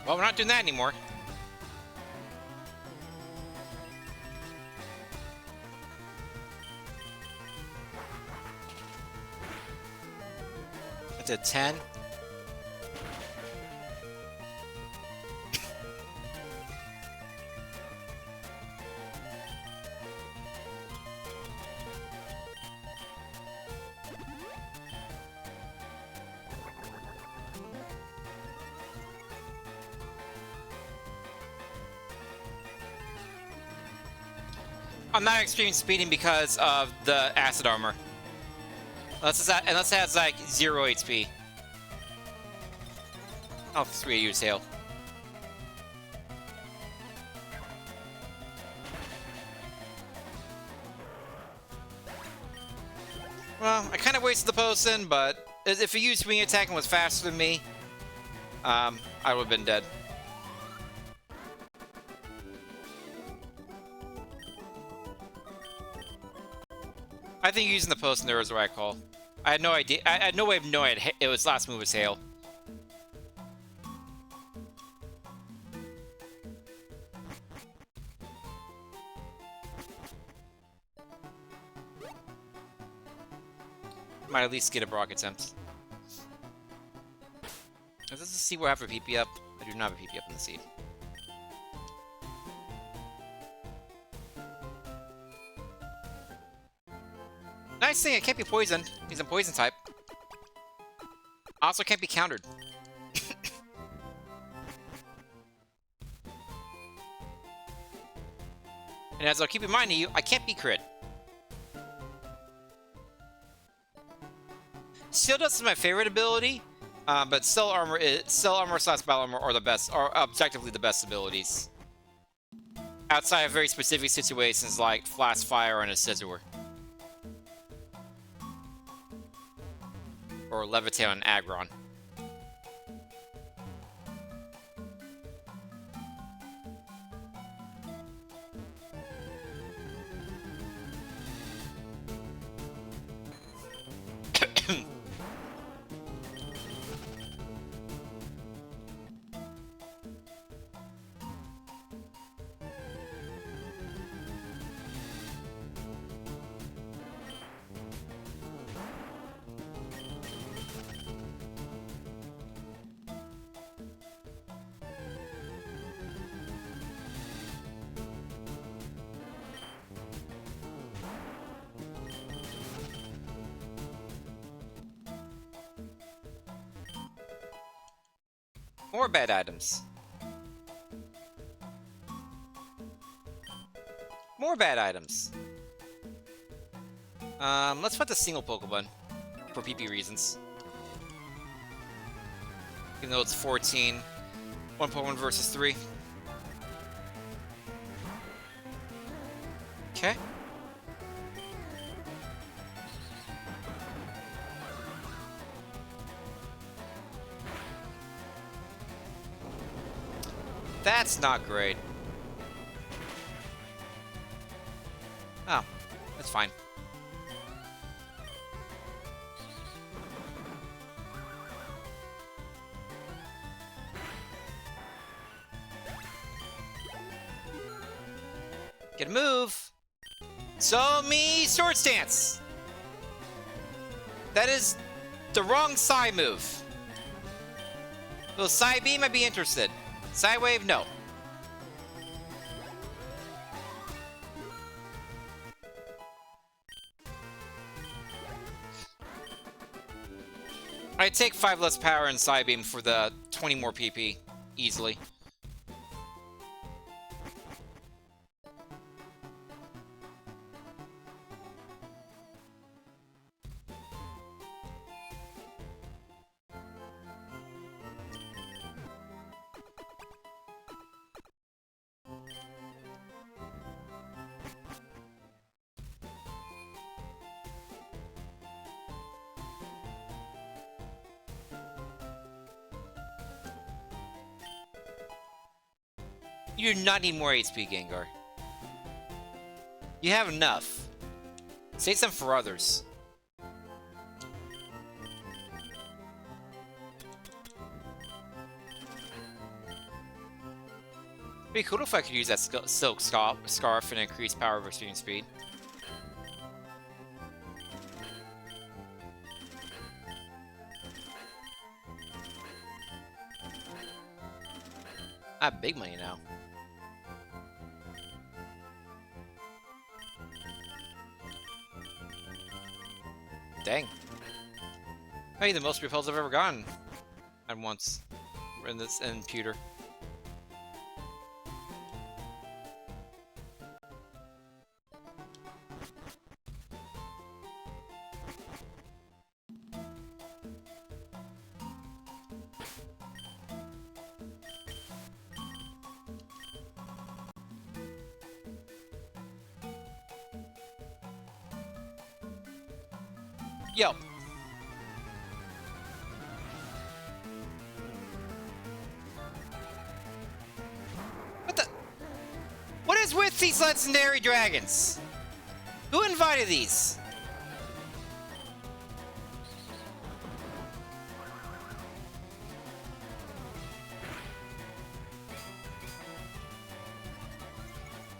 Well, we're not doing that anymore. That's a 10. I'm not extreme speeding because of the acid armor. Unless it has like 0 HP. Oh, 3 use hail. Well, I kind of wasted the potion, but if he used wing attack and was faster than me, I would have been dead. I think using the potion there was the right call. I had no idea. I had no way of knowing it was last move was hail. Might at least get a Brock attempt. Let's just see what I have for PP up. I do not have a PP up in the seed. Nice thing, it can't be poisoned. He's a poison type. Also can't be countered. And as I'll keep reminding you, I can't be crit. Steel Dust is my favorite ability, but Cell Armor slash Battle Armor are the best, are objectively the best abilities. Outside of very specific situations like Flash Fire and a Scizor. Or Levitate on Aggron. More bad items. More bad items. Let's fight the single Pokemon for PP reasons. Even though it's 14. 1 Pokemon versus 3. Okay. That's not great. Oh, that's fine. Get a move. So me Sword Stance. That is the wrong Psy move. Will Psy Beam, I'd be interested. Psy Wave, no. I'd take 5 less power in Psy Beam for the 20 more PP, easily. You do not need more HP, Gengar. You have enough. Save some for others. It'd be cool if I could use that silk scarf and increase power over shooting speed. I have big money now. Dang. Maybe the most repels I've ever gotten at once in pewter. Yo. What the? What is with these legendary dragons? Who invited these?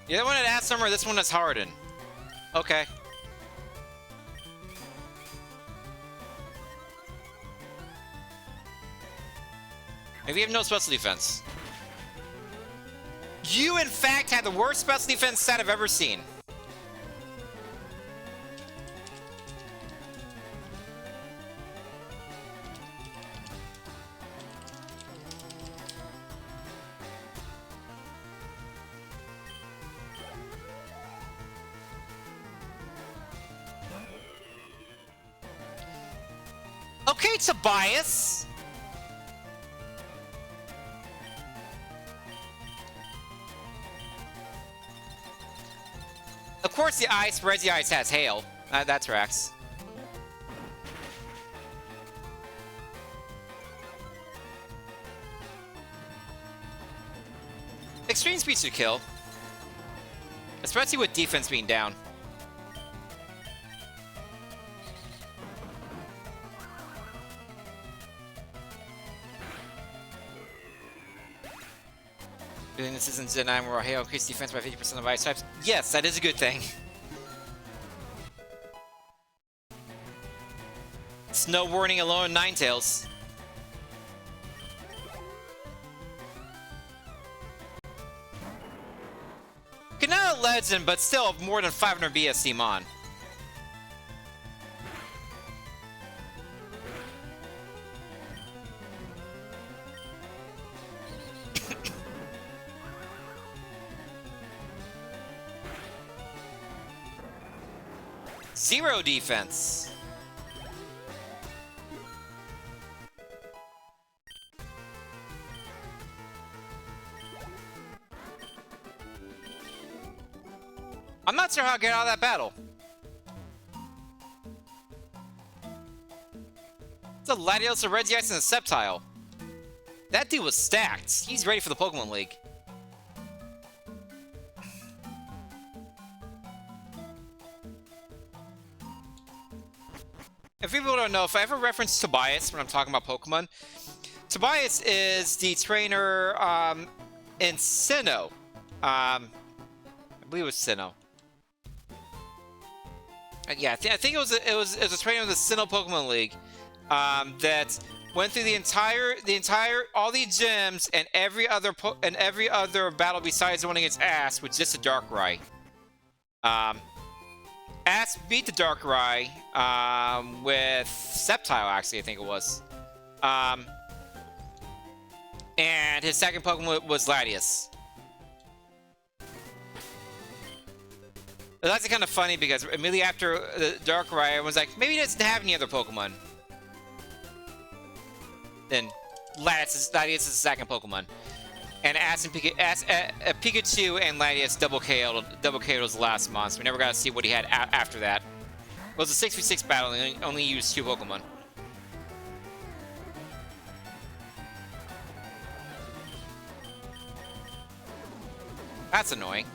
The other one at Asummer, this one is Harden. Okay. Maybe you have no special defense. You, in fact, had the worst special defense stat I've ever seen. Okay, Tobias. Of course, the Resi Ice has hail. That's Rex. Extreme speed should kill, especially with defense being down. Doing this isn't Gen 9 where hail increase defense by 50% of ice types. Yes, that is a good thing. Snow warning alone, Ninetales. Okay, not a legend, but still more than 500 BSC Mon. Zero defense. I'm not sure how to get out of that battle. It's a Latios, a Regice, and a Sceptile. That dude was stacked. He's ready for the Pokemon League. If people don't know, if I ever reference Tobias when I'm talking about Pokemon, Tobias is the trainer in Sinnoh. I believe it was Sinnoh. Yeah, I think it was a trainer of the Sinnoh Pokemon League that went through all the gyms and every other battle besides the one against Ass with just a Darkrai. Ass beat the Darkrai with Sceptile, actually, I think it was. And his second Pokemon was Latios. It's actually kind of funny because immediately after the Darkrai, I was like, maybe he doesn't have any other Pokemon. Then Latios is the second Pokemon. And Pikachu and Latios double KO'd was the last monster. We never got to see what he had after that. It was a 6v6 battle and he only used 2 Pokemon. That's annoying.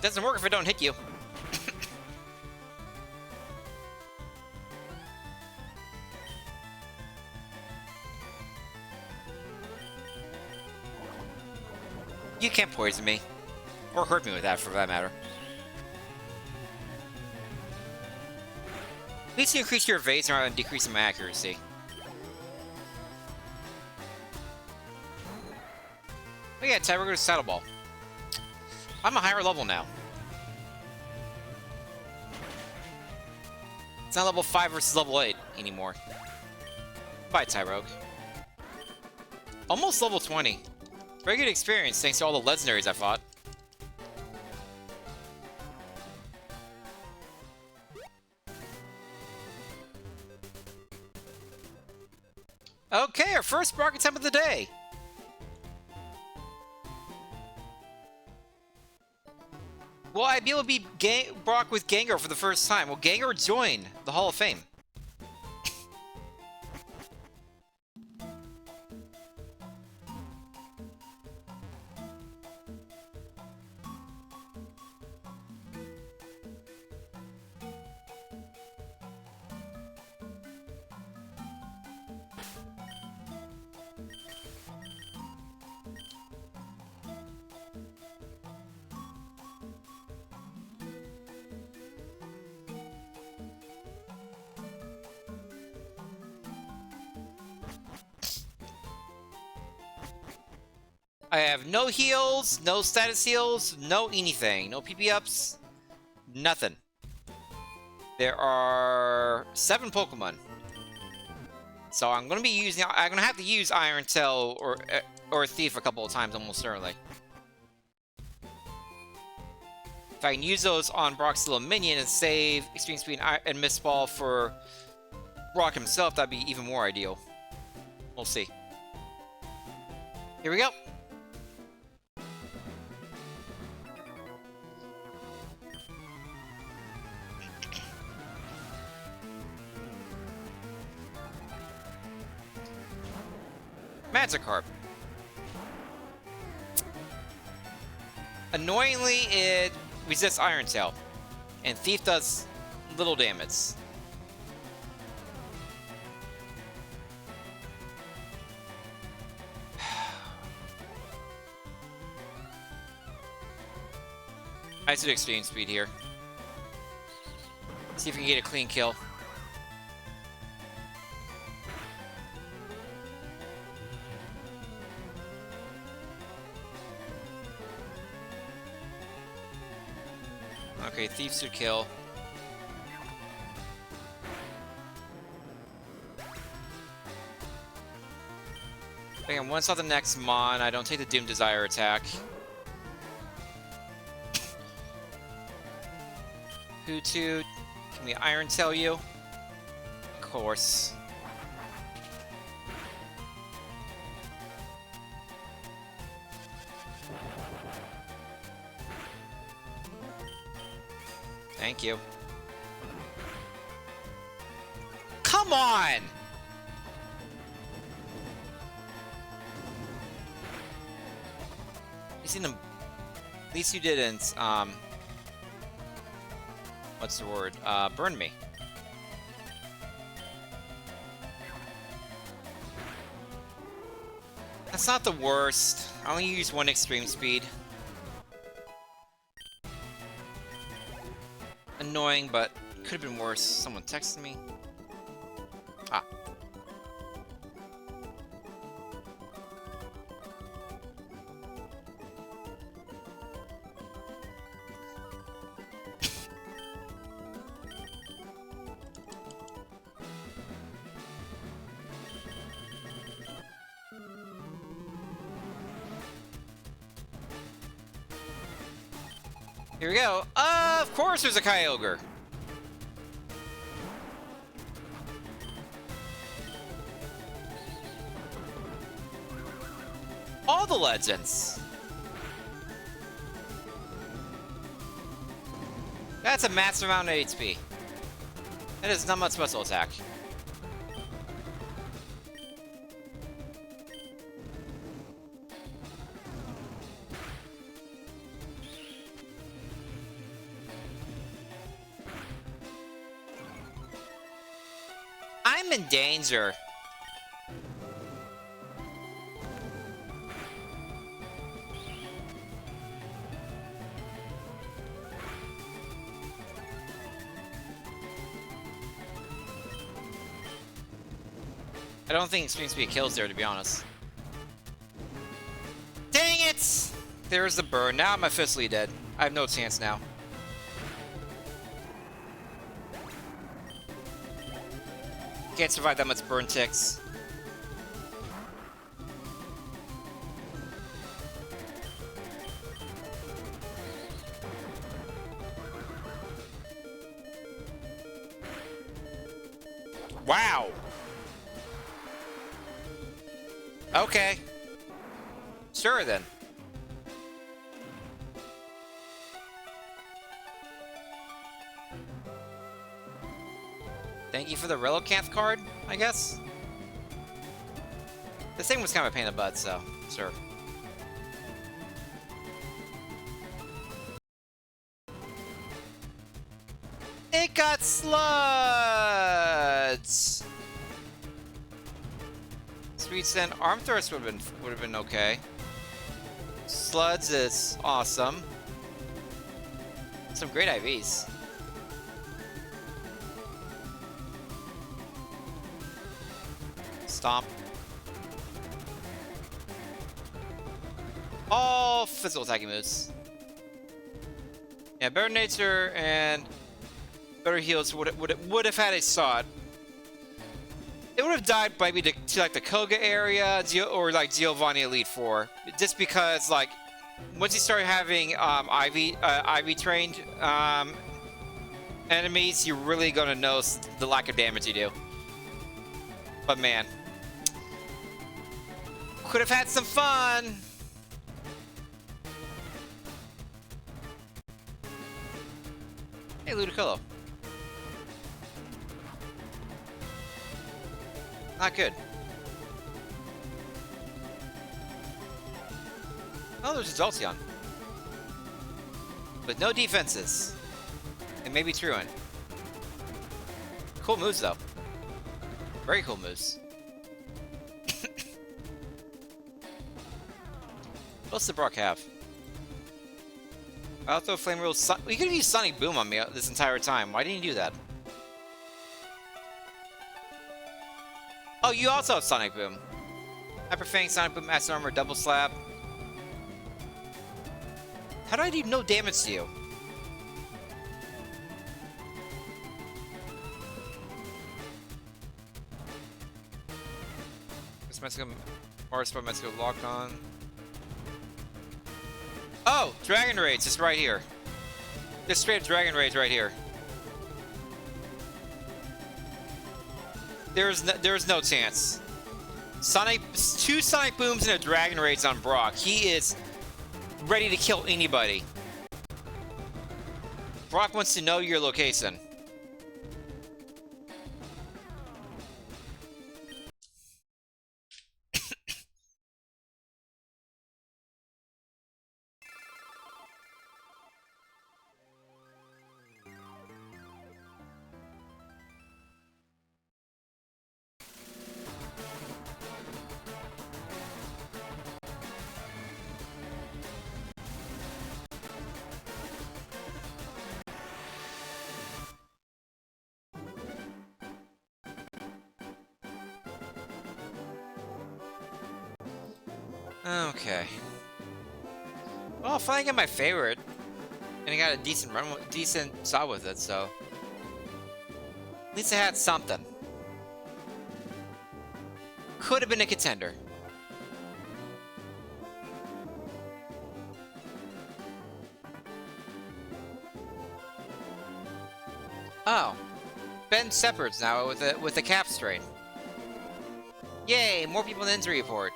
Doesn't work if I don't hit you. You can't poison me. Or hurt me with that, for that matter. At least you increase your evasion rather than decreasing my accuracy. Oh yeah, Ty, we're going to Saddle Ball. I'm a higher level now. It's not level 5 versus level 8 anymore. Bye, Tyrogue. Almost level 20. Very good experience, thanks to all the legendaries I fought. Okay, our first Brock attempt of the day. Will I be able to beat Brock with Gengar for the first time? Will Gengar join the Hall of Fame? I have no heals, no status heals, no anything. No PP ups, nothing. There are 7 Pokemon. So I'm gonna have to use Iron Tail or Thief a couple of times almost certainly. If I can use those on Brock's little minion and save Extreme Speed and Mist Ball for Brock himself, that'd be even more ideal. We'll see. Here we go. Magikarp. Annoyingly, it resists Iron Tail, and Thief does little damage. I should Extreme Speed here. See if we can get a clean kill. Okay, Thief should kill. Again, once on the next Mon, I don't take the Doom Desire attack. Hootoo, can we Iron Tail you? Of course. Thank you. Come on! At least you didn't, what's the word? Burn me. That's not the worst. I only use 1 Extreme Speed. Annoying, but could have been worse. Someone texted me. Ah. Here we go. Of course there's a Kyogre. All the legends. That's a massive amount of HP. That is not much special attack. I'm in danger. I don't think Extreme Speed kills there, to be honest. Dang it! There's the burn. Now I'm officially dead. I have no chance now. Can't survive that much burn ticks. Wow! Okay. Sure, then. Thank you for the Relicanth card, I guess? This thing was kind of a pain in the butt, so, sure. It got Sludds! Sweet Send Arm Thrust would have been okay. Sludds is awesome. Some great IVs. Stomp. All physical attacking moves. Yeah, Better Nature and Better Heals would have had a Sod. It would have died maybe to like the Koga area or like Giovanni Elite 4, just because like once you start having IV trained enemies, you're really gonna notice the lack of damage you do. But man, could have had some fun. Hey, Ludicolo. Not good. Oh, there's a Jolteon. But no defenses. And maybe Truant. Cool moves, though. Very cool moves. What's the Brock have? I'll throw Flame Rule. You could have used Sonic Boom on me this entire time. Why didn't you do that? Oh, you also have Sonic Boom. Hyper Fang, Sonic Boom, Acid Armor, Double Slap. How do I do no damage to you? This Mexico, Mars Spot Mexico Lock On. Oh, Dragon Rage is right here. Just straight up Dragon Rage right here. There's no chance. Two Sonic Booms and a Dragon Rage on Brock. He is ready to kill anybody. Brock wants to know your location. Okay. Well, I finally got my favorite, and I got a decent shot with it. So at least I had something. Could have been a contender. Oh, Ben Shepard's now with a cap strain. Yay! More people in the injury report.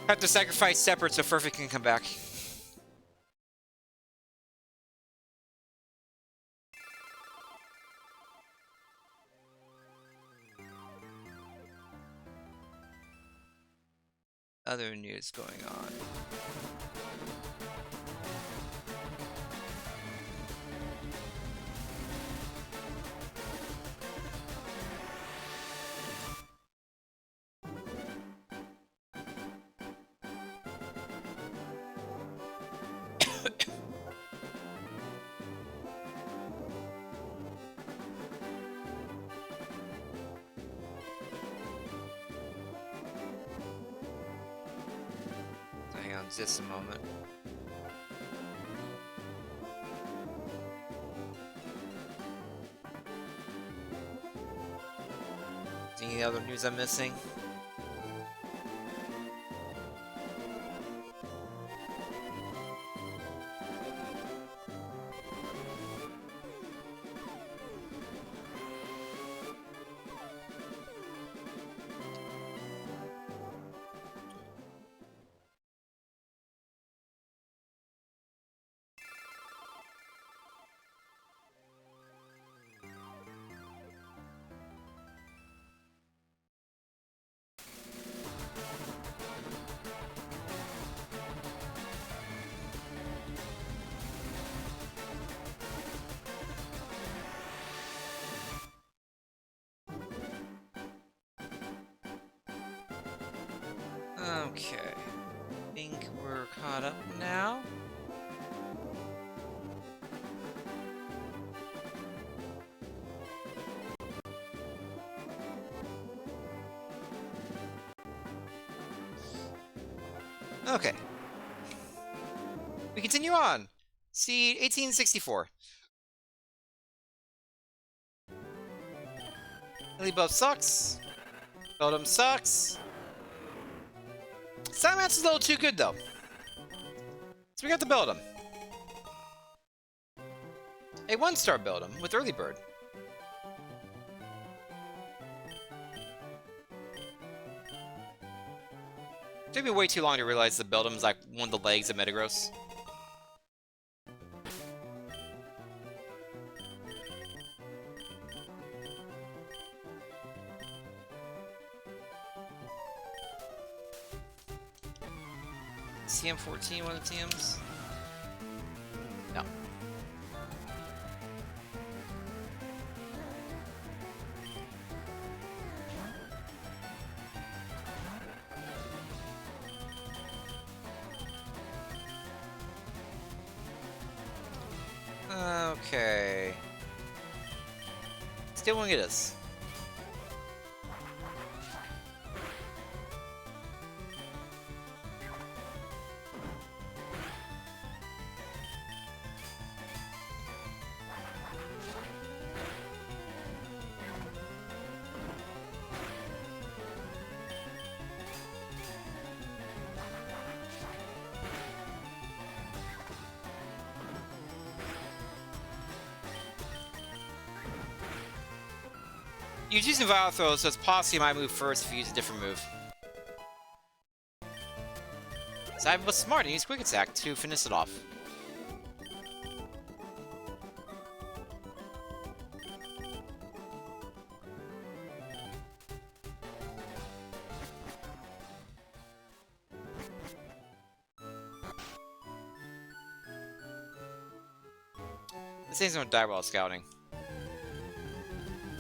Have to sacrifice separate so Furfy can come back. Other news going on. Hang on just a moment. Any other news I'm missing? Okay. I think we're caught up now. Okay. We continue on. Seed 1864. Ellie buff sucks. Beldum sucks. Silence is a little too good though. So we got the Beldum. A 1-star Beldum with early bird. It took me way too long to realize the Beldum's like one of the legs of Metagross. TM14, one of the TMs? No. Okay. Still won't get us. You're using Vile Throw, so it's possible you might move first if you use a different move. So I was smart and used Quick Attack to finish it off. This thing's gonna die while scouting.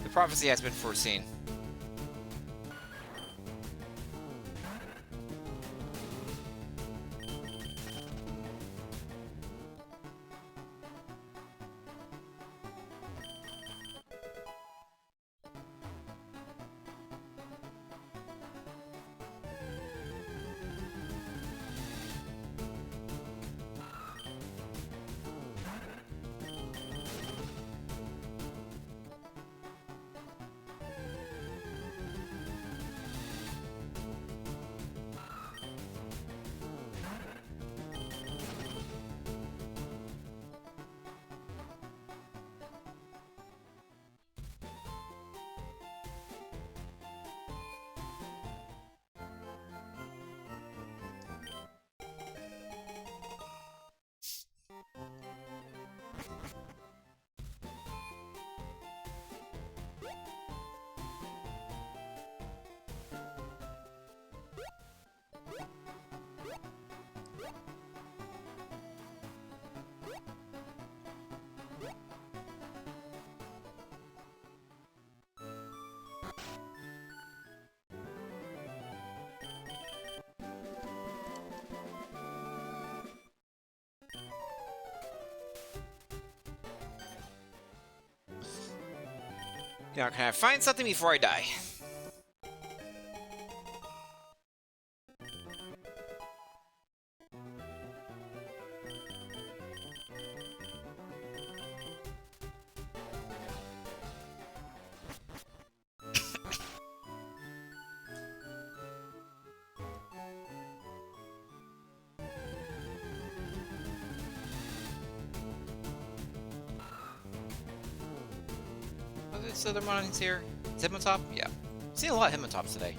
The prophecy has been foreseen. Now, can I find something before I die? Are there other monitors here? Is Hitmontop? Yeah. Seen a lot of Hitmontops today.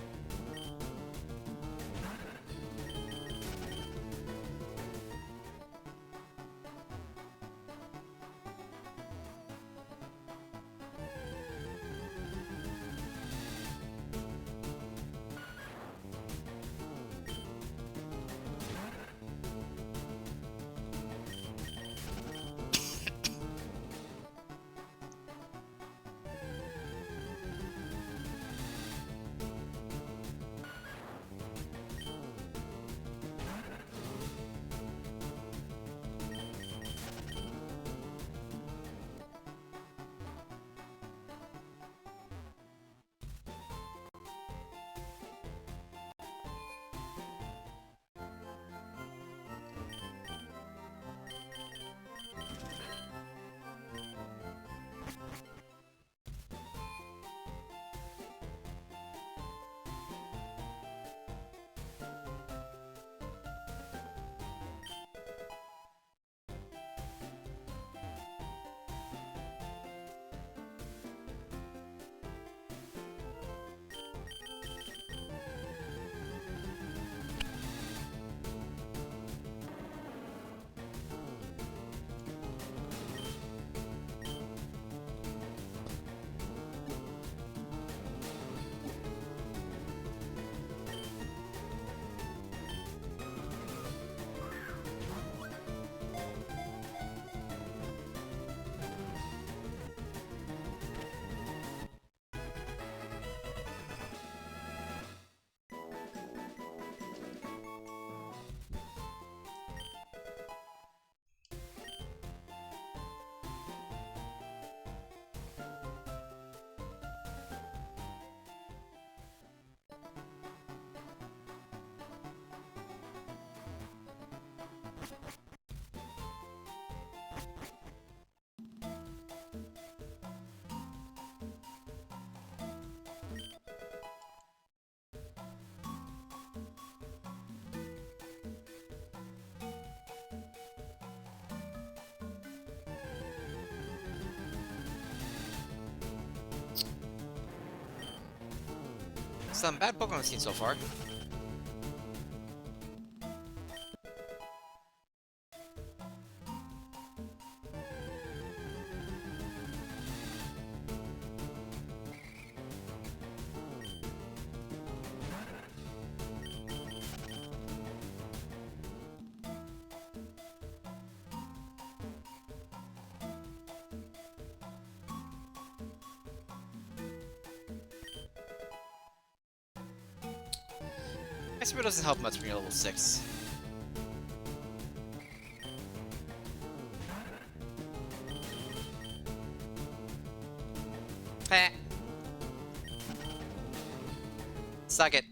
Some bad Pokemon seen so far. Cassieper doesn't help much when you're level 6. Heh. Suck it.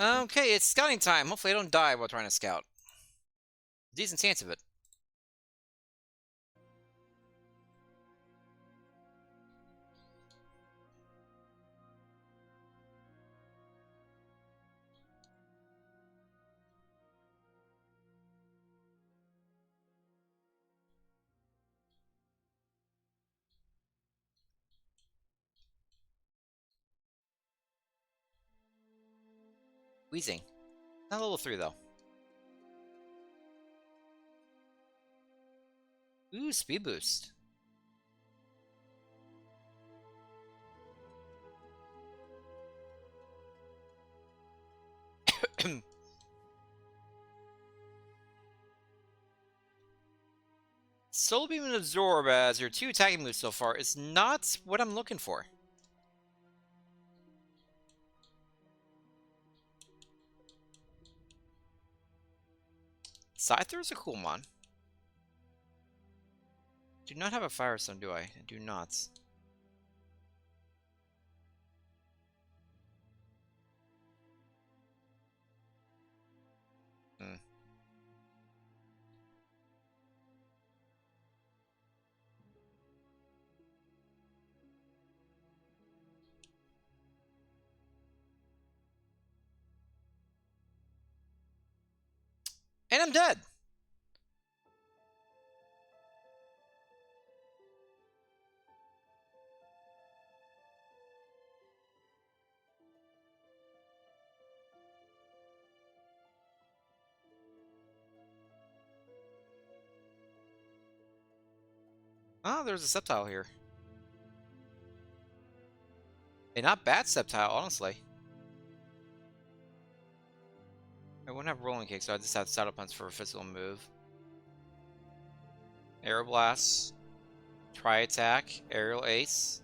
Okay, it's scouting time. Hopefully I don't die while trying to scout. Decent chance of it. Wheezing. Not level 3 though. Ooh, speed boost. Soul Beam and Absorb as your 2 attacking moves so far is not what I'm looking for. Scyther is a cool mon. Do not have a Firestone, do I? I do not. Hmm. And I'm dead! Oh, there's a Sceptile here. A not bad Sceptile, honestly. I wouldn't have Rolling Kick, so I just have Saddle Punch for a physical move. Aeroblast. Tri-Attack. Aerial Ace.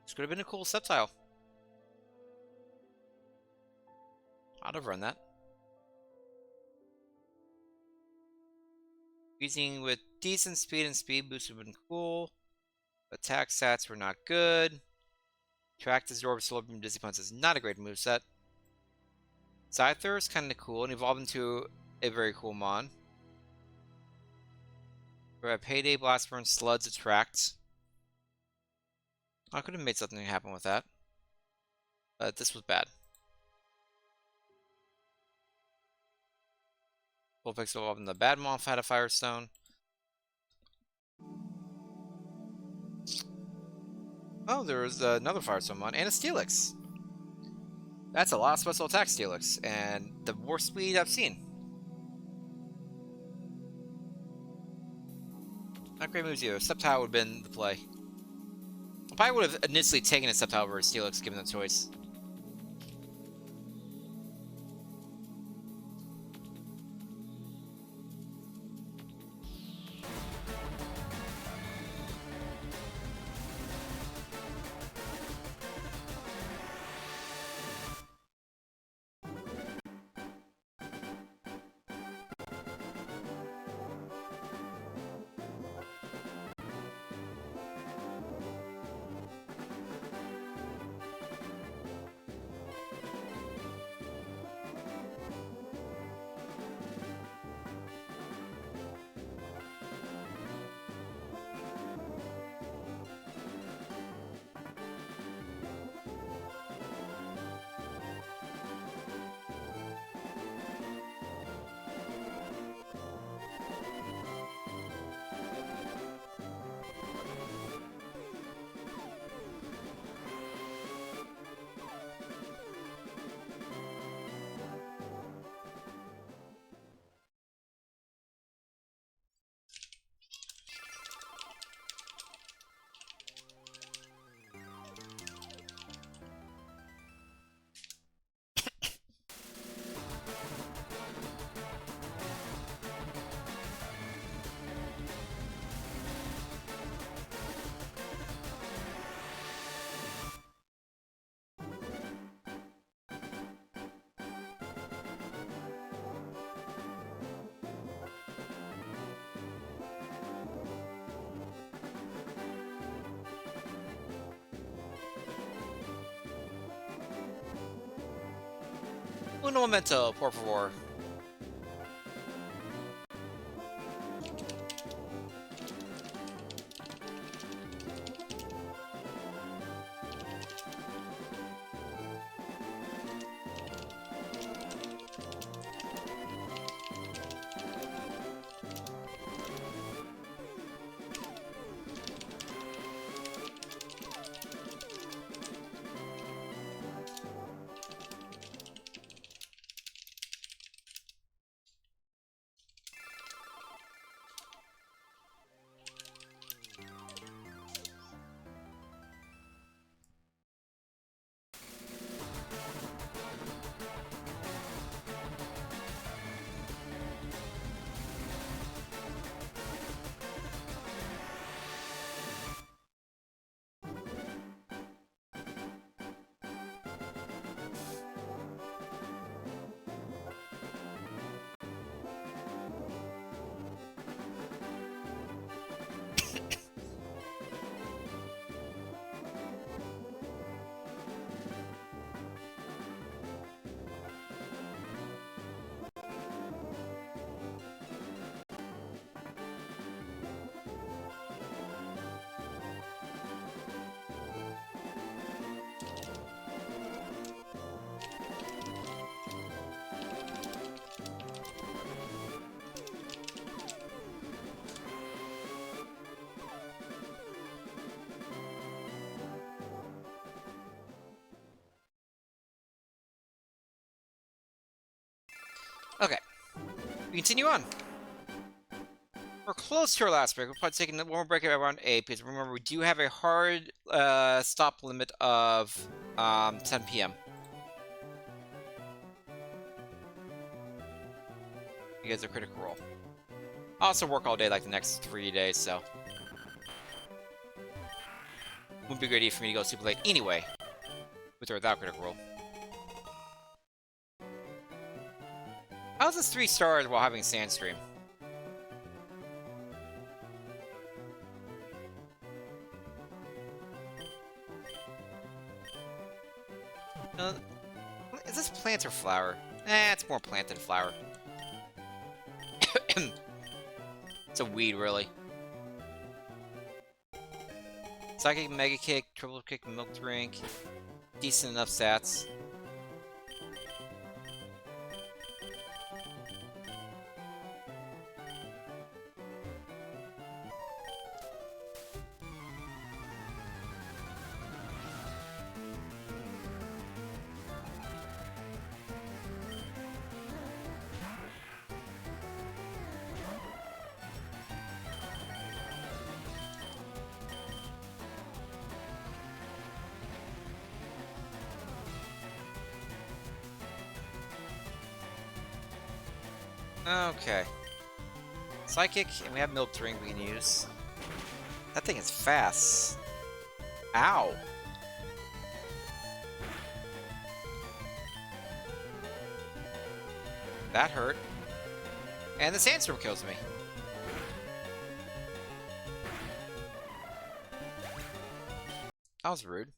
This could have been a cool Sceptile. I'd have run that. Using with decent speed and speed boost would have been cool. Attack stats were not good. Track Absorb Solar Beam Dizzy Punch is not a great moveset. Scyther is kind of cool and evolved into a very cool mon. We have Payday, Blast Burn, Sludge, Attract. I could have made something happen with that. But this was bad. Vulpix evolved in the bad mon had a Firestone. Oh, there was another Firestone mon and a Steelix. That's a lot of special attack Steelix, and the worst speed I've seen. Not great moves either. Sceptile would have been the play. I probably would have initially taken a Sceptile over a Steelix given the choice. Uno momento, por favor. Okay, we continue on. We're close to our last break. We'll probably take one more break at around 8, because remember, we do have a hard stop limit of 10 p.m. You guys are critical role. I also work all day like the next 3 days, so wouldn't be a good idea for me to go super late anyway, with or without critical role. How's this 3 stars while having Sandstream? Is this plant or flower? It's more plant than flower. It's a weed, really. Psychic, Mega Kick, Triple Kick, Milk Drink. Decent enough stats. Okay. Psychic, and we have Milk Drink we can use. That thing is fast. Ow. That hurt. And the Sandstorm kills me. That was rude.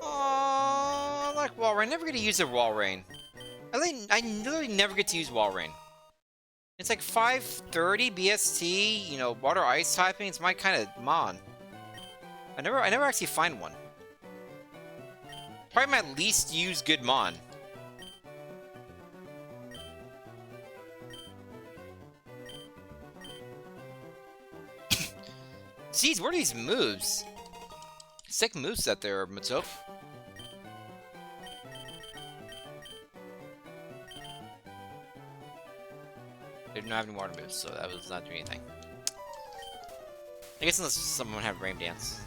Oh, I like Wall Rain. Never get to use a Wall Rain. I literally never get to use Wall Rain. It's like 530 BST, you know, water ice typing. It's my kind of mon. I never actually find one. Probably my least used good mon. Jeez, what are these moves? Sick moveset there, Matop. They do not have any water moves, so that was not doing anything. I guess unless someone had Rain Dance.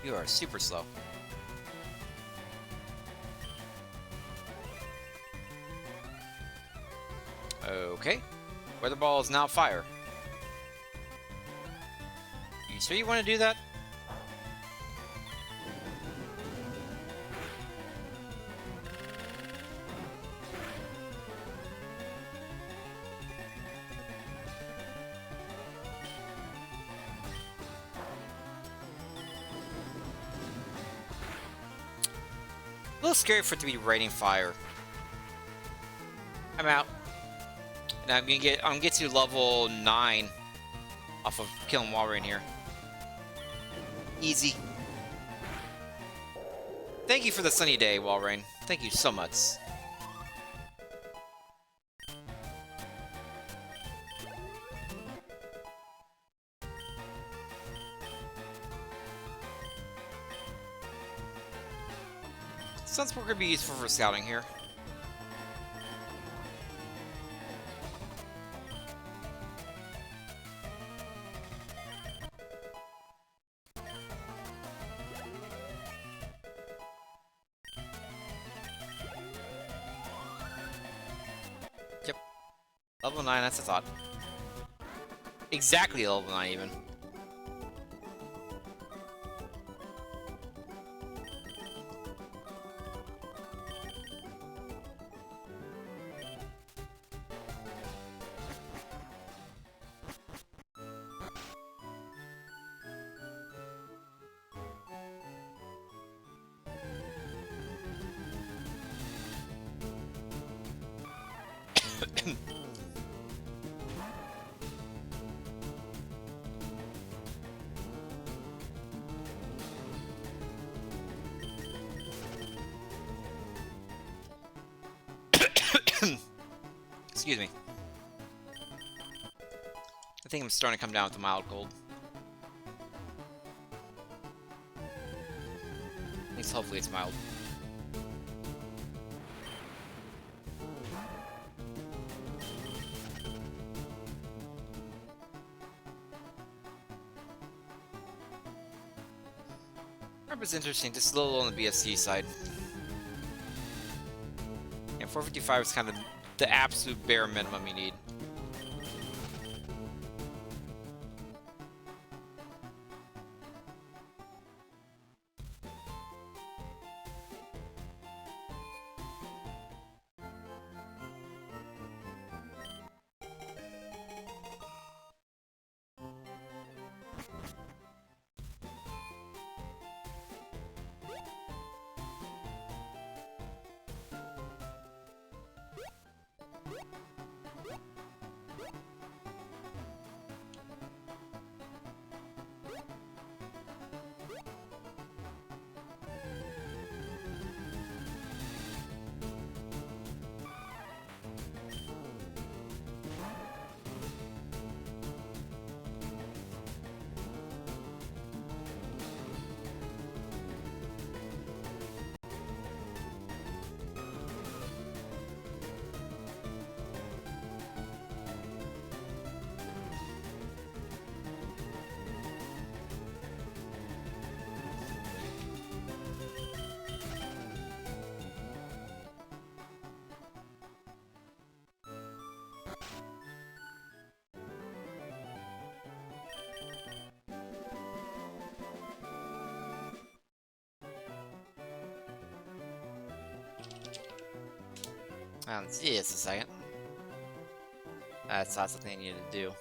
You are super slow. Okay. Weather Ball is now fire. You sure you want to do that? A little scary for it to be raining fire. I'm out. And I'm gonna get to level 9 off of killing Wall Rain here. Easy. Thank you for the sunny day, Wall Rain. Thank you so much. Sunsport could be useful for scouting here. Yep. Level 9, that's a thought. Exactly level 9 even. Excuse me. I think I'm starting to come down with the mild cold. At least hopefully it's mild. It's interesting, just a little on the BSC side. And 455 is kind of the absolute bare minimum you need. Just a second. That's not something I needed to do.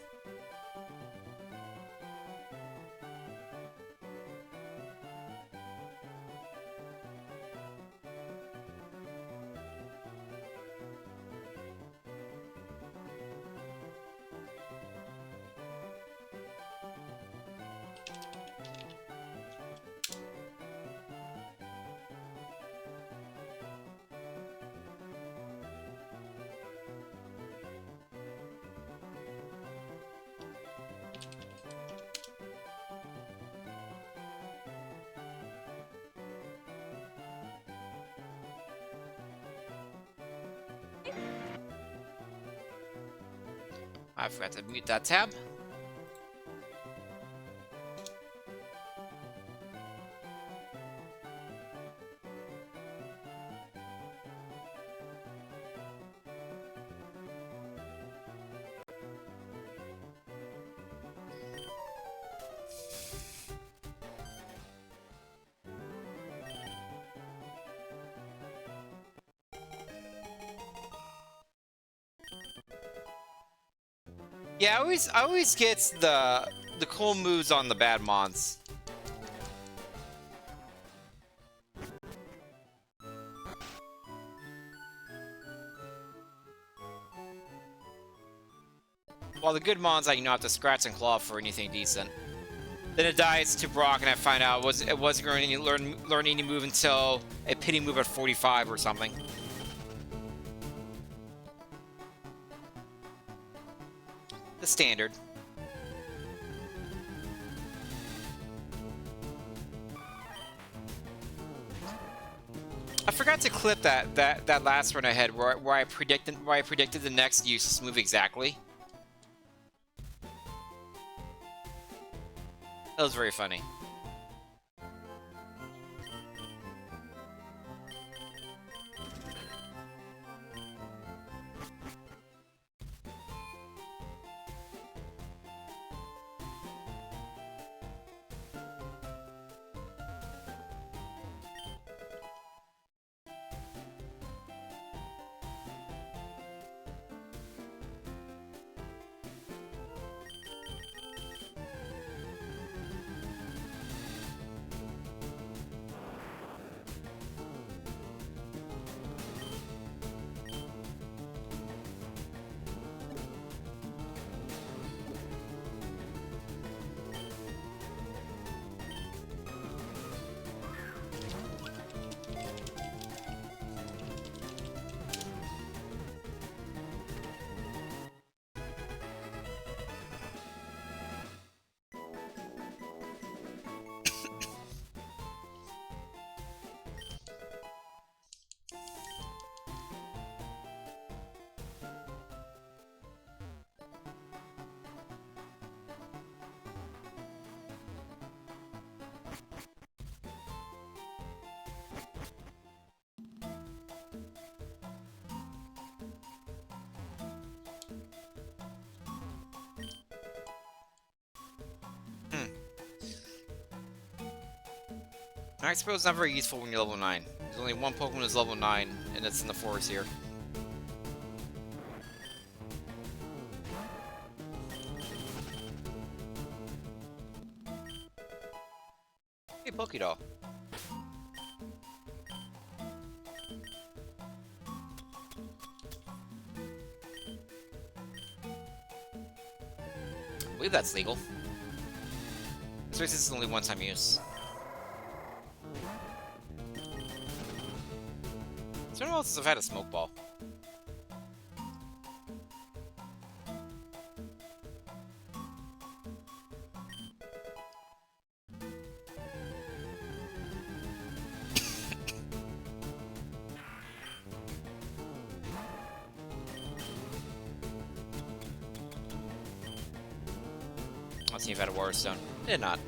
I forgot to mute that tab. Yeah, I always get the cool moves on the bad mons. While the good mons, I have to scratch and claw for anything decent. Then it dies to Brock, and I find out it wasn't going to learn any move until a pity move at 45 or something. The standard. I forgot to clip that last run I had where I predicted the next useless move exactly. That was very funny. Max Pro is not very useful when you're level 9. There's only one Pokemon that's level 9, and it's in the forest here. Hey, Pokédoll. I believe that's legal. Especially since it's only one-time use. It's been a while since I've had a smoke ball. Let's see if I had a Water Stone. Did not.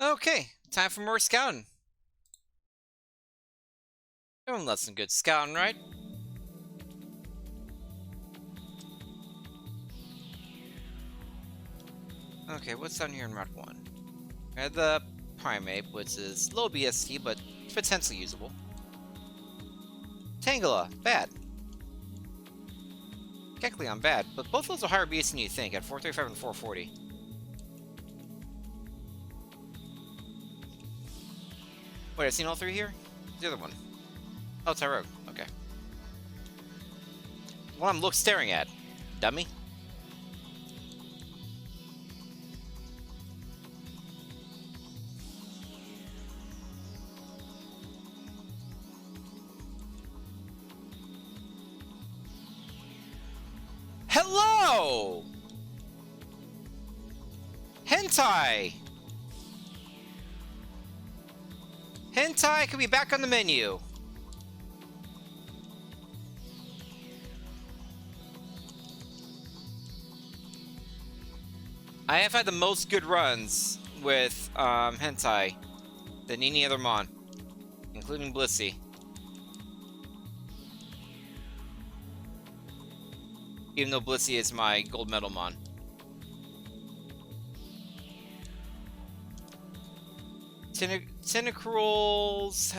Okay, time for more scouting. Everyone loves some good scouting, right? Okay, what's down here in Route 1? I had the Primate, which is low BST, but potentially usable. Tangela, bad. Kecleon, bad, but both of those are higher BST than you think, at 435 and 440. Wait, I've seen all three here? The other one. Oh, Tyrogue. Okay. What I'm staring at, dummy. Hello! Hentai! Hentai could be back on the menu. I have had the most good runs with Hentai than any other Mon, including Blissey. Even though Blissey is my gold medal Mon. Tentacruel's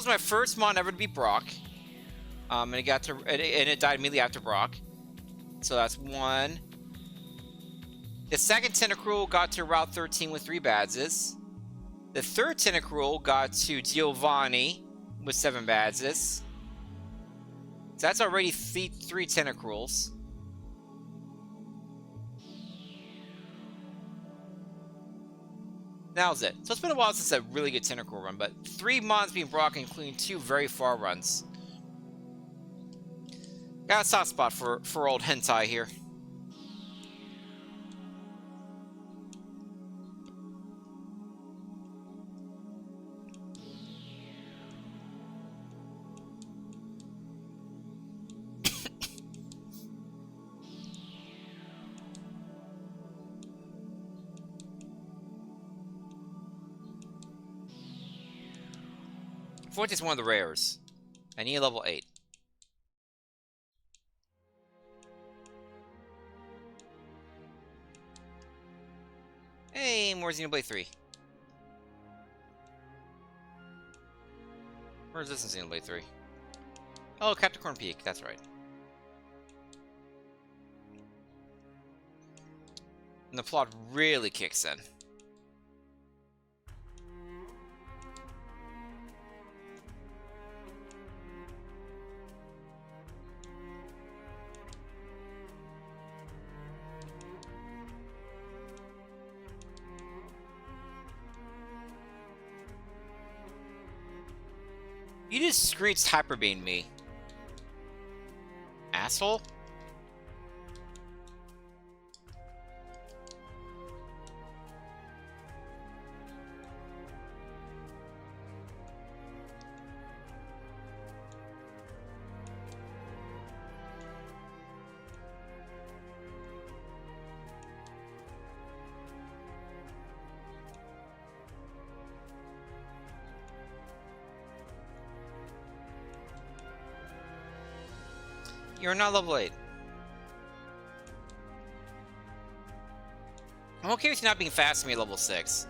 my first Mon ever to beat Brock. And it died immediately after Brock. So that's one. The second Tentacruel got to Route 13 with 3 Badzes. The third Tentacruel got to Giovanni with 7 Badzes. So that's already 3 Tentacruels. Now's it. So it's been a while since a really good Tentacruel run, but 3 Mons being Brock, including 2 very far runs. Got a soft spot for old Hentai here. Forty is one of the rares. I need a level 8. Hey, more Xenoblade 3. Where's this in Xenoblade 3? Oh, Capricorn Peak, that's right. And the plot really kicks in. You just screeched Hyper Beam me. asshole? You're not level 8. I'm okay with you not being faster than me at level 6.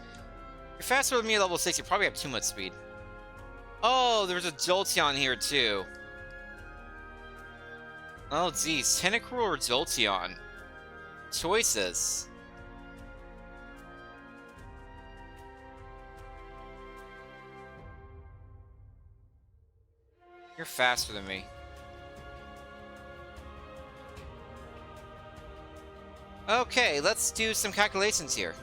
If you're faster than me at level 6, you probably have too much speed. Oh, there's a Jolteon here too. Oh geez, Tentacruel or Jolteon? Choices. You're faster than me. Okay, let's do some calculations here.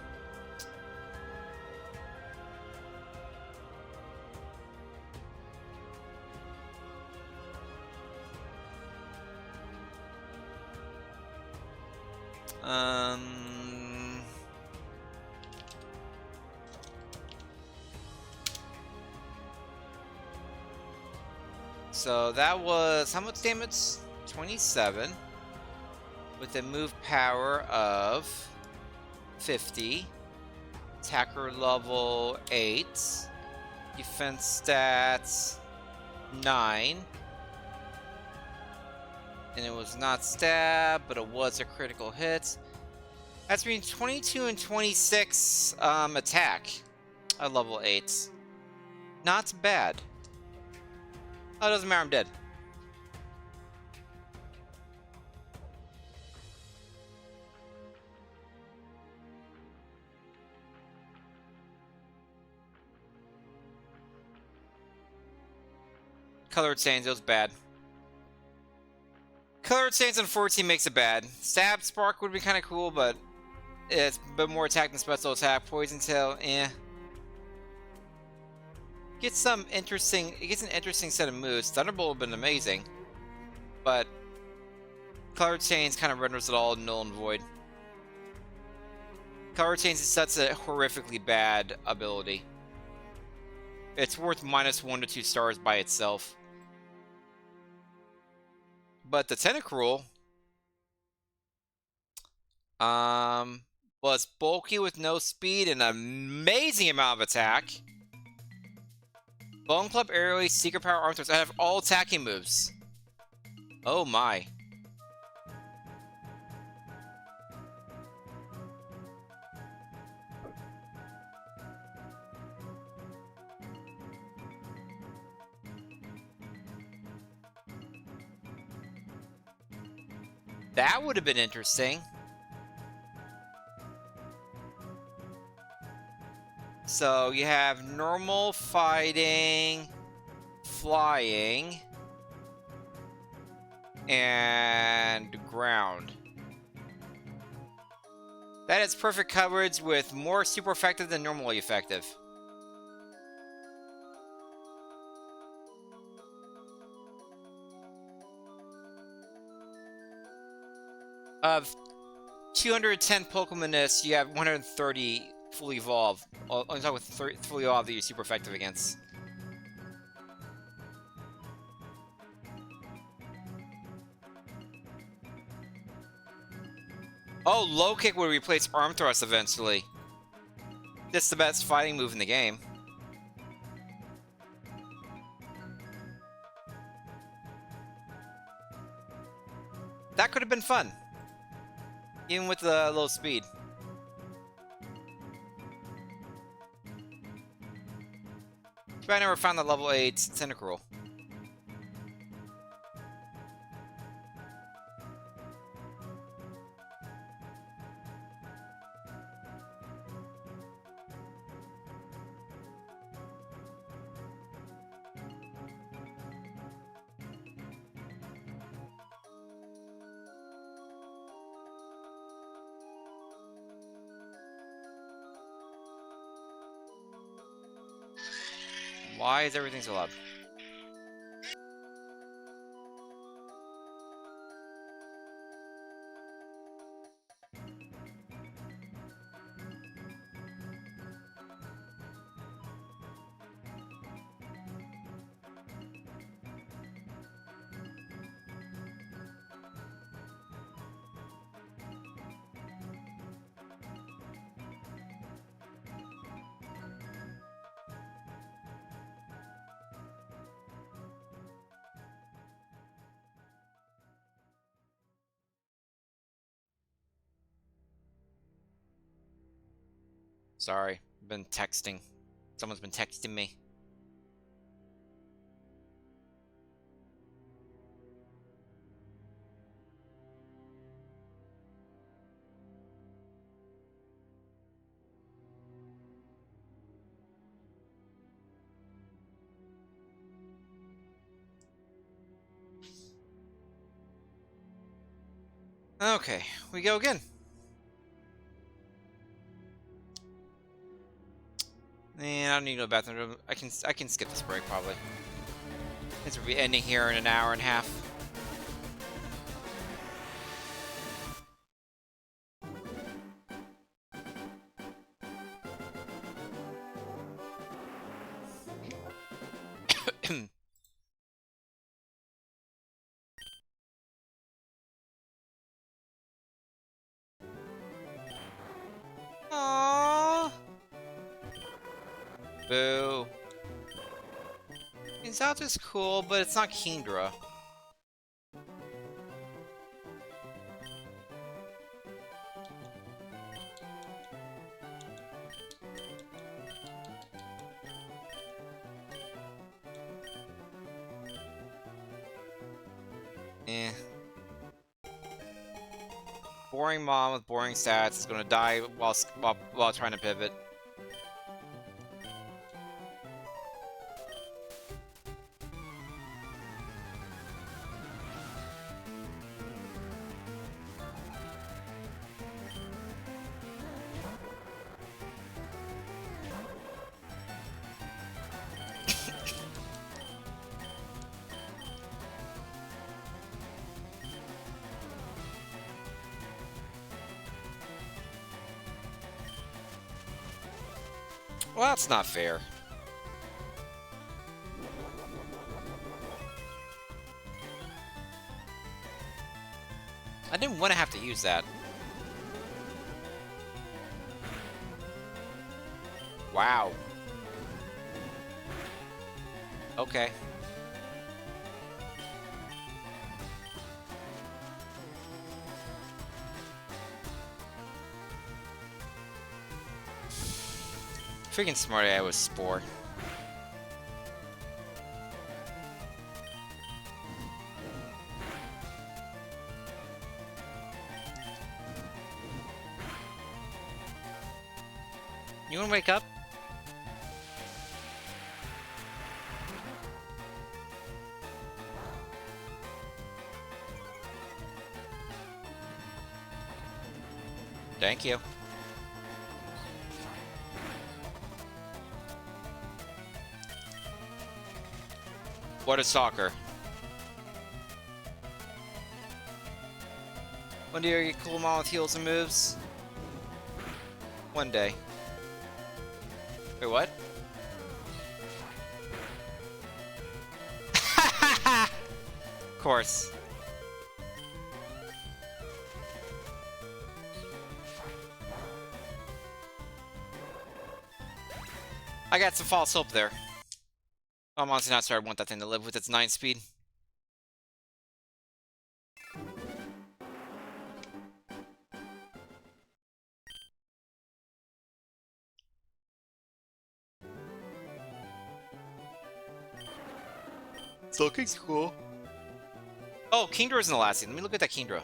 So that was how much damage? 27. With a move power of 50. Attacker level 8. Defense stats 9. And it was not stab, but it was a critical hit. That's between 22 and 26 attack at level 8. Not bad. Oh, it doesn't matter, I'm dead. Colored Stains, it was bad. Colored Stains on 14 makes it bad. Stab Spark would be kind of cool, but it's a bit more attack than special attack. Poison Tail, eh. It gets an interesting set of moves. Thunderbolt would have been amazing, but Colored Stains kind of renders it all null and void. Colored Stains is such a horrifically bad ability. It's worth -1 to 2 stars by itself. But the Tentacruel was bulky with no speed and an amazing amount of attack. Bone Club, Aerial, Secret Power, Arm Thrust. I have all attacking moves. Oh my. That would have been interesting. So you have normal, fighting, flying, and ground. That is perfect coverage with more super effective than normally effective. Of 210 Pokemon, you have 130 fully evolved. Only talk with fully evolved that you're super effective against. Oh, low kick would replace arm thrust eventually. That's the best fighting move in the game. That could have been fun. Even with the low speed. But I never found the level 8 Tentacruel. Why is everything so loud? Sorry, I've been texting. Someone's been texting me. Okay, we go again. And I don't need to go to the bathroom. I can skip this break probably. This will be ending here in an hour and a half. Aww. Boo. Exalta's cool, but it's not Kingdra. Eh. Boring mom with boring stats is gonna die while trying to pivot. Well, that's not fair. I didn't want to have to use that. Wow. Okay. Freaking smart AI was Spore. You wanna wake up? Thank you. What a stalker. One day you get cool mom with heals and moves. One day. Wait, what? Of course. I got some false hope there. I'm honestly not sure I want that thing to live with its 9 speed. It's looking cool. Oh, Kingdra isn't the last thing. Let me look at that Kingdra.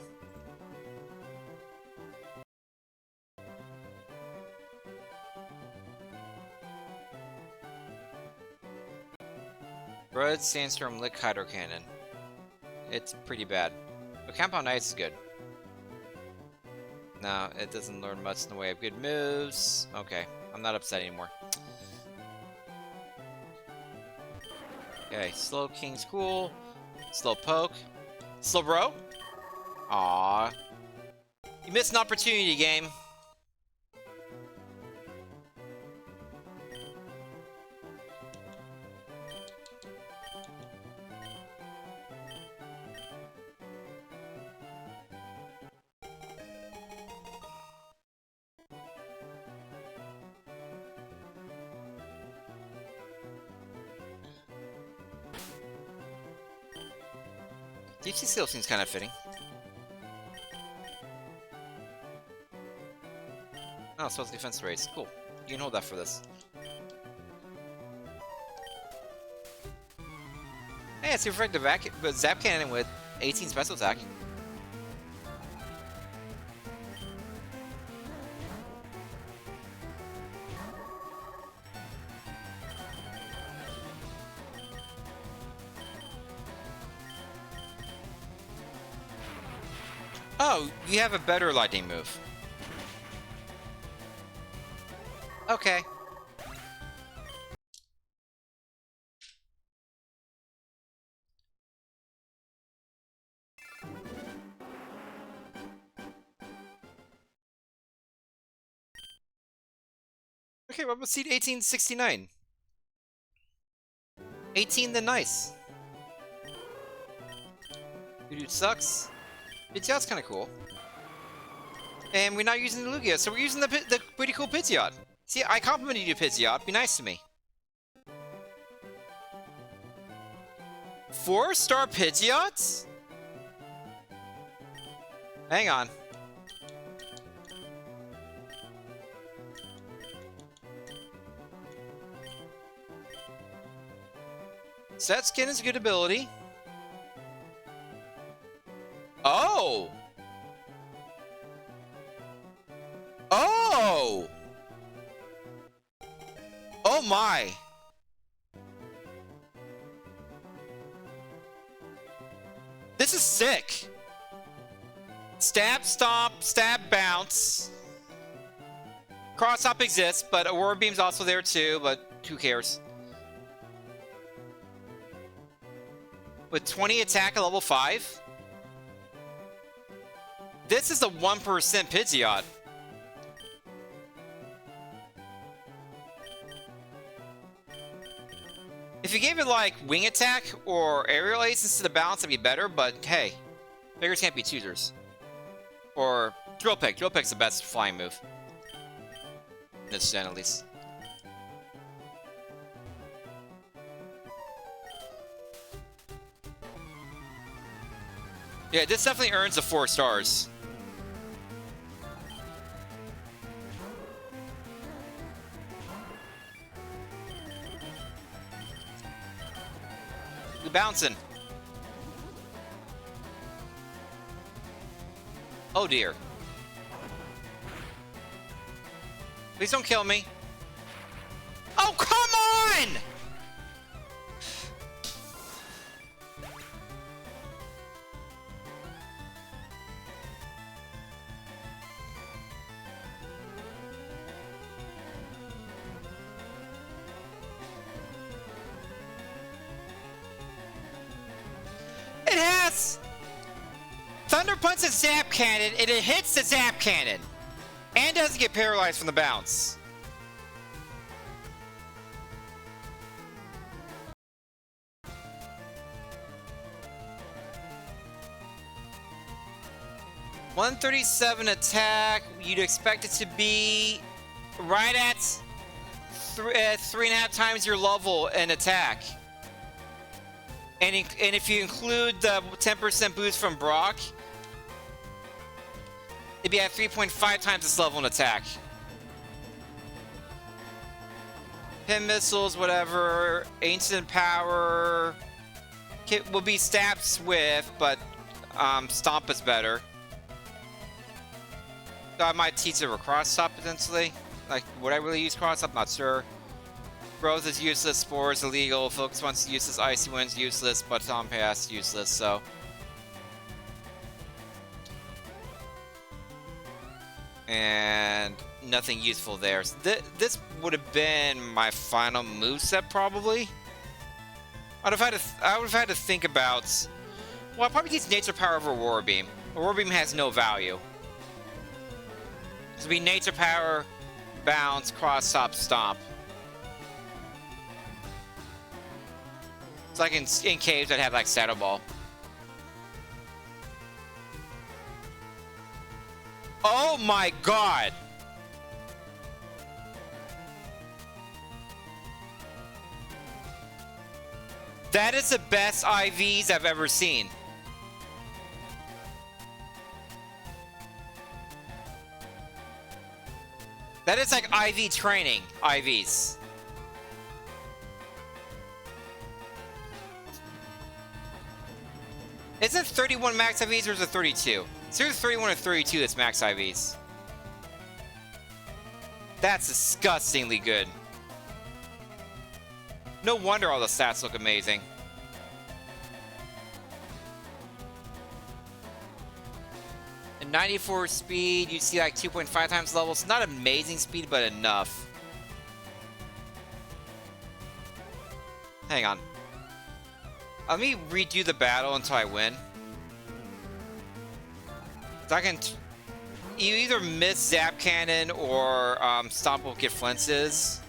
Red Sandstorm Lick Hydro Cannon. It's pretty bad. But Compound Ice is good. No, it doesn't learn much in the way of good moves. Okay, I'm not upset anymore. Okay, Slow King's cool. Slow Poke. Slow Bro? Aww. You missed an opportunity, game. DT still seems kind of fitting. Oh, so it's defense race. Cool. You can hold that for this. Hey, it's Super Effective Zap Cannon with 18 special attack. Oh, you have a better lightning move. Okay. Okay, what about seed 1869? 18 the nice. Dude sucks. Pidgeot's kind of cool. And we're not using the Lugia, so we're using the pretty cool Pidgeot. See, I complimented you, Pidgeot. Be nice to me. 4-star Pidgeots? Hang on. Set Skin is a good ability. Oh! Oh! Oh my! This is sick! Stab, Stomp, Stab, Bounce. Cross-Hop exists, but Aurora Beam's also there too, but who cares? With 20 attack at level 5? This is a 1% Pidgeot. If you gave it like Wing Attack or Aerial Ace instead of Balance, that'd be better, but hey. Beggars can't be choosers. Or Drill Peck. Drill Peck's the best flying move. In this gen, at least. Yeah, this definitely earns the 4 stars. You're bouncing. Oh dear. Please don't kill me. Oh, come on! It has Thunder Punch and Zap Cannon, and it hits the Zap Cannon. And doesn't get paralyzed from the bounce. $137 attack. You'd expect it to be right at 3.5 times your level in attack. And if you include the 10% boost from Brock, it'd be at 3.5 times its level in attack. Pin missiles, whatever. Ancient power. Will be Stab Swift, but Stomp is better. So I might teach it a cross stop potentially. Like, would I really use cross stop? Not sure. Growth is useless, Spore is illegal, Focus One's useless, Icy Wind's useless, Baton Pass useless, so. And nothing useful there. So this would have been my final moveset, probably. I would have had to think about. Well, I'd probably teach Nature Power over Aurora Beam. Aurora Beam has no value. This would be Nature Power, Bounce, Cross Top, Stomp. It's like in caves that have like Shadow Ball. Oh my god! That is the best IVs I've ever seen. That is like IV training. IVs. Is it 31 max IVs or is it 32? It's either 31 or 32 that's max IVs. That's disgustingly good. No wonder all the stats look amazing. And 94 speed, you see like 2.5 times levels. Not amazing speed, but enough. Hang on. Let me redo the battle until I win. So I can... You either miss Zap Cannon or Stomp will get flinches.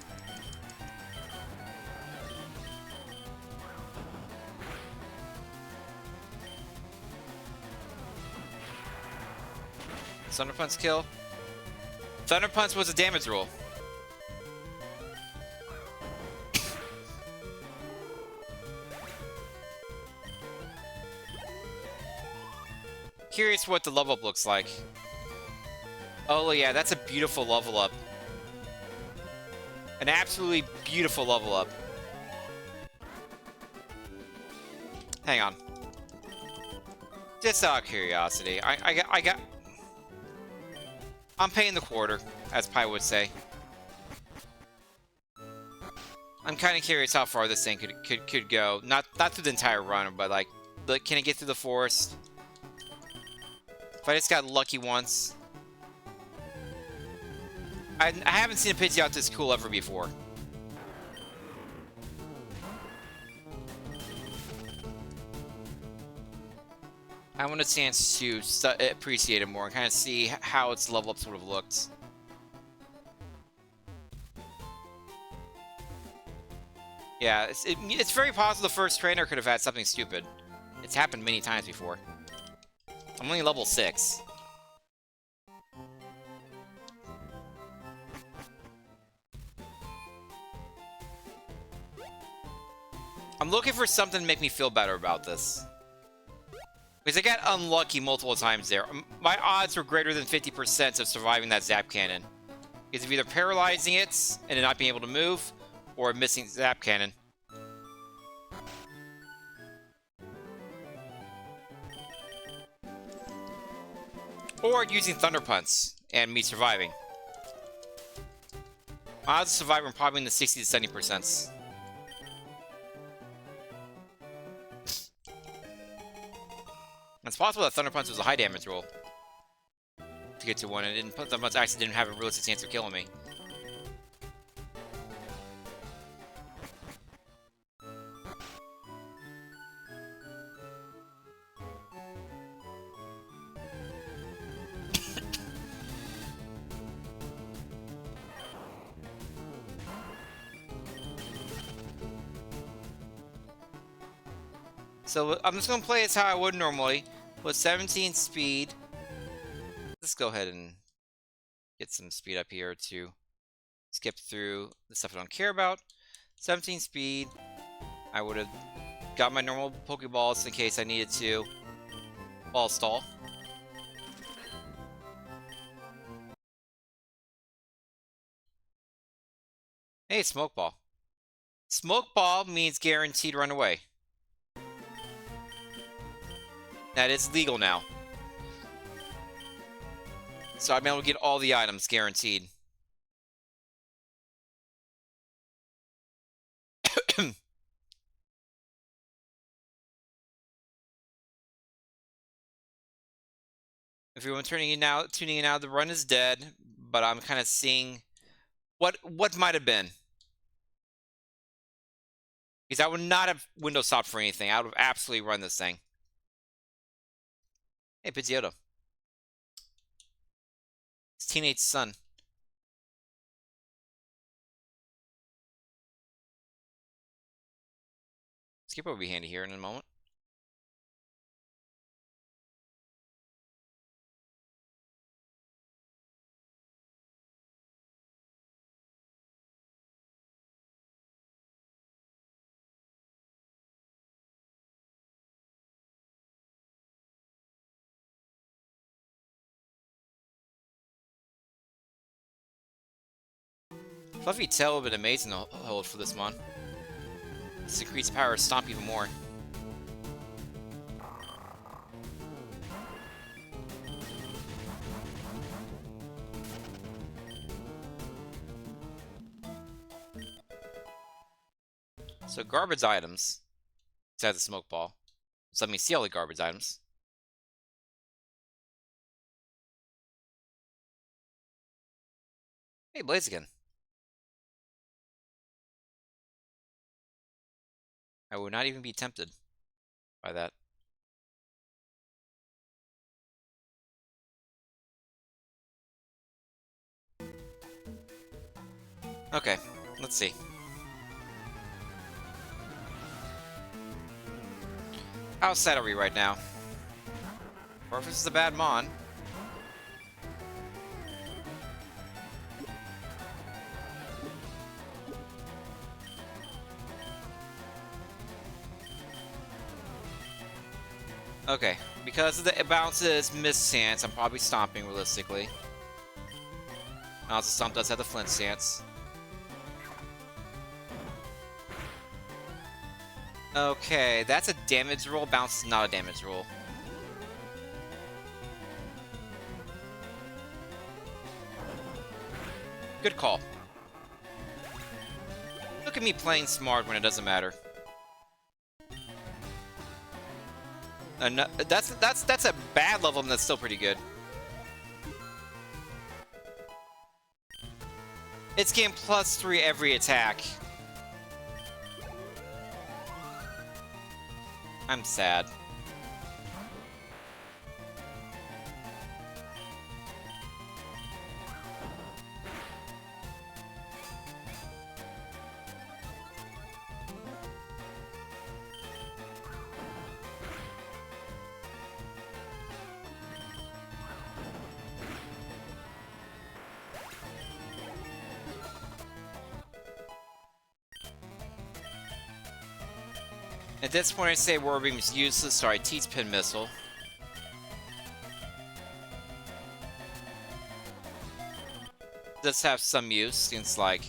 Thunder Punch kill. Thunder Punch was a damage roll. Curious what the level up looks like. Oh yeah, that's a beautiful level up. An absolutely beautiful level up. Hang on. Just out of curiosity, I got. I'm paying the quarter, as Pi would say. I'm kind of curious how far this thing could go. Not through the entire run, but like, can it get through the forest? If I just got lucky once. I haven't seen a Pidgeot this cool ever before. I want a chance to appreciate it more and kind of see how its level ups would have looked. Yeah, it's very possible the first trainer could have had something stupid. It's happened many times before. I'm only level 6. I'm looking for something to make me feel better about this. Because I got unlucky multiple times there. My odds were greater than 50% of surviving that Zap Cannon. Because of either paralyzing it and it not being able to move, or missing Zap Cannon. Or using Thunder Punch and me surviving. My odds of surviving are probably in the 60 to 70%. It's possible that Thunder Punch was a high damage roll to get to 1, and Thunder Punch actually didn't have a realistic chance of killing me. So I'm just going to play it how I would normally, with 17 speed. Let's go ahead and get some speed up here to skip through the stuff I don't care about. 17 speed. I would have got my normal Pokeballs in case I needed to. Ball stall. Hey, Smoke Ball. Smoke Ball means guaranteed run away. That is legal now. So I've been able to get all the items guaranteed. If you're tuning in now, the run is dead, but I'm kind of seeing what might have been. Because I would not have window stopped for anything. I would have absolutely run this thing. Hey, Pidgeotto. It's teenage son. Skipper will be handy here in a moment. Fluffy Tail would have been amazing to hold for this mon. This increased power to stomp even more. So garbage items. Besides the smoke ball. So let me see all the garbage items. Hey, Blaziken. I would not even be tempted by that. Okay, let's see. How sad are we right now? Or if this is a bad mon. Okay, because of the bounces miss stance, I'm probably stomping realistically. Also, Stomp does have the Flint stance. Okay, that's a damage roll. Bounce is not a damage roll. Good call. Look at me playing smart when it doesn't matter. No, that's a bad level, and that's still pretty good. It's getting +3 every attack. I'm sad. At this point, I say Warbeam is useless, so I teach Pin Missile. Does have some use against, like,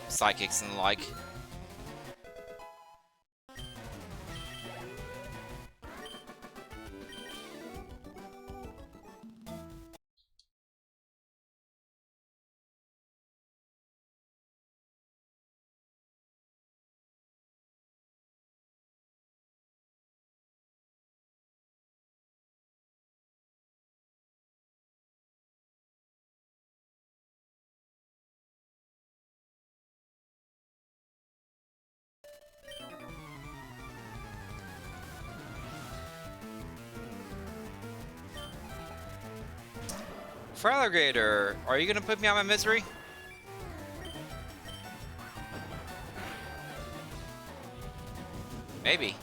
psychics and the like. Fraligator, are you gonna put me out of my misery? Maybe.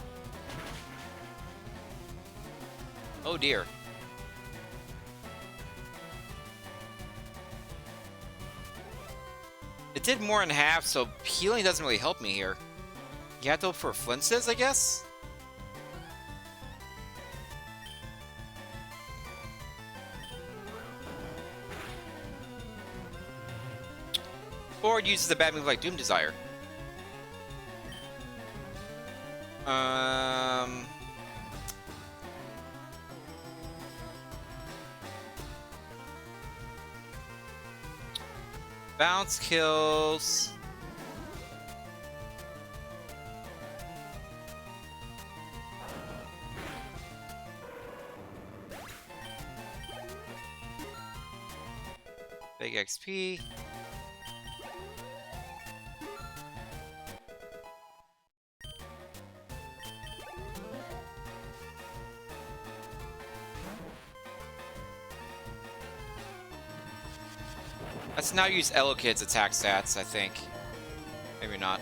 Oh dear. It did more than half, so healing doesn't really help me here. You have to hope for flinches, I guess? Or it uses a bad move like Doom Desire. Bounce kills. Big XP. Let's now use Elokid's attack stats, I think. Maybe not.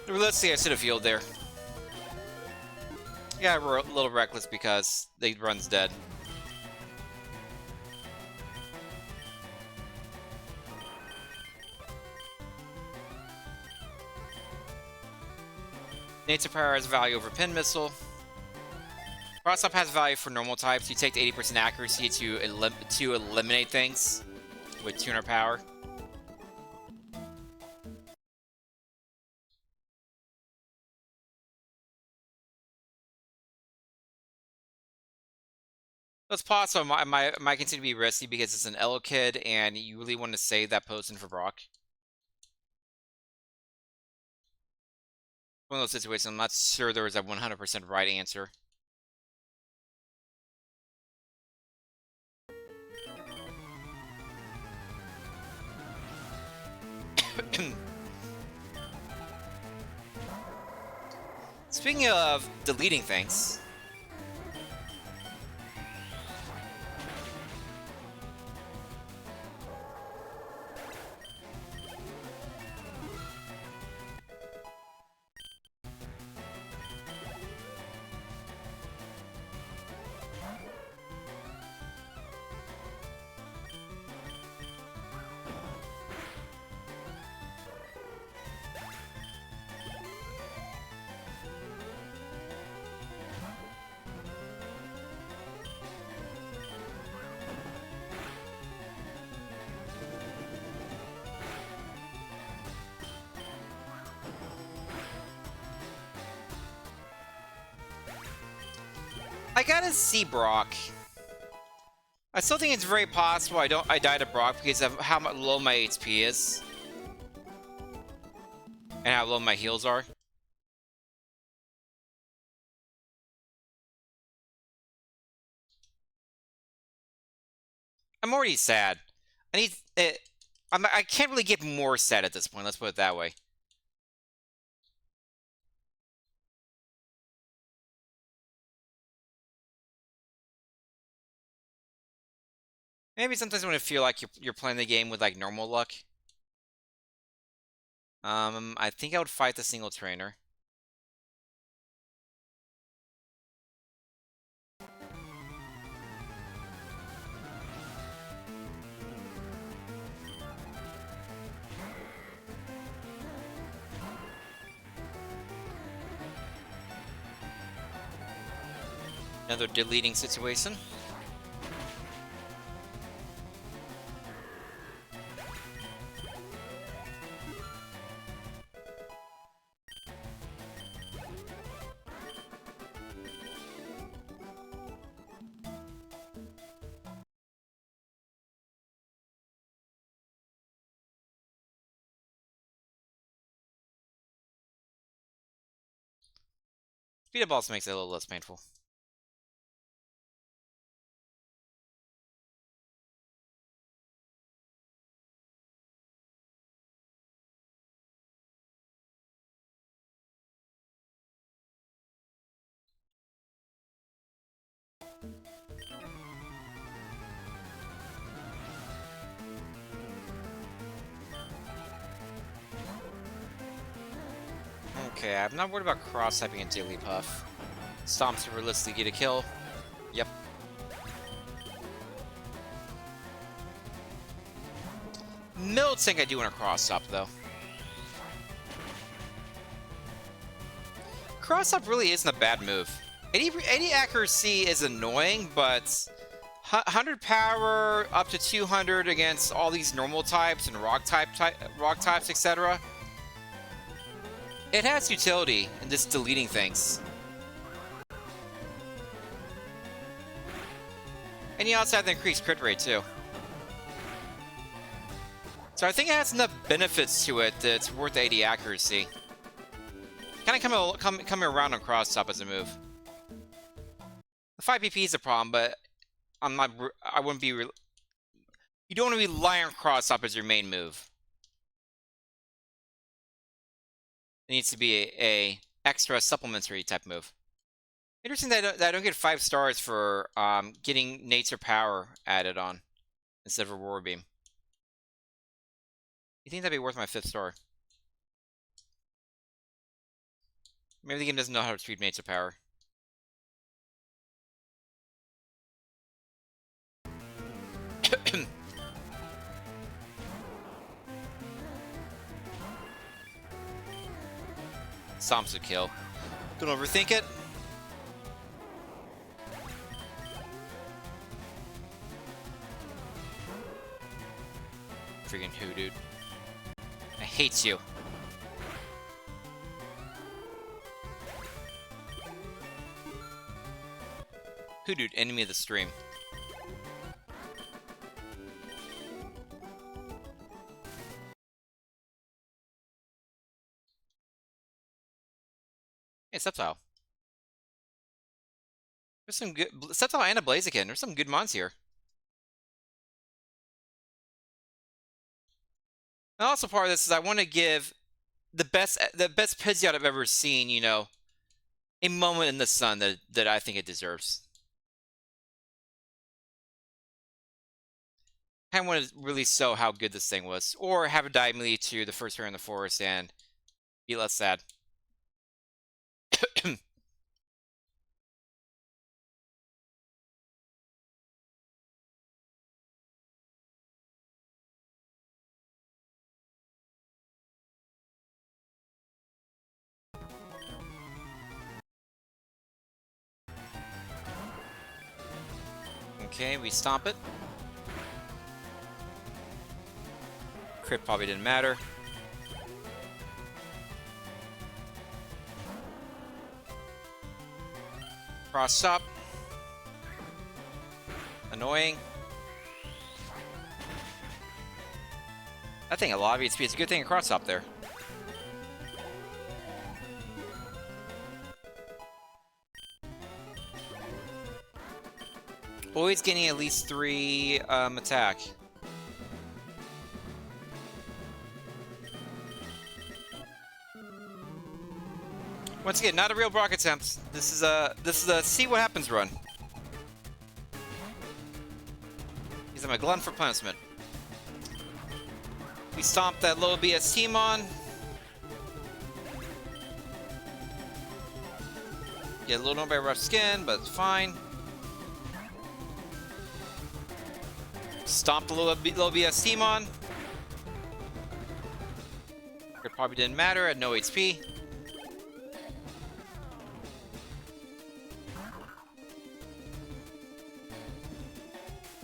Let's see, I should have healed there. Yeah, we're a little reckless because they run's dead. Nature Power has value over Pin Missile. Cross Up has value for normal types. You take the 80% accuracy to eliminate things with Tuner Power. Let's pause. So might continue to be risky because it's an Elo kid, and you really want to save that potion for Brock. One of those situations, I'm not sure there was a 100% right answer. Speaking of deleting things, I gotta see Brock. I still think it's very possible I die to Brock because of how low my HP is. And how low my heals are. I'm already sad. I need I can't really get more sad at this point, let's put it that way. Maybe sometimes when I feel like you're playing the game with like normal luck. I think I would fight the single trainer. Another deleting situation. Speed up also makes it a little less painful. Okay, I'm not worried about cross-typing and Daily Puff. Stomps to realistically get a kill. Yep. Miltank I do want to cross-up, though. Cross-up really isn't a bad move. 80 accuracy is annoying, but 100 power up to 200 against all these normal types and rock types, etc. It has utility in this deleting things. And you also have the increased crit rate too. So I think it has enough benefits to it that it's worth 80 accuracy. Kind of coming around on cross top as a move. The 5 PP is a problem, but I wouldn't be. You don't want to rely on cross top as your main move. It needs to be a extra supplementary type move. Interesting that I don't get 5 stars for getting nature power added on instead of a roar beam. You think that'd be worth my 5th star? Maybe the game doesn't know how to treat nature power. Stomps would kill. Don't overthink it. Freaking who, dude? I hate you. Who, dude? Enemy of the stream. Hey, Sceptile. There's some good... Sceptile and a Blaziken. There's some good mons here. And also part of this is I want to give the best Pidgeot I've ever seen, you know, a moment in the sun that I think it deserves. I want to really show how good this thing was. Or have it die immediately to the first Fairy in the Forest and be less sad. Okay, we stomp it. Crit probably didn't matter. Cross stop. Annoying. That thing a lot of HP. It's a good thing a cross stop there. Always getting at least 3 attack. Once again, not a real Brock attempt. This is a see what happens run. He's my glutton for punishment. We stomp that low BSTmon. Get a little known by rough skin, but it's fine. Stomp the low BSTmon. It probably didn't matter at no HP.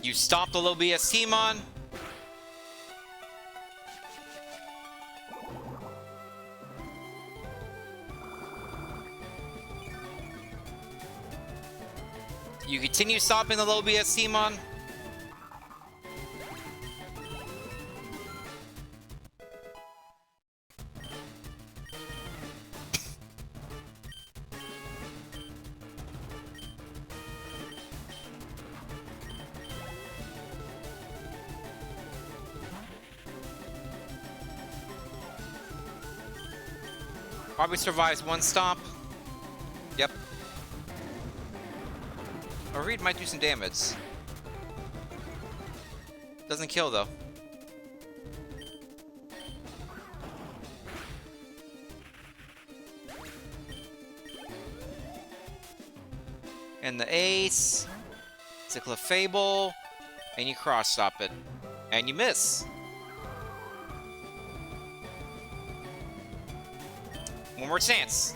You stomp the low BSTmon. You continue stomping the low BSTmon. Probably survives 1 stomp. Yep. A read might do some damage. Doesn't kill though. And the ace. Cyclofable. And you cross stop it. And you miss. One more chance.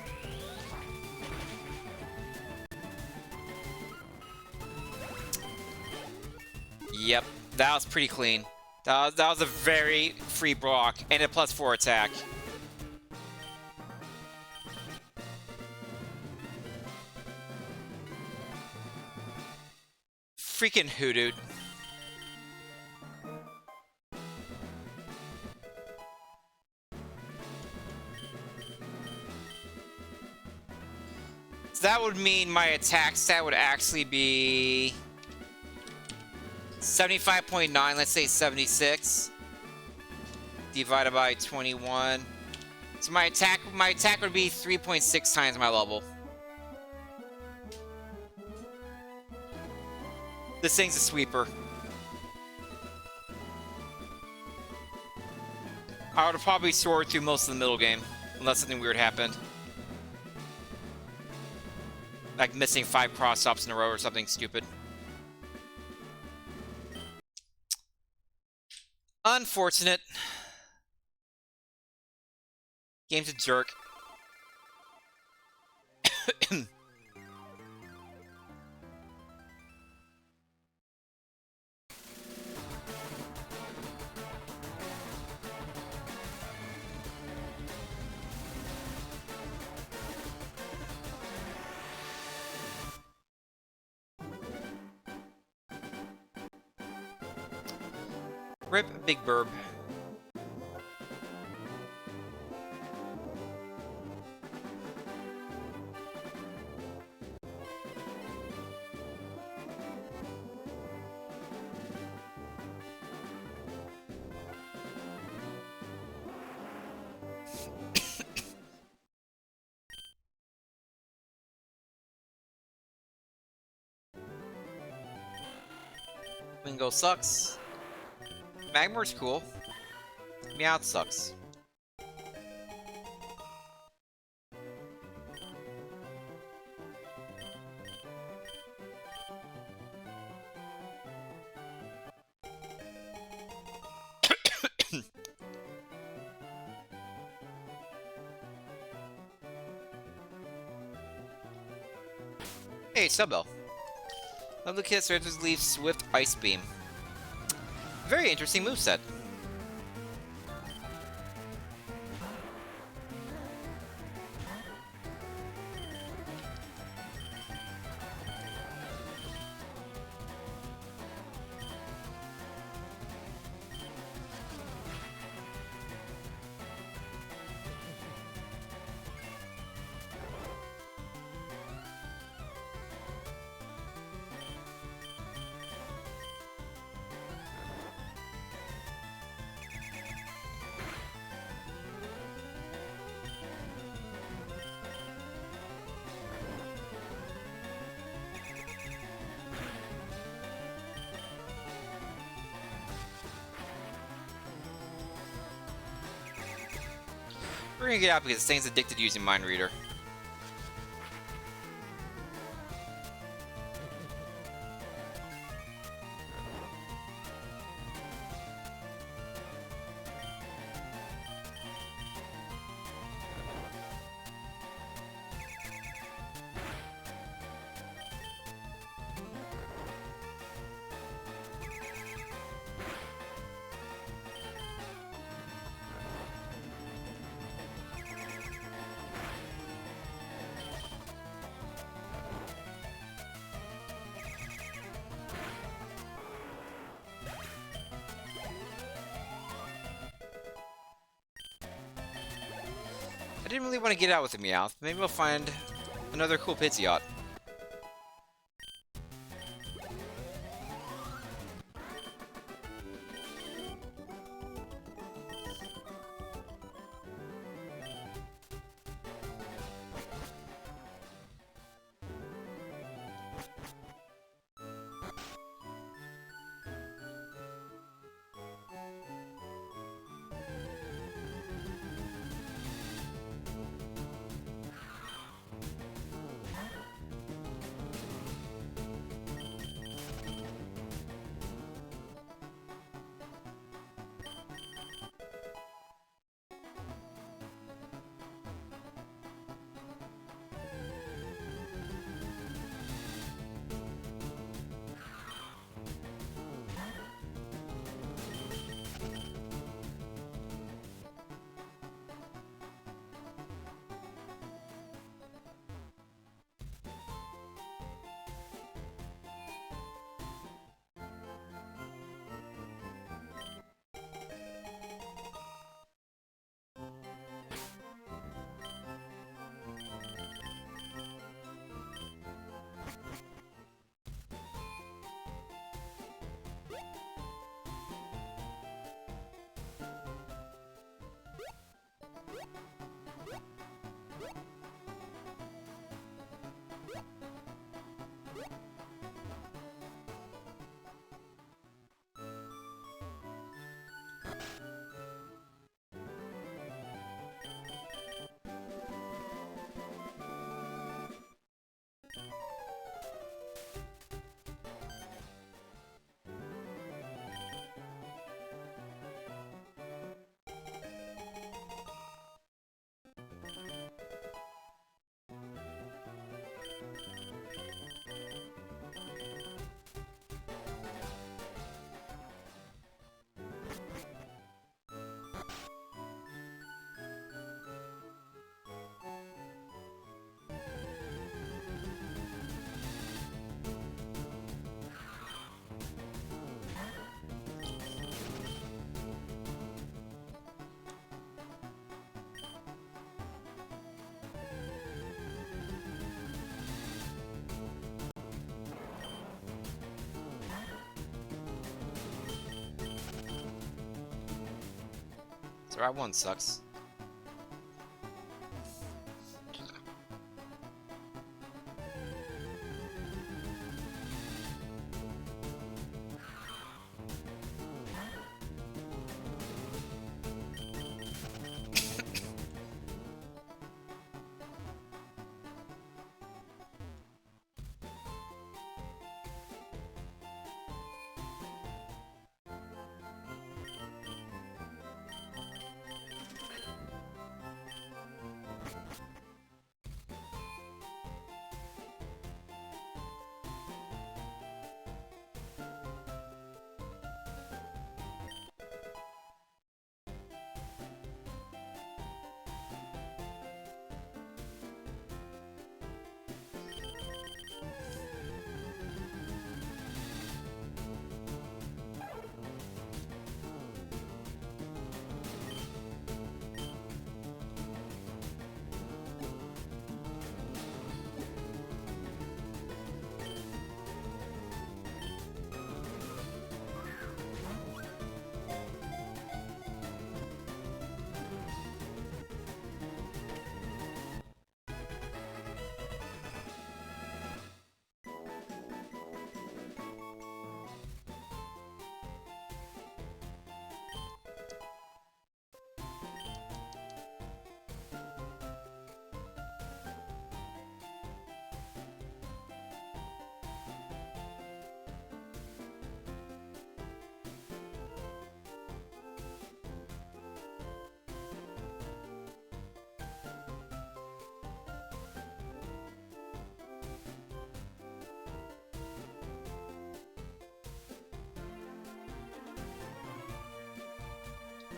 Yep, that was pretty clean. That was a very free block and a +4 attack. Freaking hoodooed. So that would mean my attack stat would actually be 75.9, let's say 76. Divided by 21. So my attack would be 3.6 times my level. This thing's a sweeper. I would have probably soared through most of the middle game, unless something weird happened. Like missing 5 cross-stops in a row or something stupid. Unfortunate. Game's a jerk. Rip Big Burb. Wingo sucks. Magmar's cool. Meowth sucks. Hey, Subbo. Lovely Kiss Razor's Leaf Swift Ice Beam. Very interesting moveset. We're gonna get out because this thing's addicted to using Mind Reader. I didn't really want to get out with the Meowth. Maybe we'll find another cool Pidgeot. Route 1 sucks.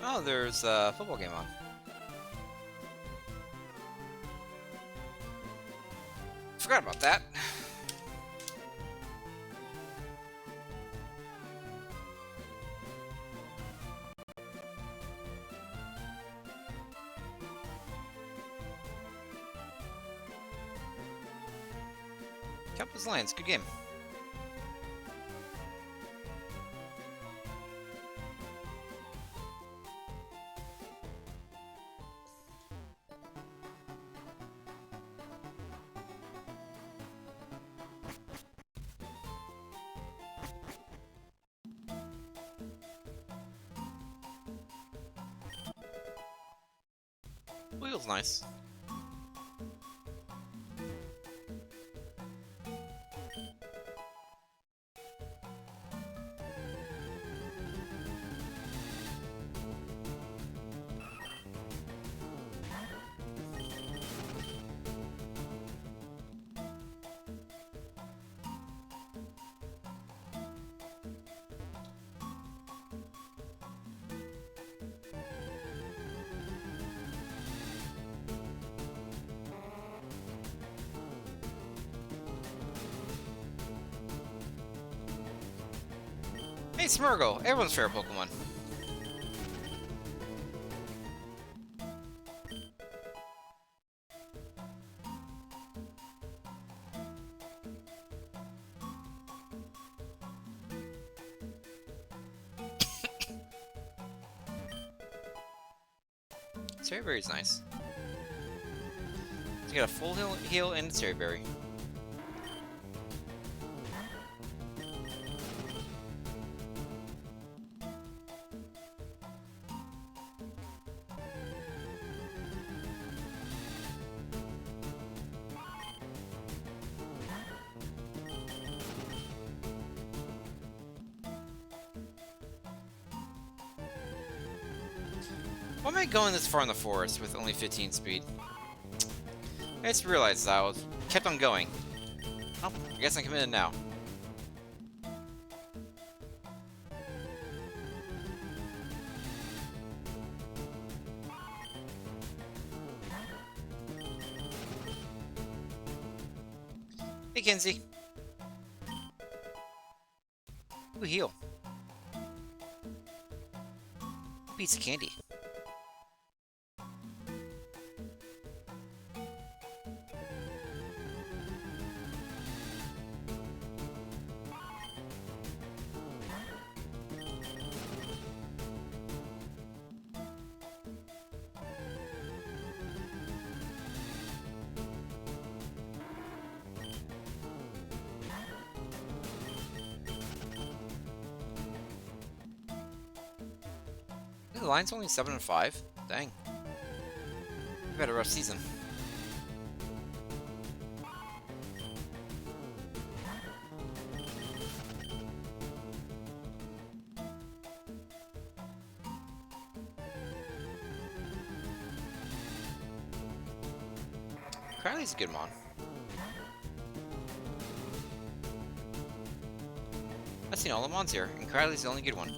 Oh, there's a football game on. Forgot about that. Campus Lions, good game. Wheel's nice. Hey, Smurgle, everyone's favorite Pokemon. Cherry Berry's nice. You got a full heal and Cherry Berry. Why am I going this far in the forest with only 15 speed? I just realized that I kept on going. Oh, I guess I'm committed now. Hey, Kenzie. Ooh, heal. Piece of candy. the line's only 7-5. Dang. We've had a rough season. Crowley's a good mon. I've seen all the mons here, and Crowley's the only good one.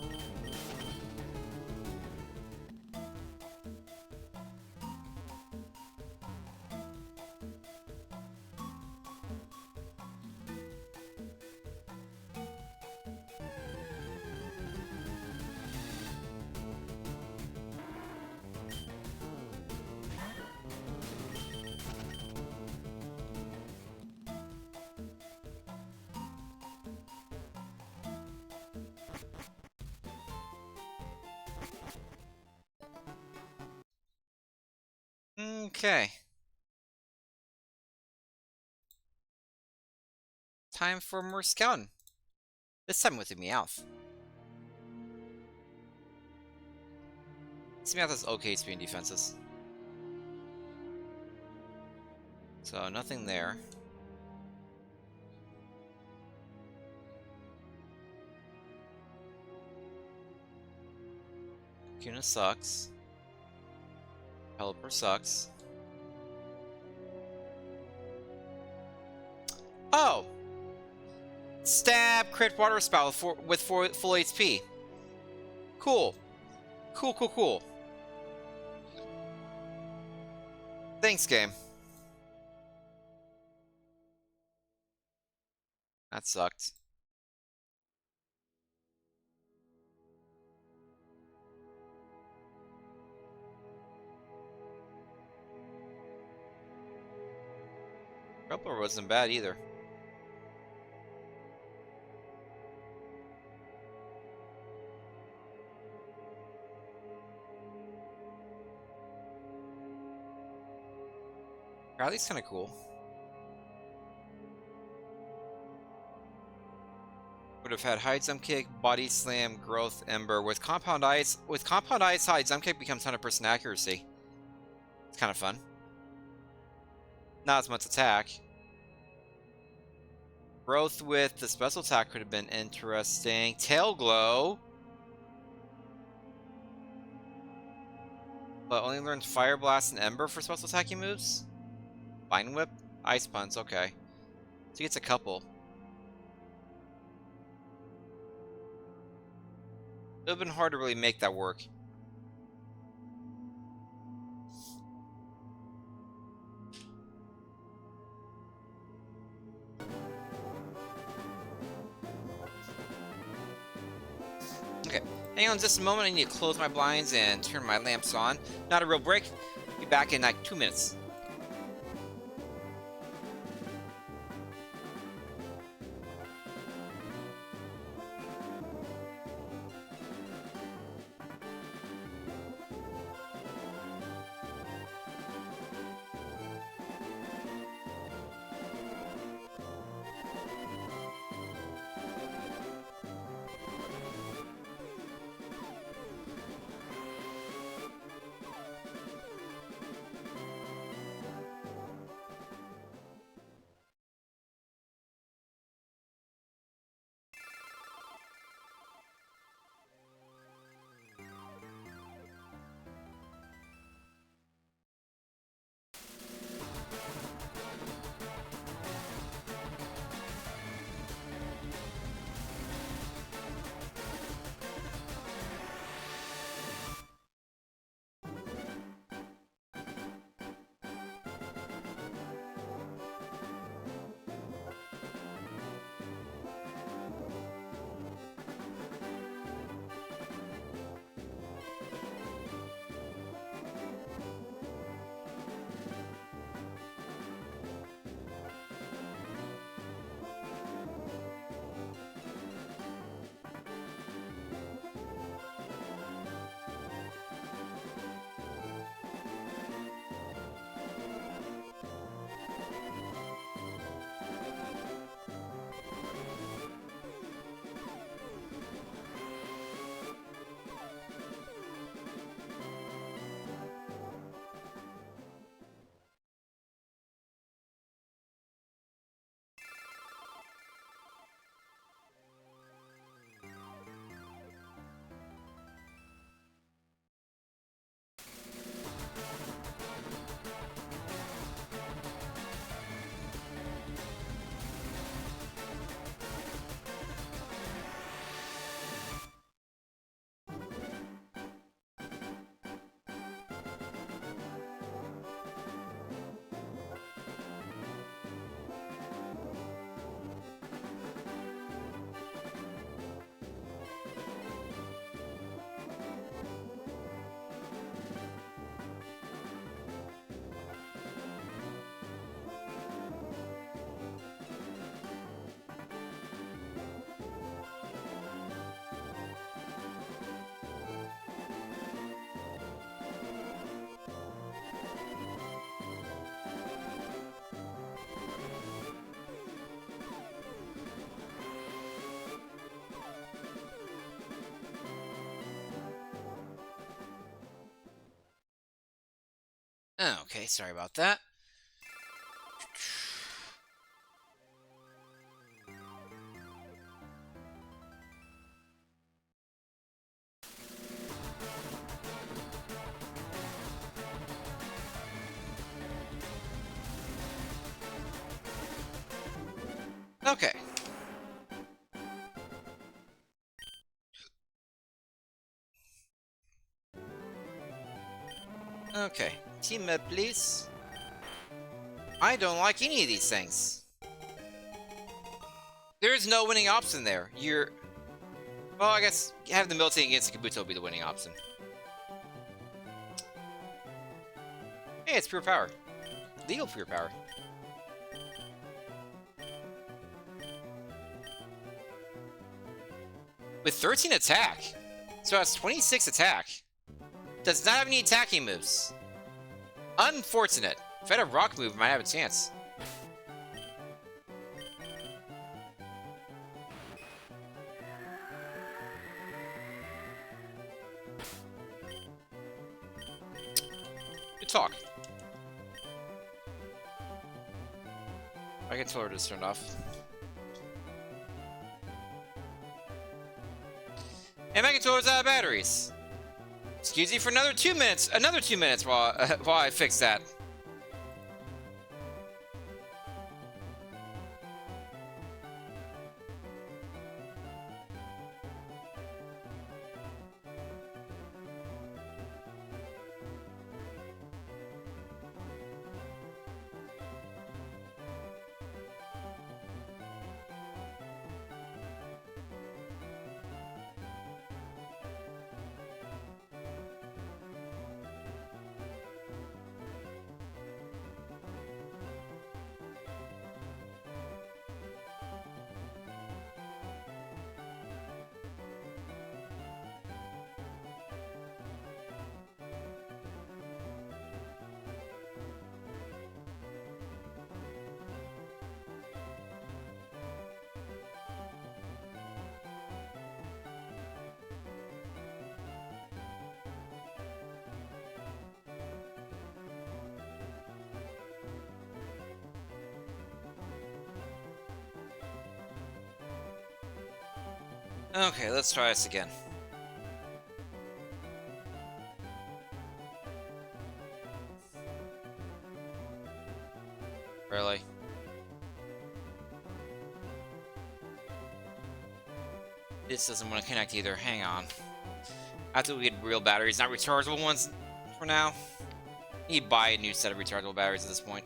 Okay. Time for more scouting. This time with the Meowth. This Meowth has okay speed and defenses. So nothing there. Kuna sucks. Pelipper sucks. Oh! Stab, crit, water spout with full HP. Cool. Cool. Thanks, game. That sucked. Rubber wasn't bad either. Crowley's kind of cool. Would have had high jump kick, body slam, growth, ember. With compound ice, high jump kick becomes 100% accuracy. It's kind of fun. Not as much attack. Growth with the special attack could have been interesting. Tail glow. But only learned Fire Blast and Ember for special attacking moves? Vine Whip? Ice Punch, okay. So he gets a couple. It would have been hard to really make that work. Okay, hang on just a moment. I need to close my blinds and turn my lamps on. Not a real break. Be back in like 2 minutes. Okay, sorry about that. Okay. Okay. Team up, please. I don't like any of these things. There's no winning option there. You're... Well, I guess having the military against Kabuto would be the winning option. Hey, it's pure power. Legal pure power. With 13 attack. So it has 26 attack. Does not have any attacking moves. Unfortunate. If I had a rock move, I might have a chance. Good talk. My controller just turned off. And my controller's out of batteries. Excuse me for another 2 minutes. Another 2 minutes while I fix that. Okay, let's try this again. Really? This doesn't want to connect either. Hang on. I have to get real batteries, not rechargeable ones for now. You need to buy a new set of rechargeable batteries at this point.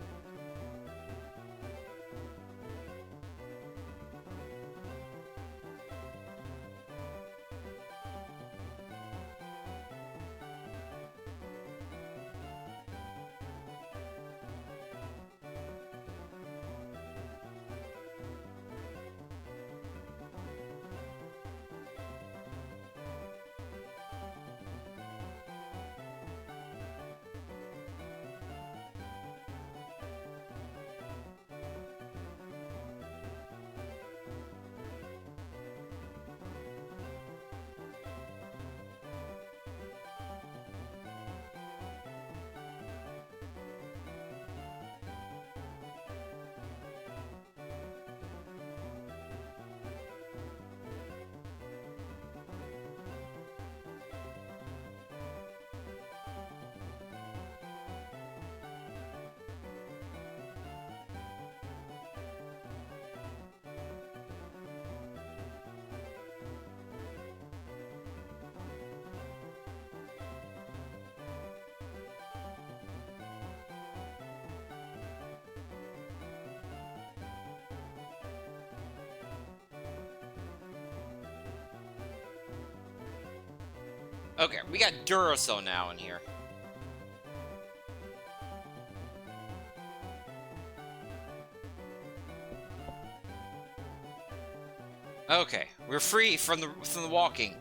Okay, we got Duracell now in here. Okay, we're free from the walking.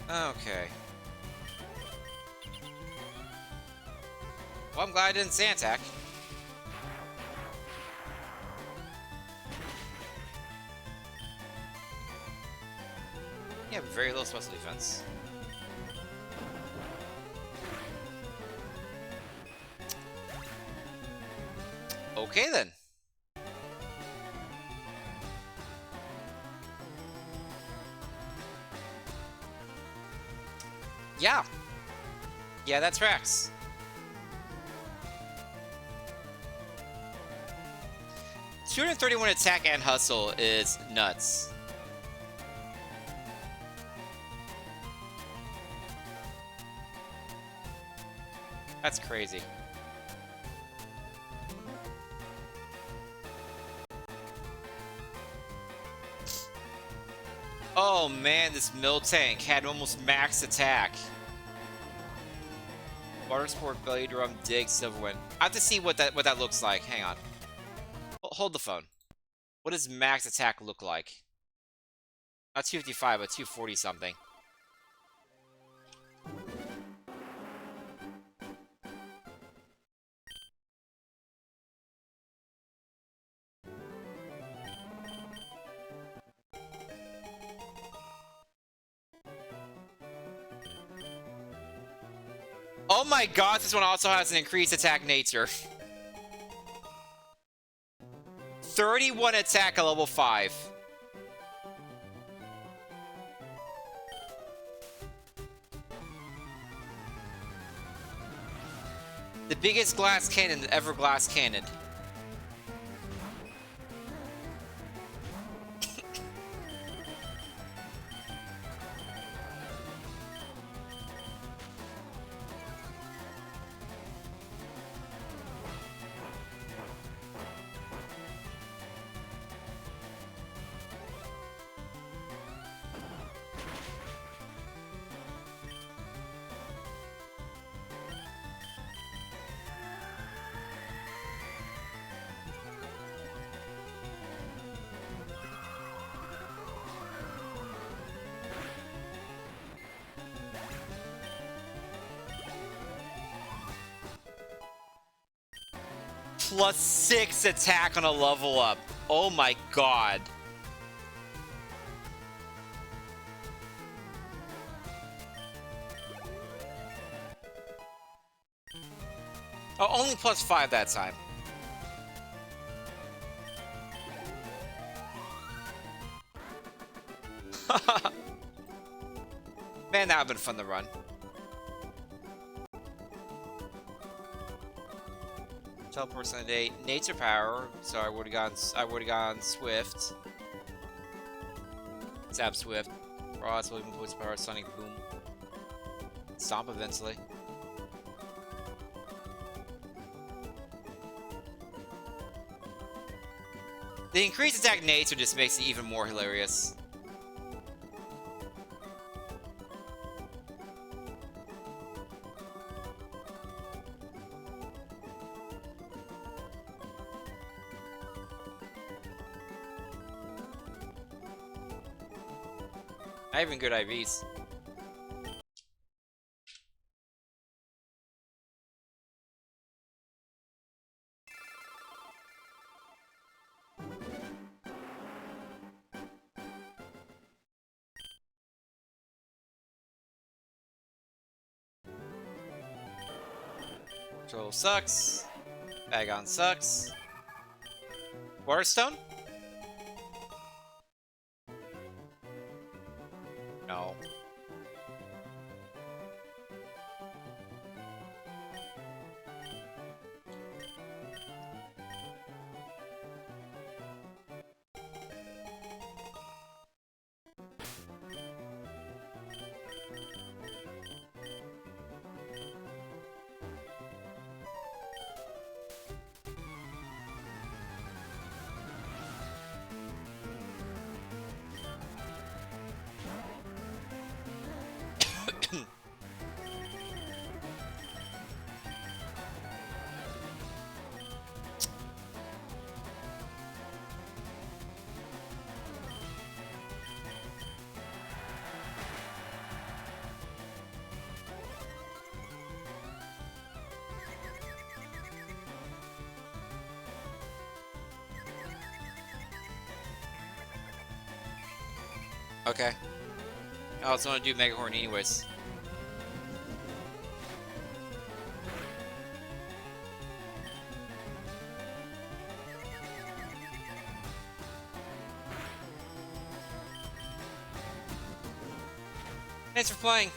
Okay. Well, I'm glad I didn't sand attack. Yeah, very low special defense. Okay then. Yeah. Yeah, that tracks. $231 attack and hustle is nuts. That's crazy. Oh man, this mill tank had almost max attack. Water sport, belly drum, dig, silverwind. I have to see what that looks like. Hang on. Hold the phone. What does max attack look like? Not 255, but 240 something. Oh my god, this one also has an increased attack nature. 31 attack at level 5. The biggest glass cannon ever glass cannoned. Plus 6 attack on a level up. Oh my god. Oh, only plus 5 that time. Man, that would have been fun to run. Teleports on a day. Nature power, so I would have gone Swift. Zap Swift. Frost, Living Voice Power, Sonic Boom. Stomp eventually. The increased attack nature just makes it even more hilarious. Not even good IVs. Control sucks. Bagon sucks. Waterstone? No. Okay. I also want to do Mega Horn anyways. Thanks for playing.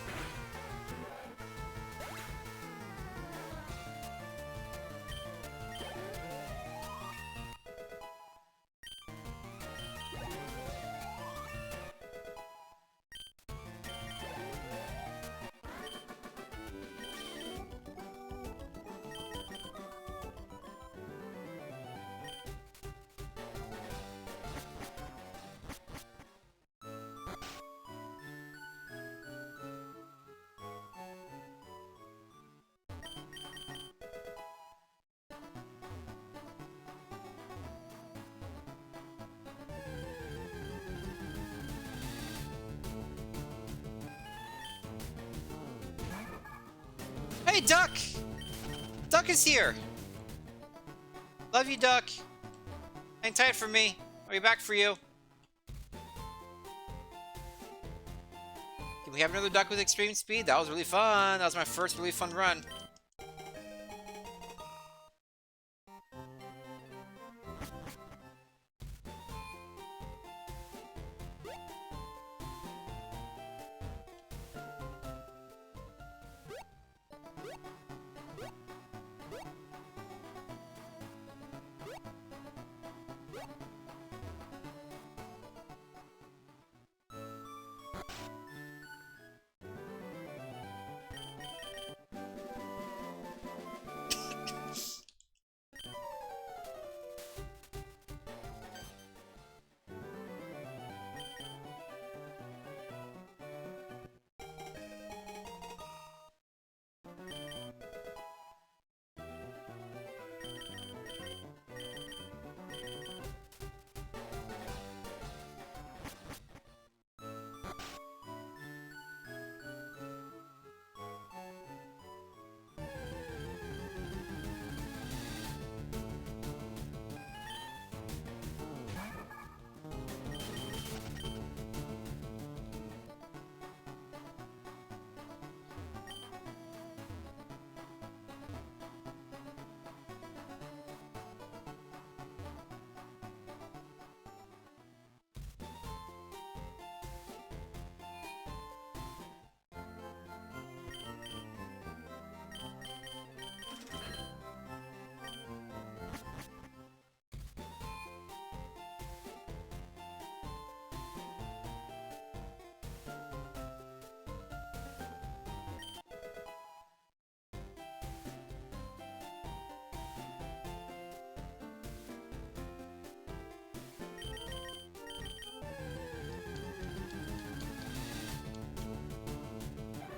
Hey, Duck! Duck is here! Love you, Duck. Hang tight for me. I'll be back for you. Can we have another Duck with extreme speed? That was really fun. That was my first really fun run.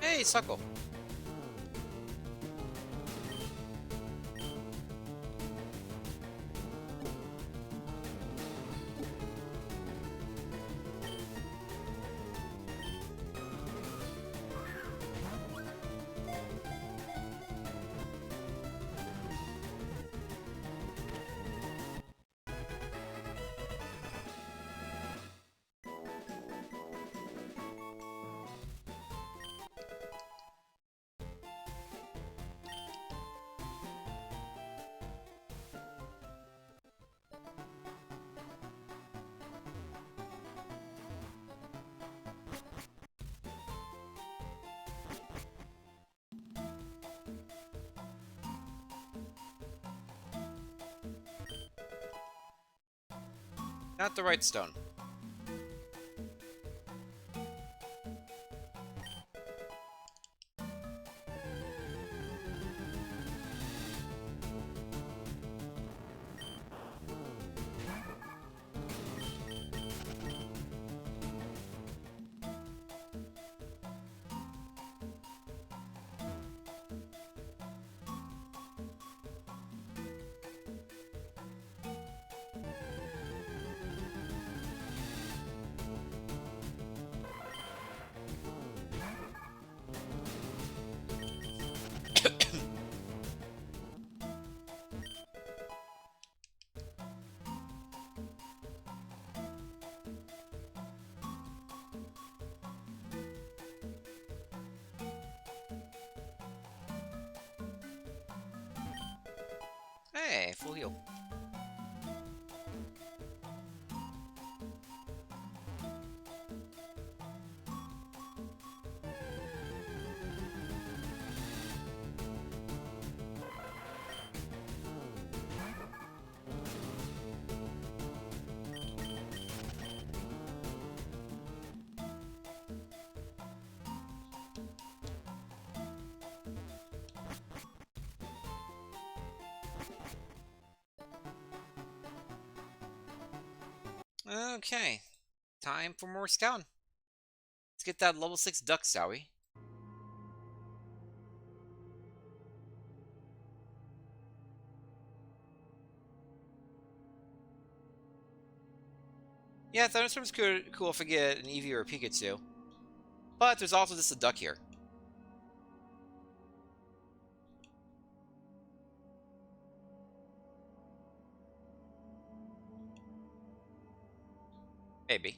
Hey, Suckle. Not the right stone. full heal. Okay, time for more scouting. Let's get that level 6 duck, shall we? Yeah, Thunderstorm's cool if I get an Eevee or a Pikachu. But there's also just a duck here. Maybe.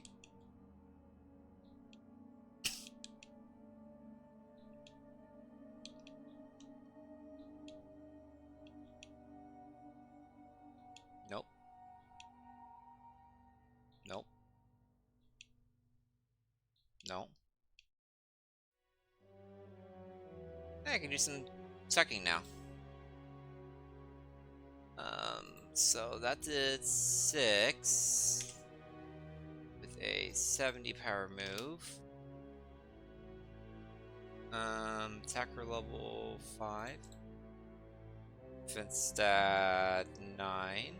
Nope. Nope. No. I can do some checking now. So that did 6 with a 70 power move. Attacker level 5. Defense stat 9.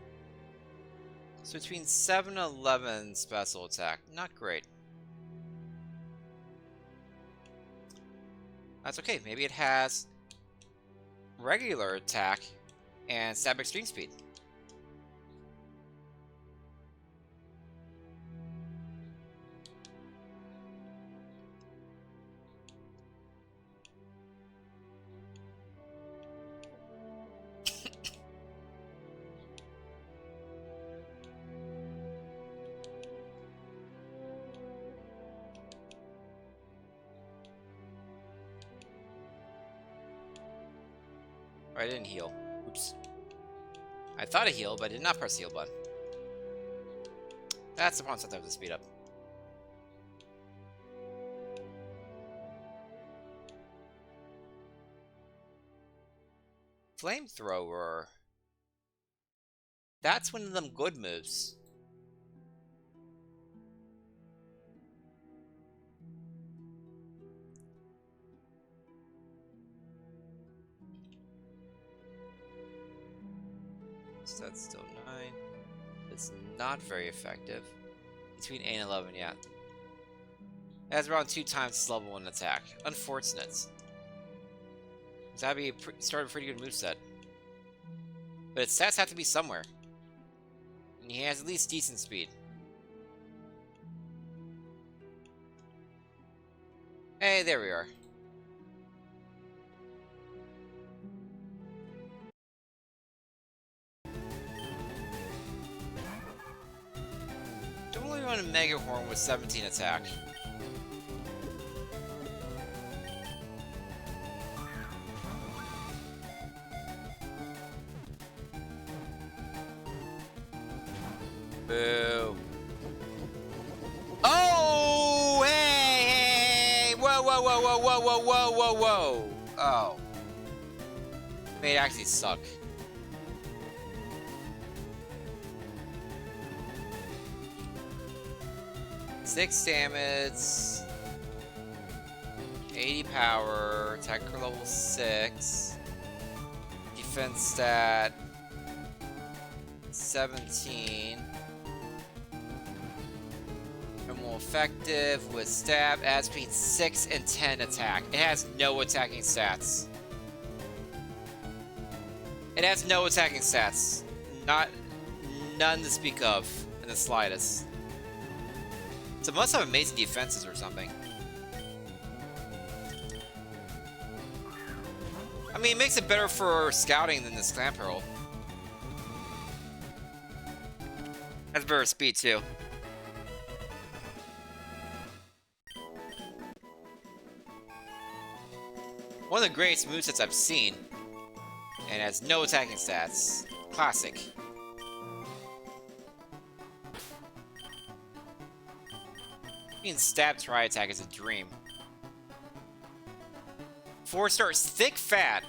So between 7 and 11 special attack. Not great. That's okay. Maybe it has regular attack and stab extreme speed. Oh, I didn't heal. Oops. I thought I healed, but I did not press the heal button. That's the problem sometimes with speed up. Flamethrower. That's one of them good moves. So that's still 9. It's not very effective. Between 8 and 11, yeah. It has around 2 times its level 1 attack. Unfortunate. That'd be start a pretty good moveset. But its stats have to be somewhere. And he has at least decent speed. Hey, there we are. Don't really want a Mega Horn with 17 attack. Boo. Oh, hey! Whoa, whoa, whoa, whoa, whoa, whoa, whoa, whoa, whoa! Oh. May actually suck. Six damage, 80 power, attacker level 6, defense stat 17, and more effective with stab, adds between 6 and 10 attack. It has no attacking stats. It has no attacking stats. None to speak of in the slightest. So it must have amazing defenses or something. I mean, it makes it better for scouting than this Clamp Pearl. Has better speed too. One of the greatest movesets I've seen. And has no attacking stats. Classic. Being stabbed tri-attack is a dream. 4 stars. Thick Fat.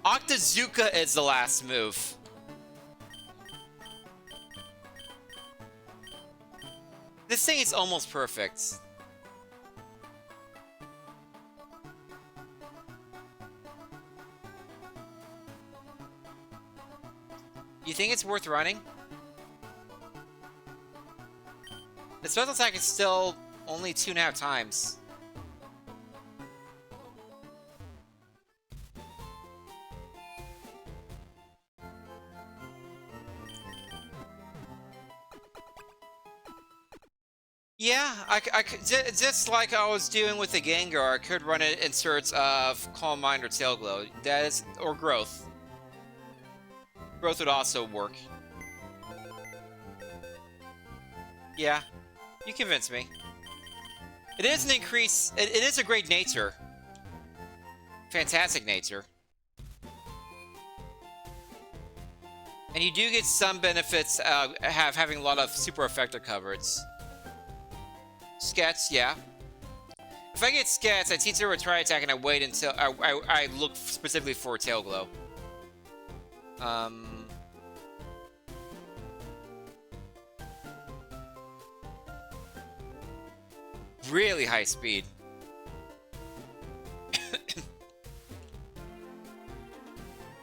Octozuka is the last move. This thing is almost perfect. You think it's worth running? The special attack is still only 2.5 times. Yeah, I could, just like I was doing with the Gengar, I could run it in search of Calm Mind or Tail Glow. That is, or Growth. Growth would also work. Yeah, you convinced me. It is an increase. It is a great nature. Fantastic nature. And you do get some benefits having a lot of super effective coverage. Skets, yeah. If I get Skets, I teach her a tri-attack and I wait until I look specifically for a Tail Glow. Really high speed.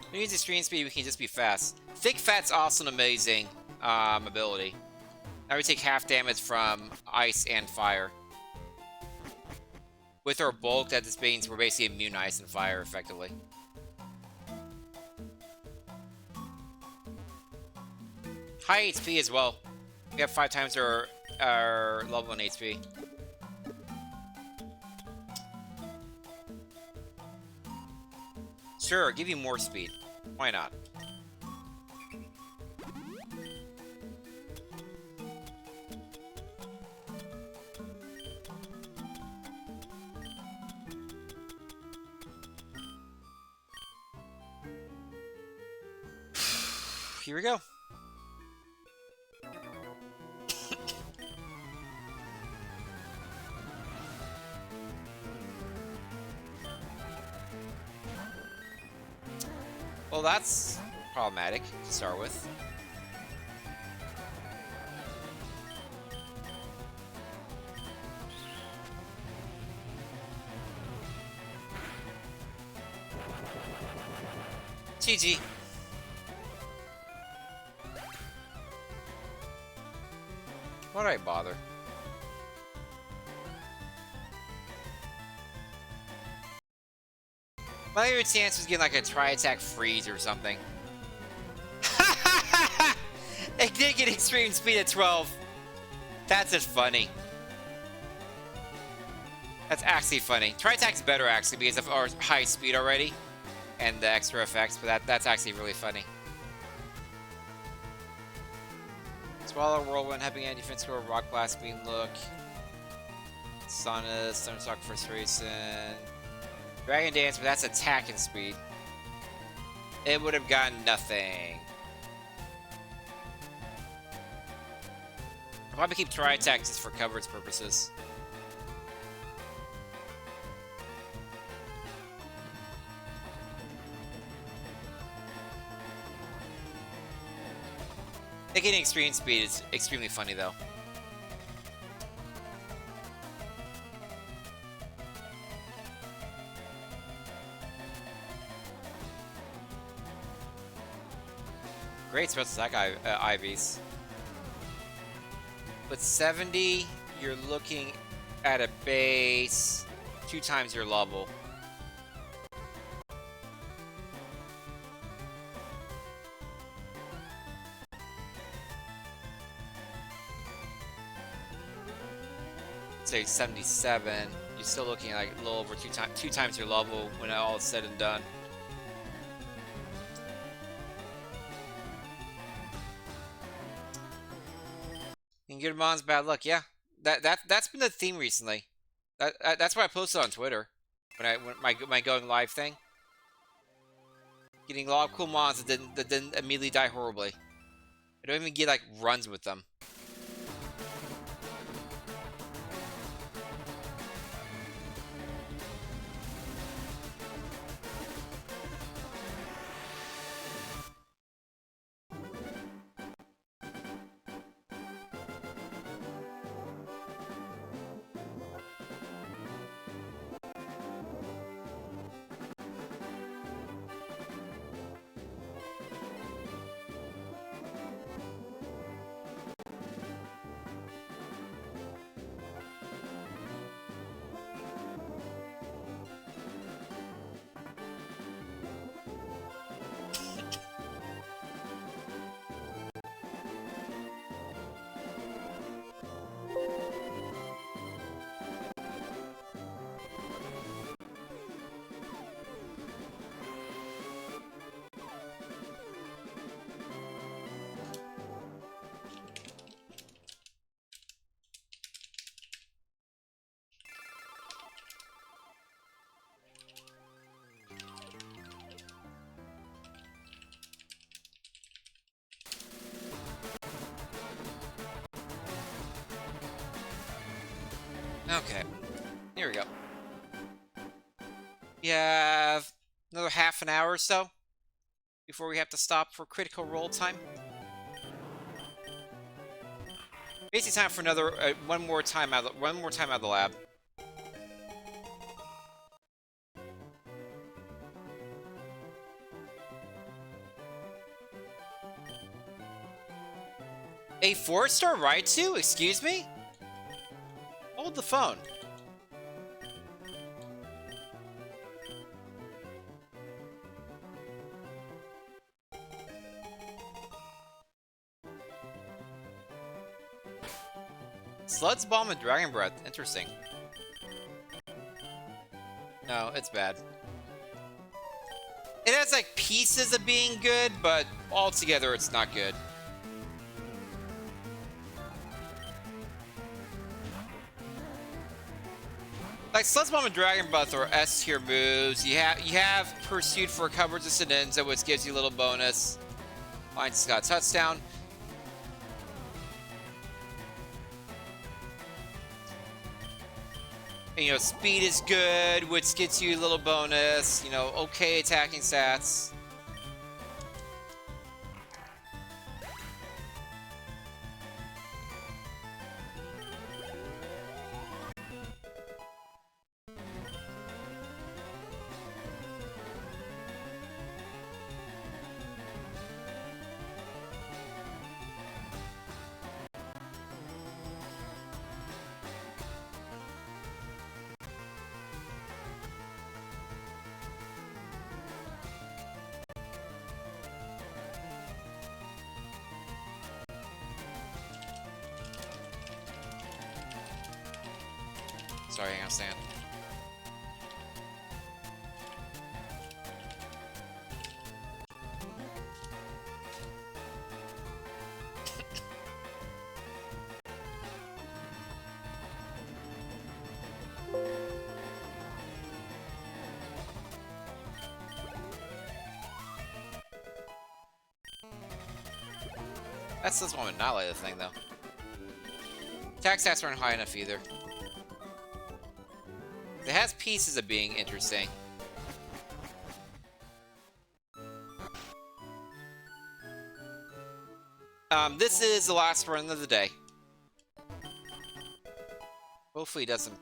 When we use extreme speed, we can just be fast. Thick Fat's also an amazing ability. Now we take half damage from ice and fire. With our bulk, that just means we're basically immune to ice and fire, effectively. High HP as well. We have 5 times our level 1 HP. Sure, give you more speed. Why not? Here we go. Well, that's problematic to start with. GG. Why'd I bother? My other chance was getting like a tri-attack freeze or something. It did get extreme speed at 12. That's just funny. That's actually funny. Tri-attack's better actually because of our high speed already and the extra effects, but that's actually really funny. Swallow, Whirlwind, Heavy Anti-Defense Score, Rock Blast, Beam Look, Sauna, Stone Shock, Frustration, Dragon Dance, but that's attack and speed. It would have gotten nothing. I'll probably keep Tri-Attack just for coverage purposes. Getting extreme speed is extremely funny though. Great special attack IVs. With 70, you're looking at a base 2 times your level. Say 77, you're still looking like a little over 2 times your level when all is said and done. And good mons, bad luck. Yeah, that's been the theme recently. That's why I posted on Twitter when my going live thing. Getting a lot of cool mons that didn't immediately die horribly. I don't even get like runs with them. Okay, here we go. We have another half an hour or so before we have to stop for critical roll time. Basically, time for another one more time out of the lab. A 4-star Raichu? Excuse me? Hold the phone. Slud's Bomb and Dragon Breath. Interesting. No, it's bad. It has like pieces of being good, but altogether it's not good. Like Slud's Bomb and Dragon Breath are S tier moves. You have Pursuit for Coverage of Sedinza, which gives you a little bonus. Fine Scott touchdown. And, you know, speed is good, which gets you a little bonus. You know, okay attacking stats. Sorry, hang on, Stan. That's this one not like the thing though. Attack stats aren't high enough either. It has pieces of being interesting. This is the last run of the day. Hopefully it doesn't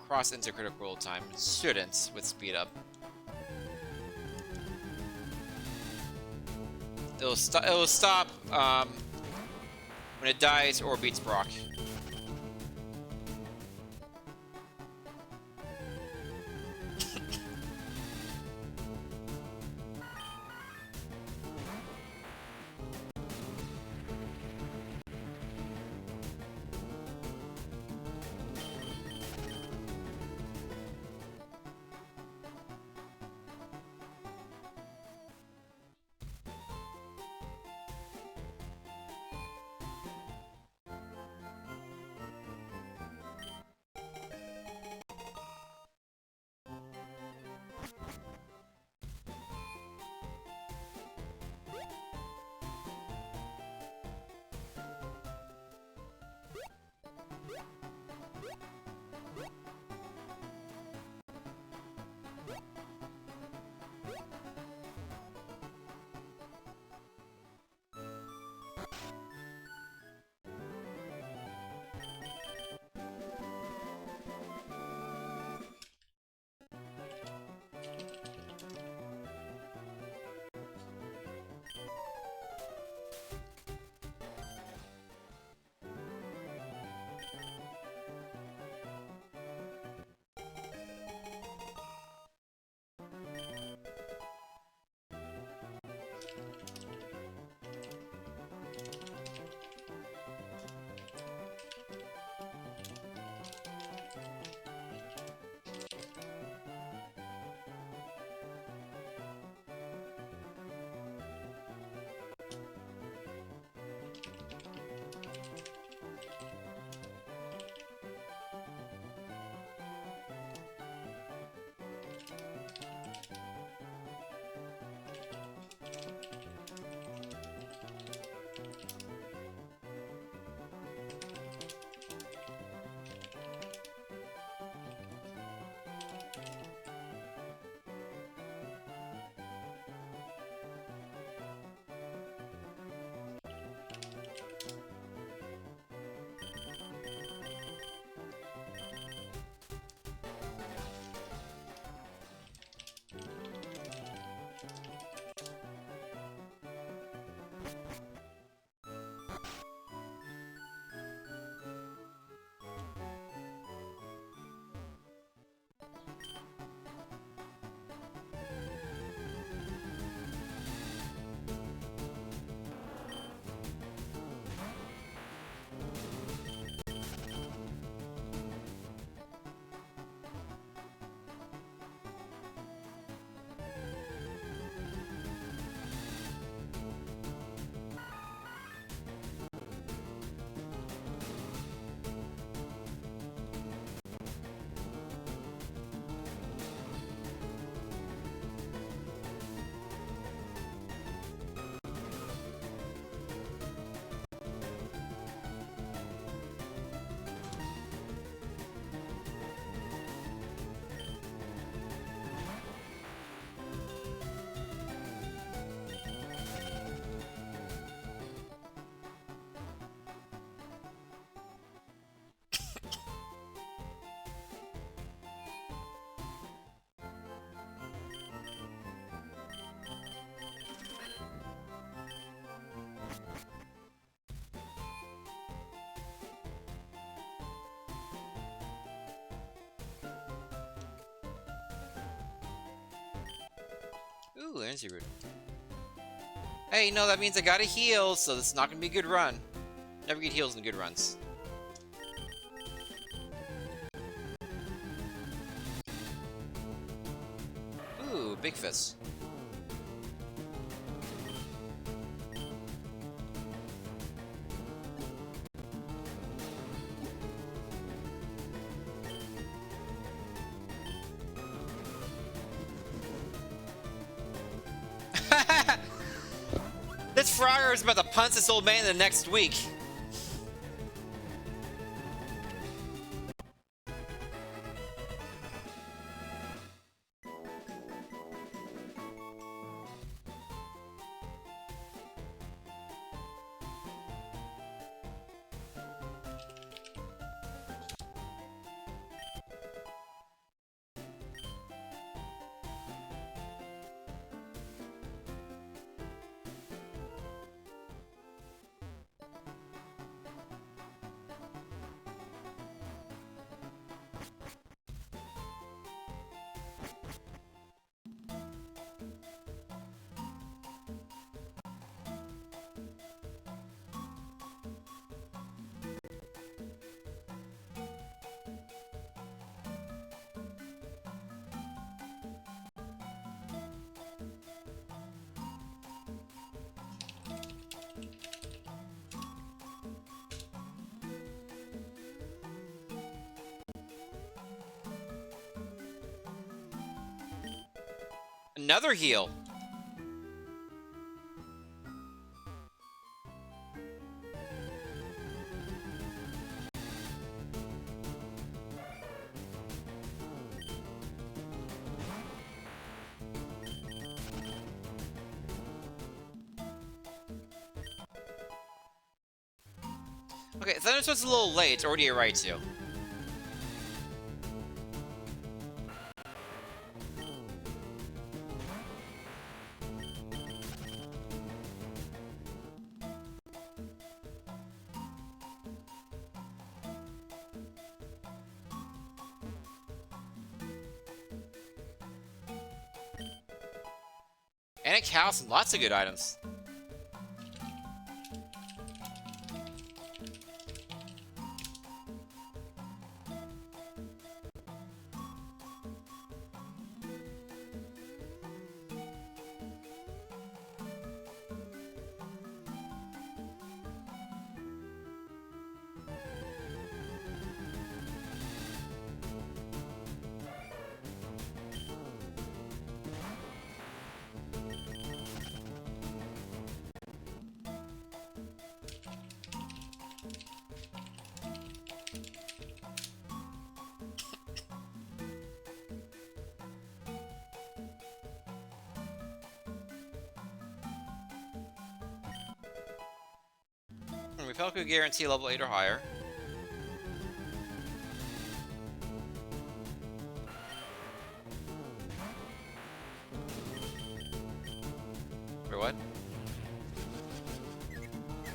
cross into critical roll time. It shouldn't with speed up. It'll stop when it dies or beats Brock. Ooh, energy root. Hey, no, that means I gotta heal, so this is not gonna be a good run. Never get heals in good runs. Ooh, big fist. This frogger is about to punch this old man the next week. Another heal. Okay, Thunderstorm's a little late, or do you right to? And a house and lots of good items. Repel could guarantee level 8 or higher. Wait, what?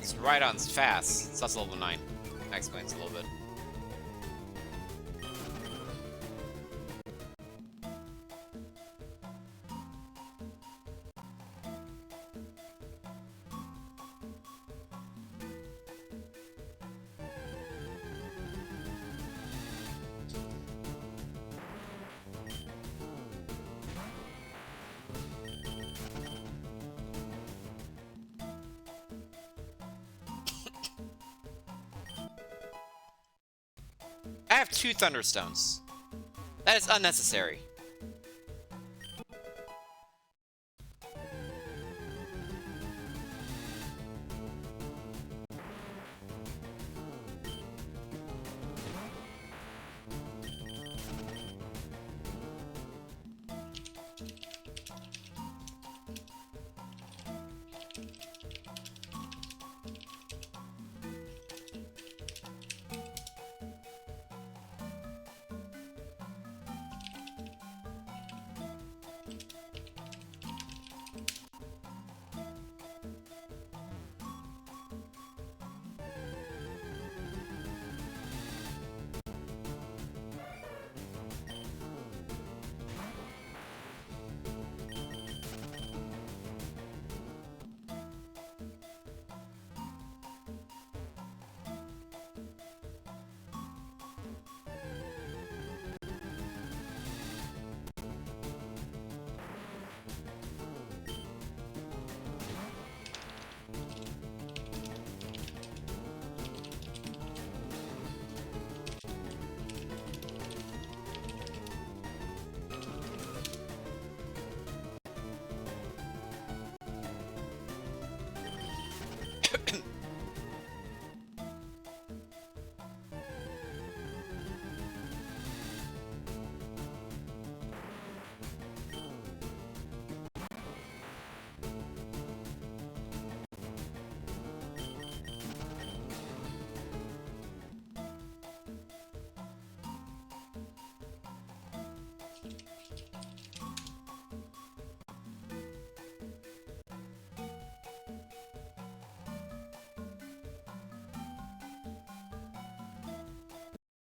It's right on fast. So that's level 9. That explains a little bit. I have 2 Thunderstones. That is unnecessary.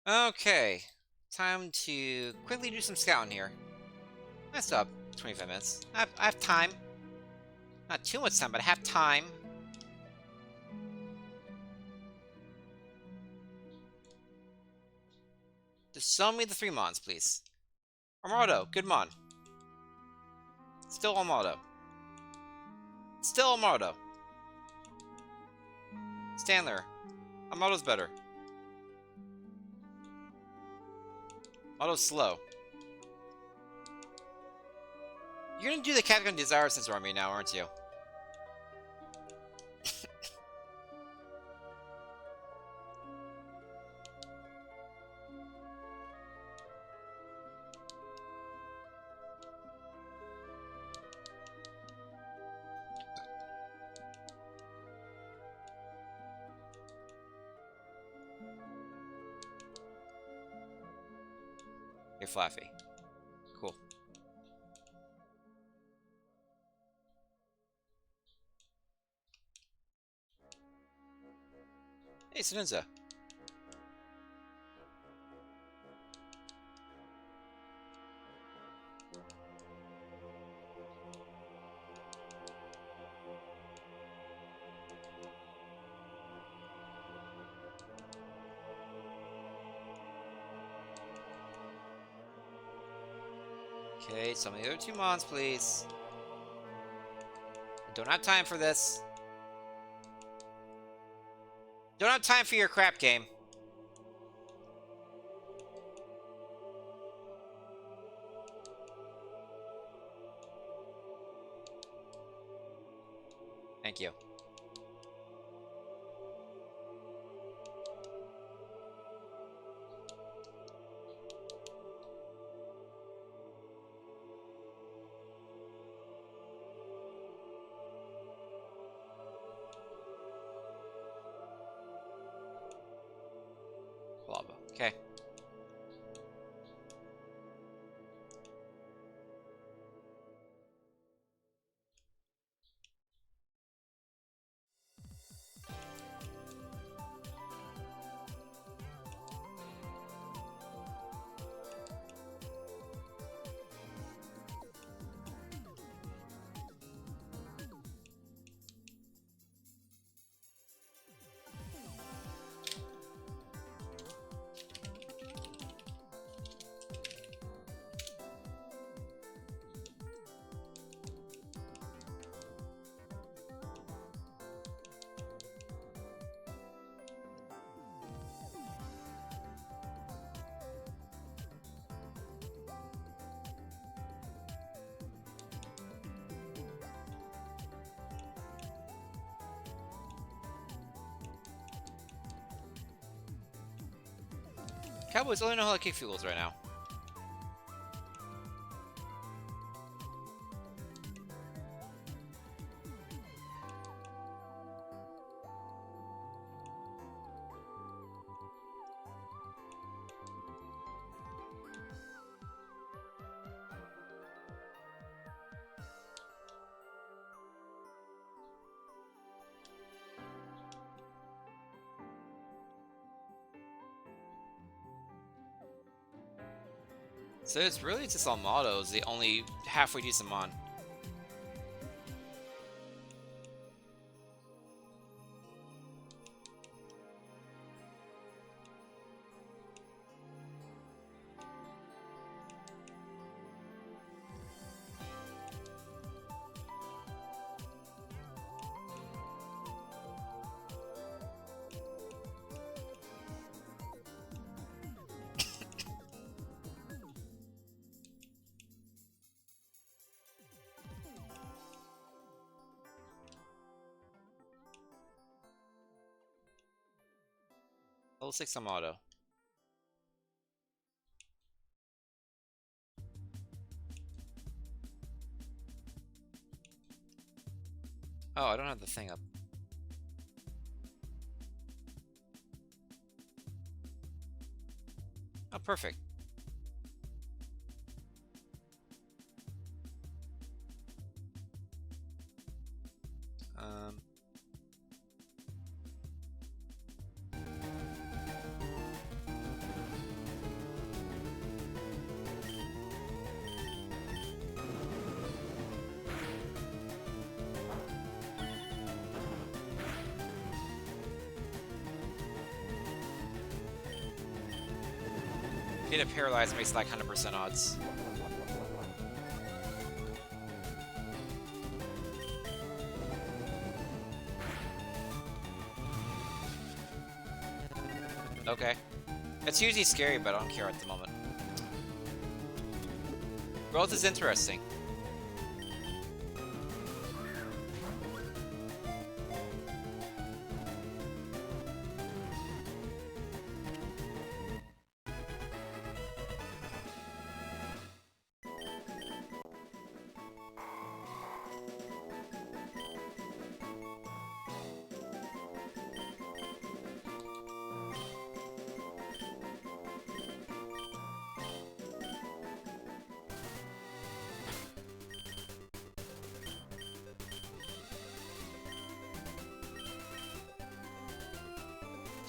Okay, time to quickly do some scouting here. Messed up 25 minutes. I have time. Not too much time, but I have time. Just show me the 3 mons, please. Armado, good mon. Still Armado. Still Armado. Stanler. Armado's better. Armado's slow. You're gonna do the Captain Desire Sensor on me now, aren't you? You're Flaffy. Cool. Hey, Sinunza. Okay, some of the other 2 mons, please. I don't have time for this. Don't have time for your crap game. Thank you. Lava. Okay. Cowboys only know how to kick fuels right now. So it's really just Almado's the only halfway decent mon. Level 6 Amado. Oh, I don't have the thing up. Oh, perfect. Getting a paralyzed makes like 100% odds. Okay. It's usually scary, but I don't care at the moment. Growth is interesting.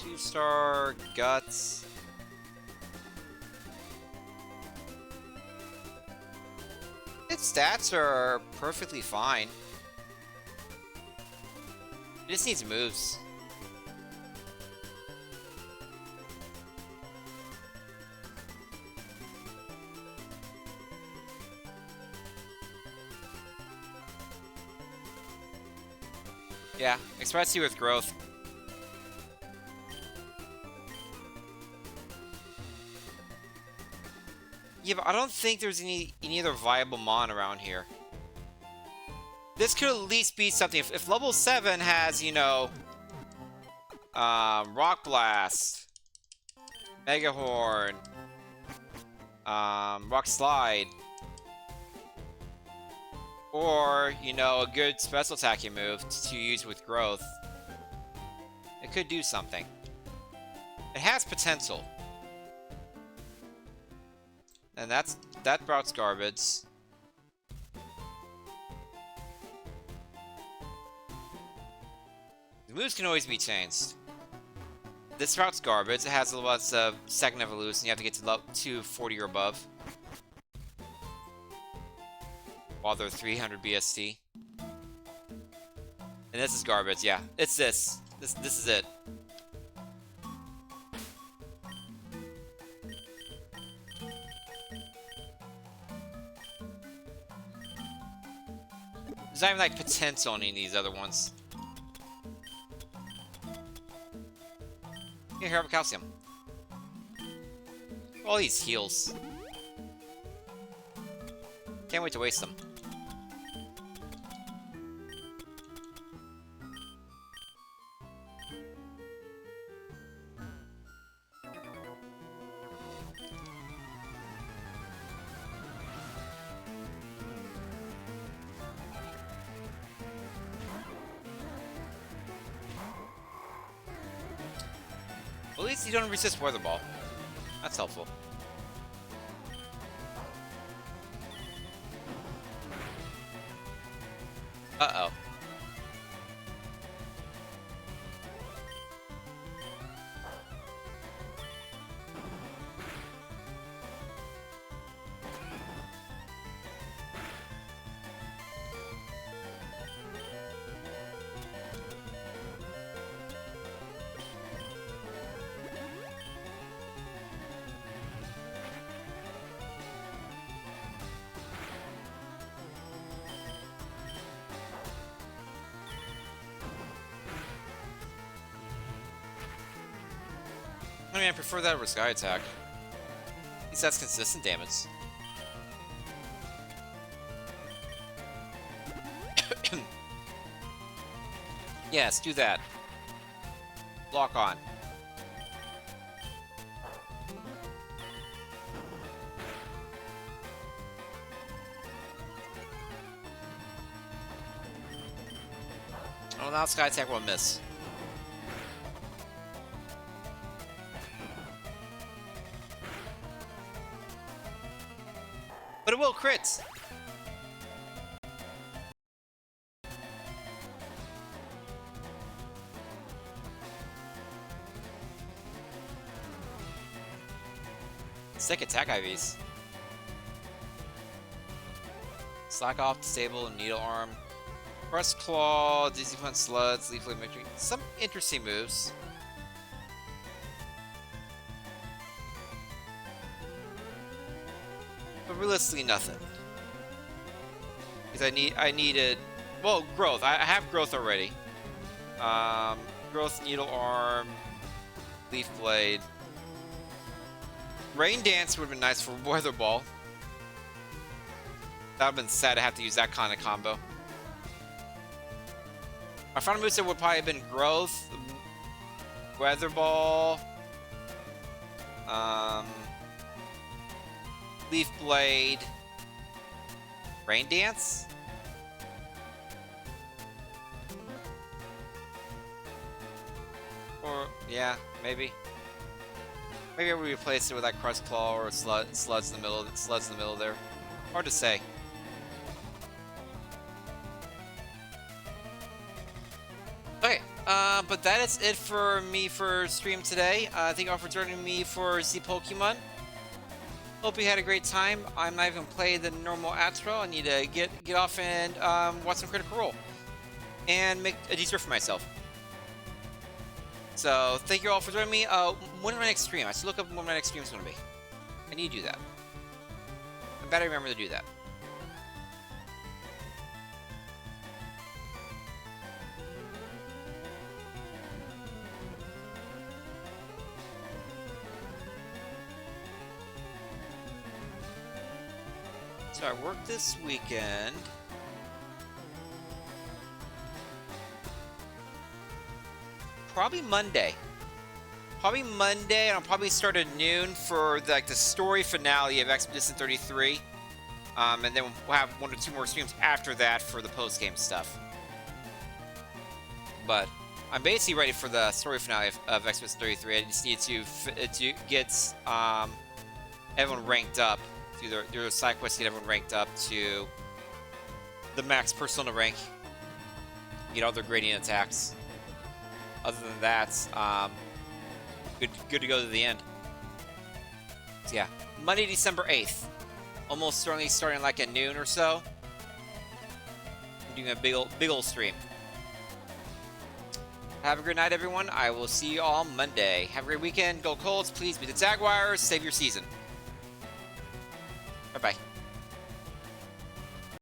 Two-star guts. Its stats are perfectly fine. It just needs moves. Yeah, especially with growth. Yeah, but I don't think there's any other viable mon around here. This could at least be something. If level 7 has, you know, Rock Blast, Mega Horn, Rock Slide, or, you know, a good special attacking move to use with growth, it could do something. It has potential. And that routes garbage. The moves can always be changed. This route's garbage. It has lots of second evolution. You have to get to level 240 or above. While they're 300 BST. And this is garbage, yeah. It's this. This is it. There's not even like potential on any of these other ones. Here, have a calcium. All these heals. Can't wait to waste them. At least you don't resist Weather Ball. That's helpful. Uh-oh. I mean, I prefer that over Sky Attack. At least that's consistent damage. Yes, do that. Lock on. Oh, now Sky Attack will miss. But it will crit! Sick attack IVs. Slack off, disable, and needle arm. Press claw, dizzy punch sluds, leaflet mimicry. Some interesting moves. But realistically, nothing. Because I needed, well, growth. I have growth already. Growth, needle arm, leaf blade. Rain dance would have been nice for weather ball. That would have been sad to have to use that kind of combo. My final moveset would probably have been growth, weather ball, leaf blade, rain dance. Or yeah, maybe. Maybe I would replace it with that Crust Claw or Sluds in the middle. Sluds in the middle there. Hard to say. Okay, but that is it for me for stream today. Thank you all for joining me for Z Pokemon. Hope you had a great time. I'm not even playing the normal outro. I need to get off and watch some Critical Role and make a dessert for myself. So thank you all for joining me. When is my next stream? I should look up when my next stream is going to be. I need to do that. I better remember to do that. So I work this weekend. Probably Monday. And I'll probably start at noon for the story finale of Expedition 33. And then we'll have 1 or 2 more streams after that for the post-game stuff. But I'm basically ready for the story finale of Expedition 33. I just need to get everyone ranked up. Do the side quests to get everyone ranked up to the max persona rank. Get all their gradient attacks. Other than that, good to go to the end. So yeah, Monday, December 8th. Almost certainly starting like at noon or so. I'm doing a big old stream. Have a good night, everyone. I will see you all Monday. Have a great weekend. Go Colts. Please beat the Jaguars. Save your season. Bye-bye.